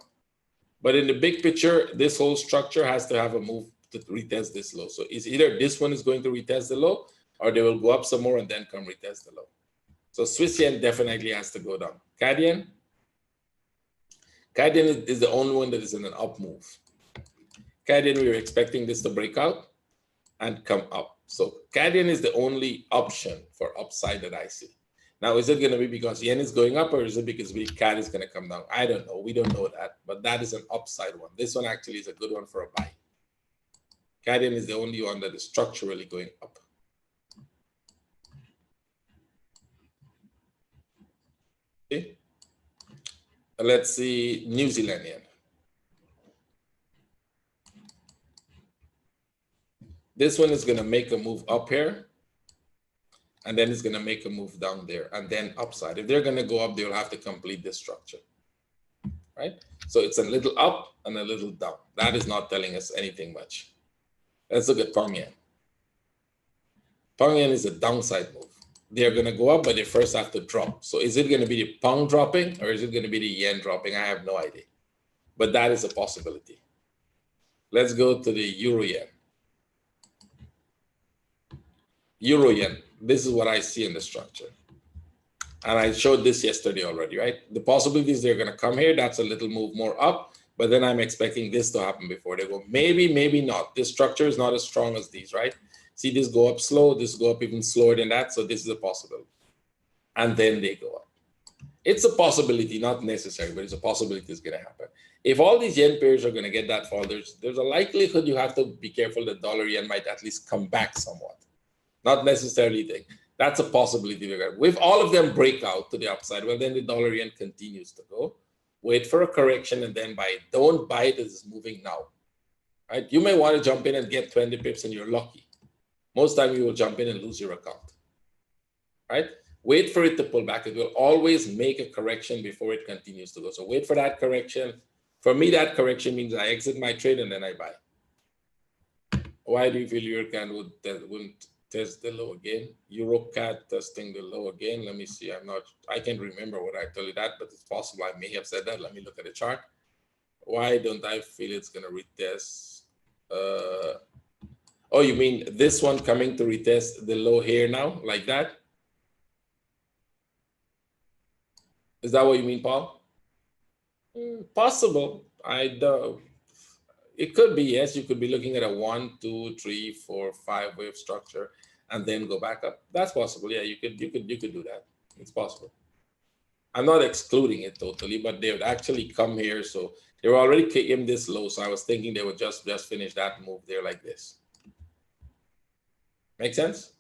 But in the big picture, this whole structure has to have a move to retest this low. So it's either this one is going to retest the low, or they will go up some more and then come retest the low. So Swiss yen definitely has to go down. Canadian is the only one that is in an up move. Canadian, we were expecting this to break out. and come up. So CAD yen is the only option for upside that I see. Now, is it going to be because yen is going up, or is it because CAD is going to come down? I don't know. We don't know that, but that is an upside one. This one actually is a good one for a buy. CAD yen is the only one that is structurally going up. Okay. Let's see New Zealand yen. This one is going to make a move up here, and then it's going to make a move down there, and then upside. If they're going to go up, they'll have to complete this structure, right? So it's a little up and a little down. That is not telling us anything much. Let's look at Pong yen. Pong yen is a downside move. They're going to go up, but they first have to drop. So is it going to be the Pong dropping, or is it going to be the yen dropping? I have no idea, but that is a possibility. Let's go to the Euro yen. Euro yen, this is what I see in the structure. And I showed this yesterday already, right? The possibilities they're going to come here, that's a little move more up, but then I'm expecting this to happen before they go. Maybe, maybe not. This structure is not as strong as these, right? See this go up slow, this go up even slower than that. So this is a possibility. And then they go up. It's a possibility, not necessary, but it's a possibility it's going to happen. If all these yen pairs are going to get that fall, there's a likelihood you have to be careful that dollar yen might at least come back somewhat. Not necessarily thing. That's a possibility. If all of them break out to the upside, well, then the dollar yen continues to go. Wait for a correction and then buy it. Don't buy it as it's moving now. Right? You may want to jump in and get 20 pips and you're lucky. Most time you will jump in and lose your account. Right? Wait for it to pull back. It will always make a correction before it continues to go. So wait for that correction. For me, that correction means I exit my trade and then I buy. Why do you feel your can wouldn't test the low again? EuroCAD testing the low again. Let me see. I can't remember what I told you that, but it's possible I may have said that. Let me look at the chart. Why don't I feel it's going to retest? Oh, you mean this one coming to retest the low here now, like that? Is that what you mean, Paul? Possible. It could be, yes. You could be looking at a 1, 2, 3, 4, 5 wave structure and then go back up. That's possible. Yeah, you could do that. It's possible. I'm not excluding it totally, but they would actually come here. So they were already kicking this low. So I was thinking they would just finish that move there like this. Make sense?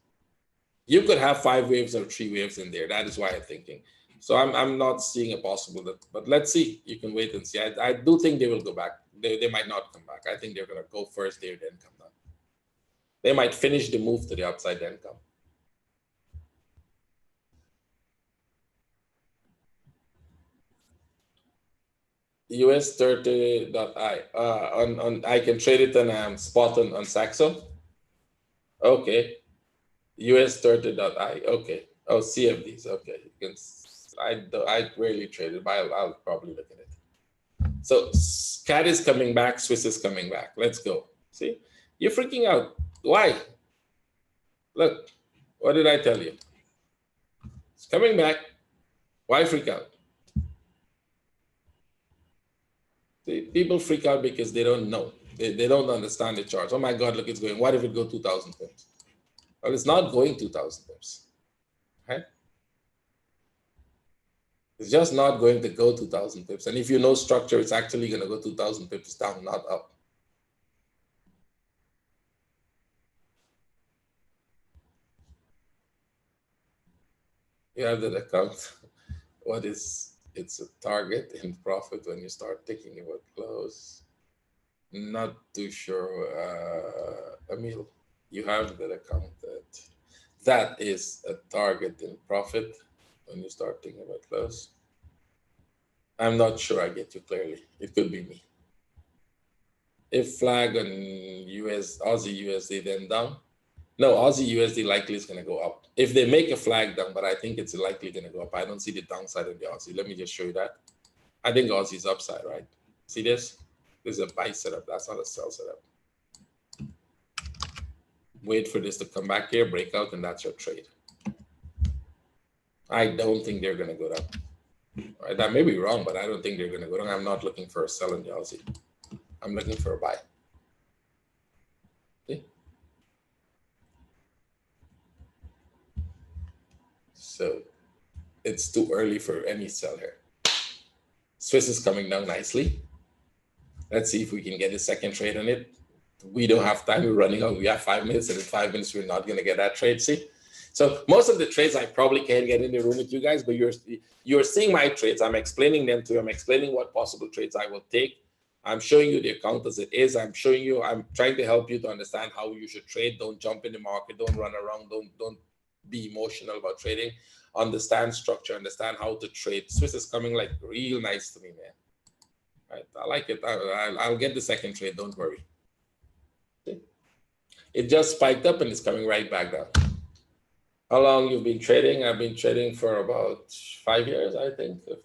You could have 5 waves or 3 waves in there. That is why I'm thinking. So I'm not seeing a possible, but let's see. You can wait and see. I do think they will go back. They might not come back. I think they're going to go first there, then come down. They might finish the move to the upside, then come. US 30.I. I can trade it on spot on Saxo. Okay. US 30.I. Okay. Oh, CFDs. Okay. You can. I rarely trade it, but I'll probably look at it. So CAD is coming back, Swiss is coming back. Let's go. See, you're freaking out. Why? Look, what did I tell you? It's coming back. Why freak out? See, people freak out because they don't know. They don't understand the charts. Oh my God, look, it's going. What if it go 2,000 pips? Well, it's not going 2,000 pips. Right? It's just not going to go 2,000 pips. And if you know structure, it's actually going to go 2,000 pips down, not up. You have that account. It's a target in profit when you start thinking about close. Not too sure, Emil. You have that account that is a target in profit when you start thinking about close. I'm not sure I get you clearly. It could be me. If flag on Aussie USD then down, no, Aussie USD likely is going to go up. If they make a flag down, but I think it's likely going to go up. I don't see the downside of the Aussie. Let me just show you that. I think Aussie is upside, right? See this? This is a buy setup. That's not a sell setup. Wait for this to come back here, break out, and that's your trade. I don't think they're going to go down. All right, that may be wrong, but I don't think they're going to go down. I'm not looking for a sell in the Aussie. I'm looking for a buy. See? So it's too early for any sell here. Swiss is coming down nicely. Let's see if we can get a second trade on it. We don't have time. We're running out. We have 5 minutes, and in 5 minutes, we're not going to get that trade. See? So most of the trades I probably can't get in the room with you guys, but you're seeing my trades. I'm explaining them to you. I'm explaining what possible trades I will take. I'm showing you the account as it is. I'm trying to help you to understand how you should trade. Don't jump in the market. Don't run around. Don't be emotional about trading. Understand structure. Understand how to trade. Swiss is coming like real nice to me, man. Right? I like it. I'll get the second trade. Don't worry. See? It just spiked up and it's coming right back down. How long you've been trading? I've been trading for about 5 years, I think, if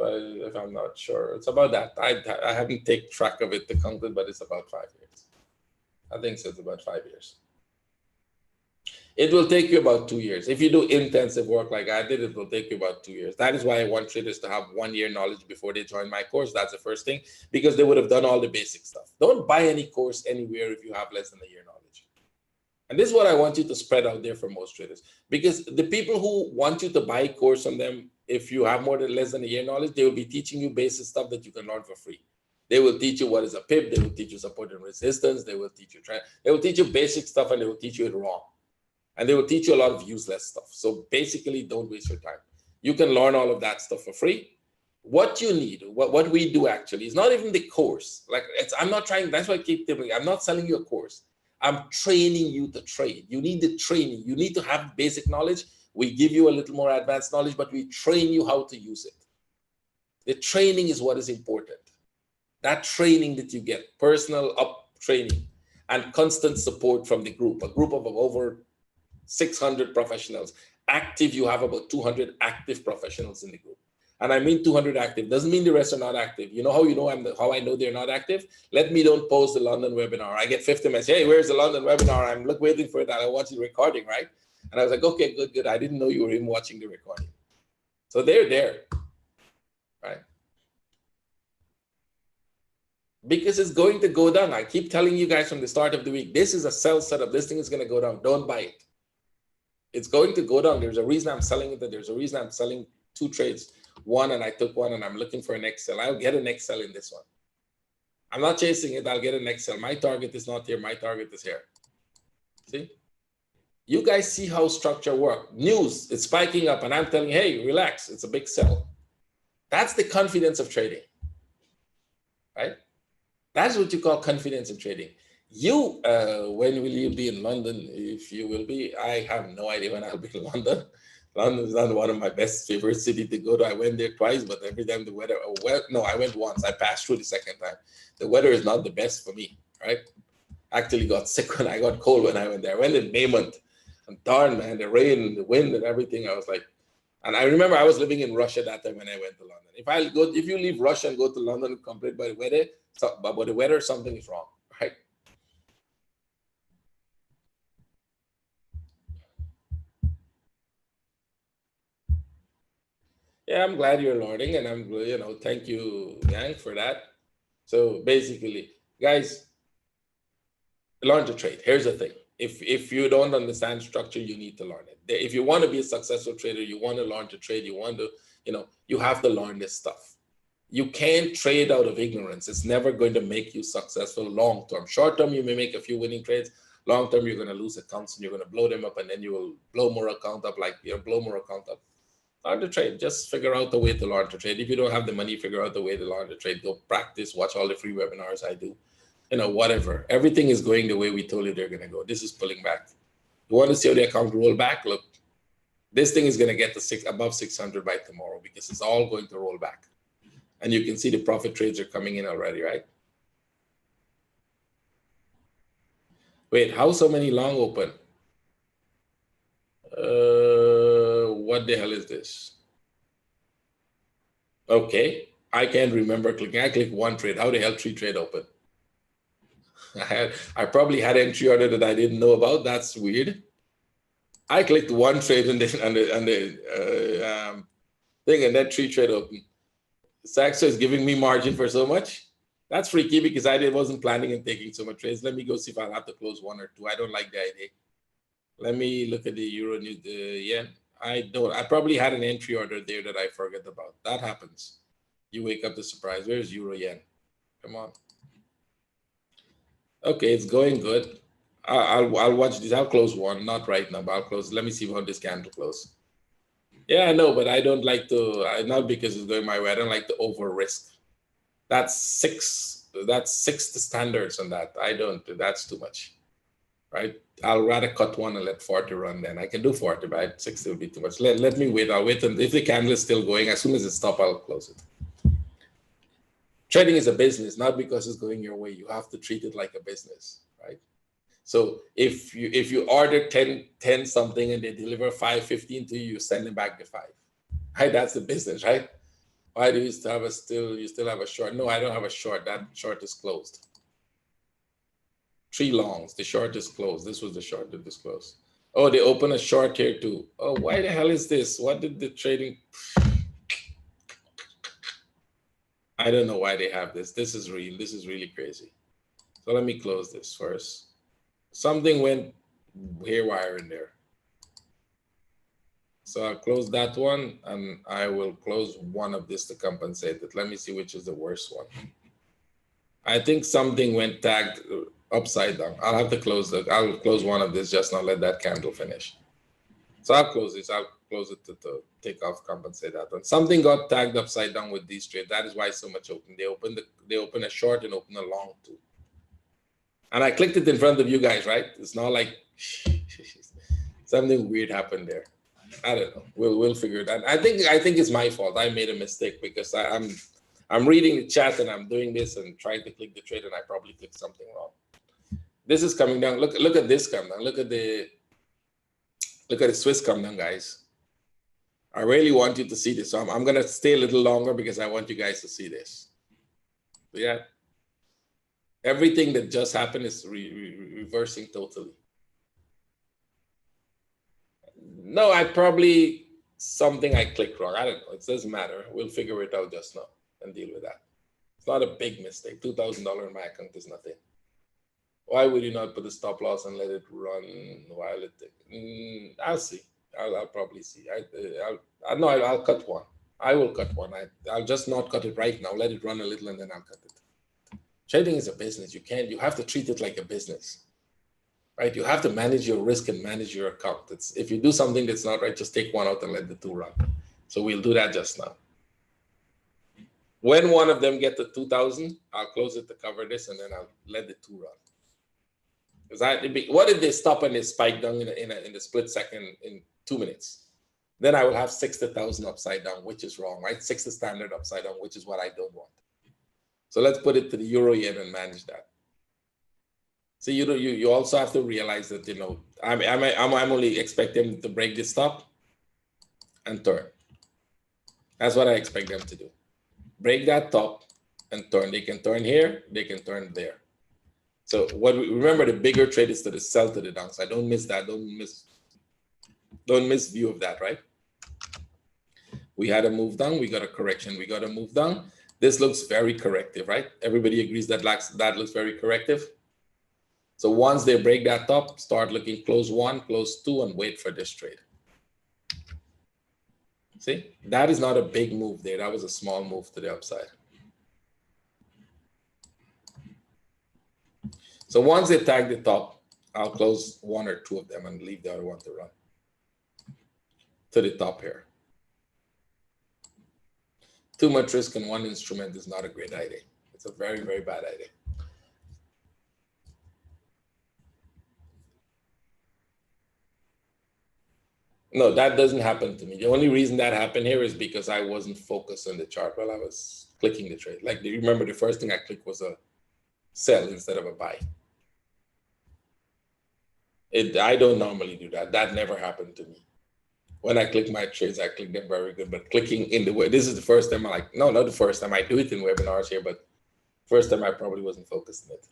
I'm not sure. It's about that. I haven't taken track of it to count it, but it's about 5 years. I think so, it's about 5 years. It will take you about 2 years. If you do intensive work like I did, it will take you about 2 years. That is why I want traders to have 1 year knowledge before they join my course. That's the first thing, because they would have done all the basic stuff. Don't buy any course anywhere if you have less than a year knowledge. And this is what I want you to spread out there for most traders, because the people who want you to buy a course on them, if you have less than a year knowledge, they will be teaching you basic stuff that you can learn for free. They will teach you what is a pip. They will teach you support and resistance. They will teach you they will teach you basic stuff, and they will teach you it wrong. And they will teach you a lot of useless stuff. So basically, don't waste your time. You can learn all of that stuff for free. What you need, what we do actually, is not even the course. I'm not trying. That's why I keep telling you, I'm not selling you a course. I'm training you to trade. You need the training. You need to have basic knowledge. We give you a little more advanced knowledge, but we train you how to use it. The training is what is important. That training that you get, personal up training, and constant support from the group, a group of over 600 professionals. Active, you have about 200 active professionals in the group. And I mean 200 active. Doesn't mean the rest are not active. You know how how I know they're not active? Let me don't post the London webinar. I get 50 messages. Hey, where's the London webinar? I'm waiting for that. I watch the recording, right? And I was like, okay, good. I didn't know you were even watching the recording. So they're there, right? Because it's going to go down. I keep telling you guys from the start of the week, this is a sell setup. This thing is going to go down. Don't buy it. It's going to go down. There's a reason I'm selling it. There's a reason I'm selling 2 trades. One, and I took one, and I'm looking for an next sell. I'll get a next sell in this one. I'm not chasing it. I'll get a next sell. My target is not here. My target is here. See? You guys see how structure works. News, it's spiking up, and I'm telling you, hey, relax. It's a big sell. That's the confidence of trading, right? That's what you call confidence in trading. When will you be in London? If you will be, I have no idea when I'll be in London. London is not one of my best favorite cities to go to. I went there twice, but every time the weather, no, I went once. I passed through the second time. The weather is not the best for me, right? Actually got sick when I got cold when I went there. I went in May month, and darn, man, the rain, the wind, and everything. I was like, and I remember I was living in Russia that time when I went to London. If you leave Russia and go to London and complain about the weather, something is wrong, right? Yeah, I'm glad you're learning, and thank you, Yang, for that. So basically, guys, learn to trade. Here's the thing. If you don't understand structure, you need to learn it. If you want to be a successful trader, you want to learn to trade, you have to learn this stuff. You can't trade out of ignorance. It's never going to make you successful long term. Short term, you may make a few winning trades. Long term, you're going to lose accounts and you're going to blow them up, and then you will blow more account up, Learn to trade. Just figure out the way to learn to trade. If you don't have the money, figure out the way to learn to trade. Go practice, watch all the free webinars I do. Whatever. Everything is going the way we told you they're going to go. This is pulling back. You want to see how the account roll back? Look, this thing is going to get to above 600 by tomorrow, because it's all going to roll back. And you can see the profit trades are coming in already, right? Wait, how so many long open? What the hell is this? Okay, I can't remember clicking. I clicked one trade. How the hell 3 trade open? I probably had entry order that I didn't know about. That's weird. I clicked one trade and then on the thing, and then 3 trade open. Saxo is giving me margin for so much. That's freaky, because I wasn't planning on taking so much trades. Let me go see if I'll have to close 1 or 2. I don't like the idea. Let me look at the euro, the yen. I probably had an entry order there that I forget about. That happens. You wake up to surprise. Where's euro yen? Come on. Okay, it's going good. I'll watch this. I'll close one, not right now, but I'll close. Let me see how this candle close. Yeah, I know, but I don't like to. Not because it's going my way. I don't like to over risk. That's six standards on that. I don't. That's too much, right? I'll rather cut one and let 40 run. Then I can do 40, but 60 will be too much. Let me wait. I'll wait, and if the candle is still going, as soon as it stops, I'll close it. Trading is a business, not because it's going your way. You have to treat it like a business, right? So if you order 10 something and they deliver 5.15 to you, you send them back the 5. Right? That's the business, right? Why do you still have a short? No, I don't have a short. That short is closed. 3 longs. The short is closed. This was the short that is closed. Oh, they open a short here too. Oh, why the hell is this? What did the trading? I don't know why they have this. This is real. This is really crazy. So let me close this first. Something went haywire in there. So I'll close that one, and I will close one of this to compensate it. Let me see which is the worst one. I think something went tagged upside down. I'll have to close that. I'll close one of this, just not let that candle finish. So I'll close this. I'll close it to take off, compensate that one. Something got tagged upside down with these trades. That is why so much open. They open a short and open a long too. And I clicked it in front of you guys, right? It's not like something weird happened there. I don't know. We'll figure it out. I think it's my fault. I made a mistake because I'm reading the chat and I'm doing this and trying to click the trade and I probably clicked something wrong. This is coming down. Look at this come down. Look at the Swiss come down, guys. I really want you to see this. So I'm gonna stay a little longer because I want you guys to see this. Yeah. Everything that just happened is reversing totally. No, something I clicked wrong. I don't know. It doesn't matter. We'll figure it out just now and deal with that. It's not a big mistake. $2,000 in my account is nothing. Why would you not put a stop loss and let it run while it? I'll see. I'll probably see. I'll cut one. I will cut one. I'll just not cut it right now. Let it run a little and then I'll cut it. Trading is a business. You have to treat it like a business, right? You have to manage your risk and manage your account. If you do something that's not right, just take one out and let the 2 run. So we'll do that just now. When one of them get to 2,000, I'll close it to cover this and then I'll let the 2 run. What if they stop and they spike down in the split second in 2 minutes? Then I will have 60,000 upside down, which is wrong, right? 60 standard upside down, which is what I don't want. So let's put it to the euro yen and manage that. So you also have to realize that I'm only expecting them to break this top and turn. That's what I expect them to do. Break that top and turn. They can turn here. They can turn there. So remember the bigger trade is to the sell to the downside. Don't miss that. Don't miss view of that, right? We had a move down. We got a correction. We got a move down. This looks very corrective, right? Everybody agrees that looks very corrective. So once they break that top, start looking close 1, close 2, and wait for this trade. See, that is not a big move there. That was a small move to the upside. So once they tag the top, I'll close 1 or 2 of them and leave the other one to run to the top here. Too much risk in one instrument is not a great idea. It's a very, very bad idea. No, that doesn't happen to me. The only reason that happened here is because I wasn't focused on the chart while I was clicking the trade. Like, do you remember the first thing I clicked was a sell instead of a buy? I don't normally do that. That never happened to me. When I click my trades, I click them very good. But clicking in the way, this is the first time no, not the first time. I do it in webinars here, but first time I probably wasn't focused on it.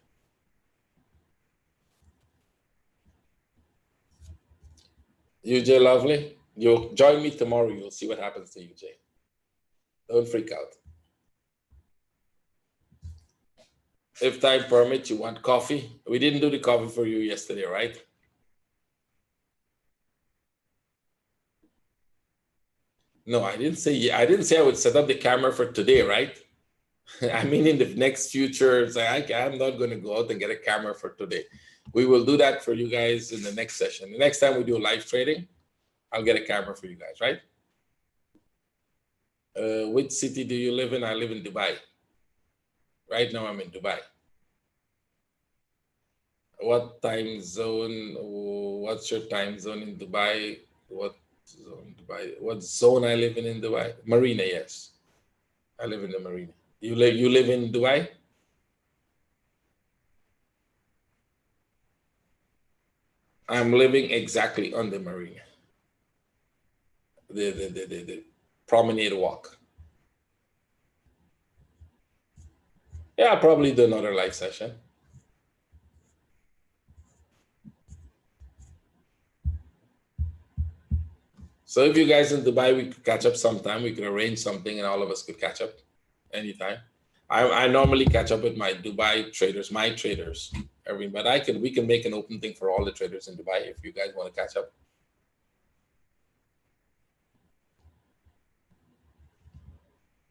UJ Lovely, you'll join me tomorrow. You'll see what happens to UJ. Don't freak out. If time permits, you want coffee? We didn't do the coffee for you yesterday, right? No, I didn't say I would set up the camera for today, right? I mean, in the next future, I'm not going to go out and get a camera for today. We will do that for you guys in the next session. The next time we do live trading, I'll get a camera for you guys, right? Which city do you live in? I live in Dubai. Right now, I'm in Dubai. What time zone? What's your time zone in Dubai? What zone Dubai? What zone I live in Dubai? Marina, yes. I live in the marina. You live in Dubai? I'm living exactly on the marina. The promenade walk. Yeah, I'll probably do another live session. So if you guys in Dubai, we could catch up sometime. We could arrange something and all of us could catch up anytime. I normally catch up with my Dubai traders, my traders. But we can make an open thing for all the traders in Dubai if you guys want to catch up.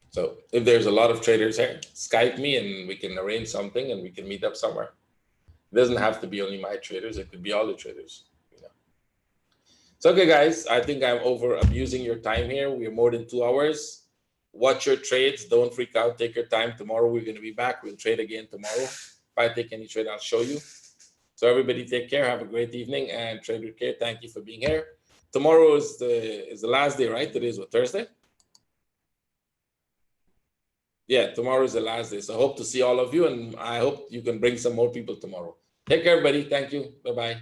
So if there's a lot of traders here, Skype me and we can arrange something and we can meet up somewhere. It doesn't have to be only my traders. It could be all the traders. So, okay, guys, I think I'm over abusing your time here. We're more than 2 hours. Watch your trades. Don't freak out. Take your time. Tomorrow, we're going to be back. We'll trade again tomorrow. If I take any trade, I'll show you. So everybody take care. Have a great evening and trade with care. Thank you for being here. Tomorrow is the last day, right? Today is what, Thursday? Yeah, tomorrow is the last day. So I hope to see all of you, and I hope you can bring some more people tomorrow. Take care, everybody. Thank you. Bye-bye.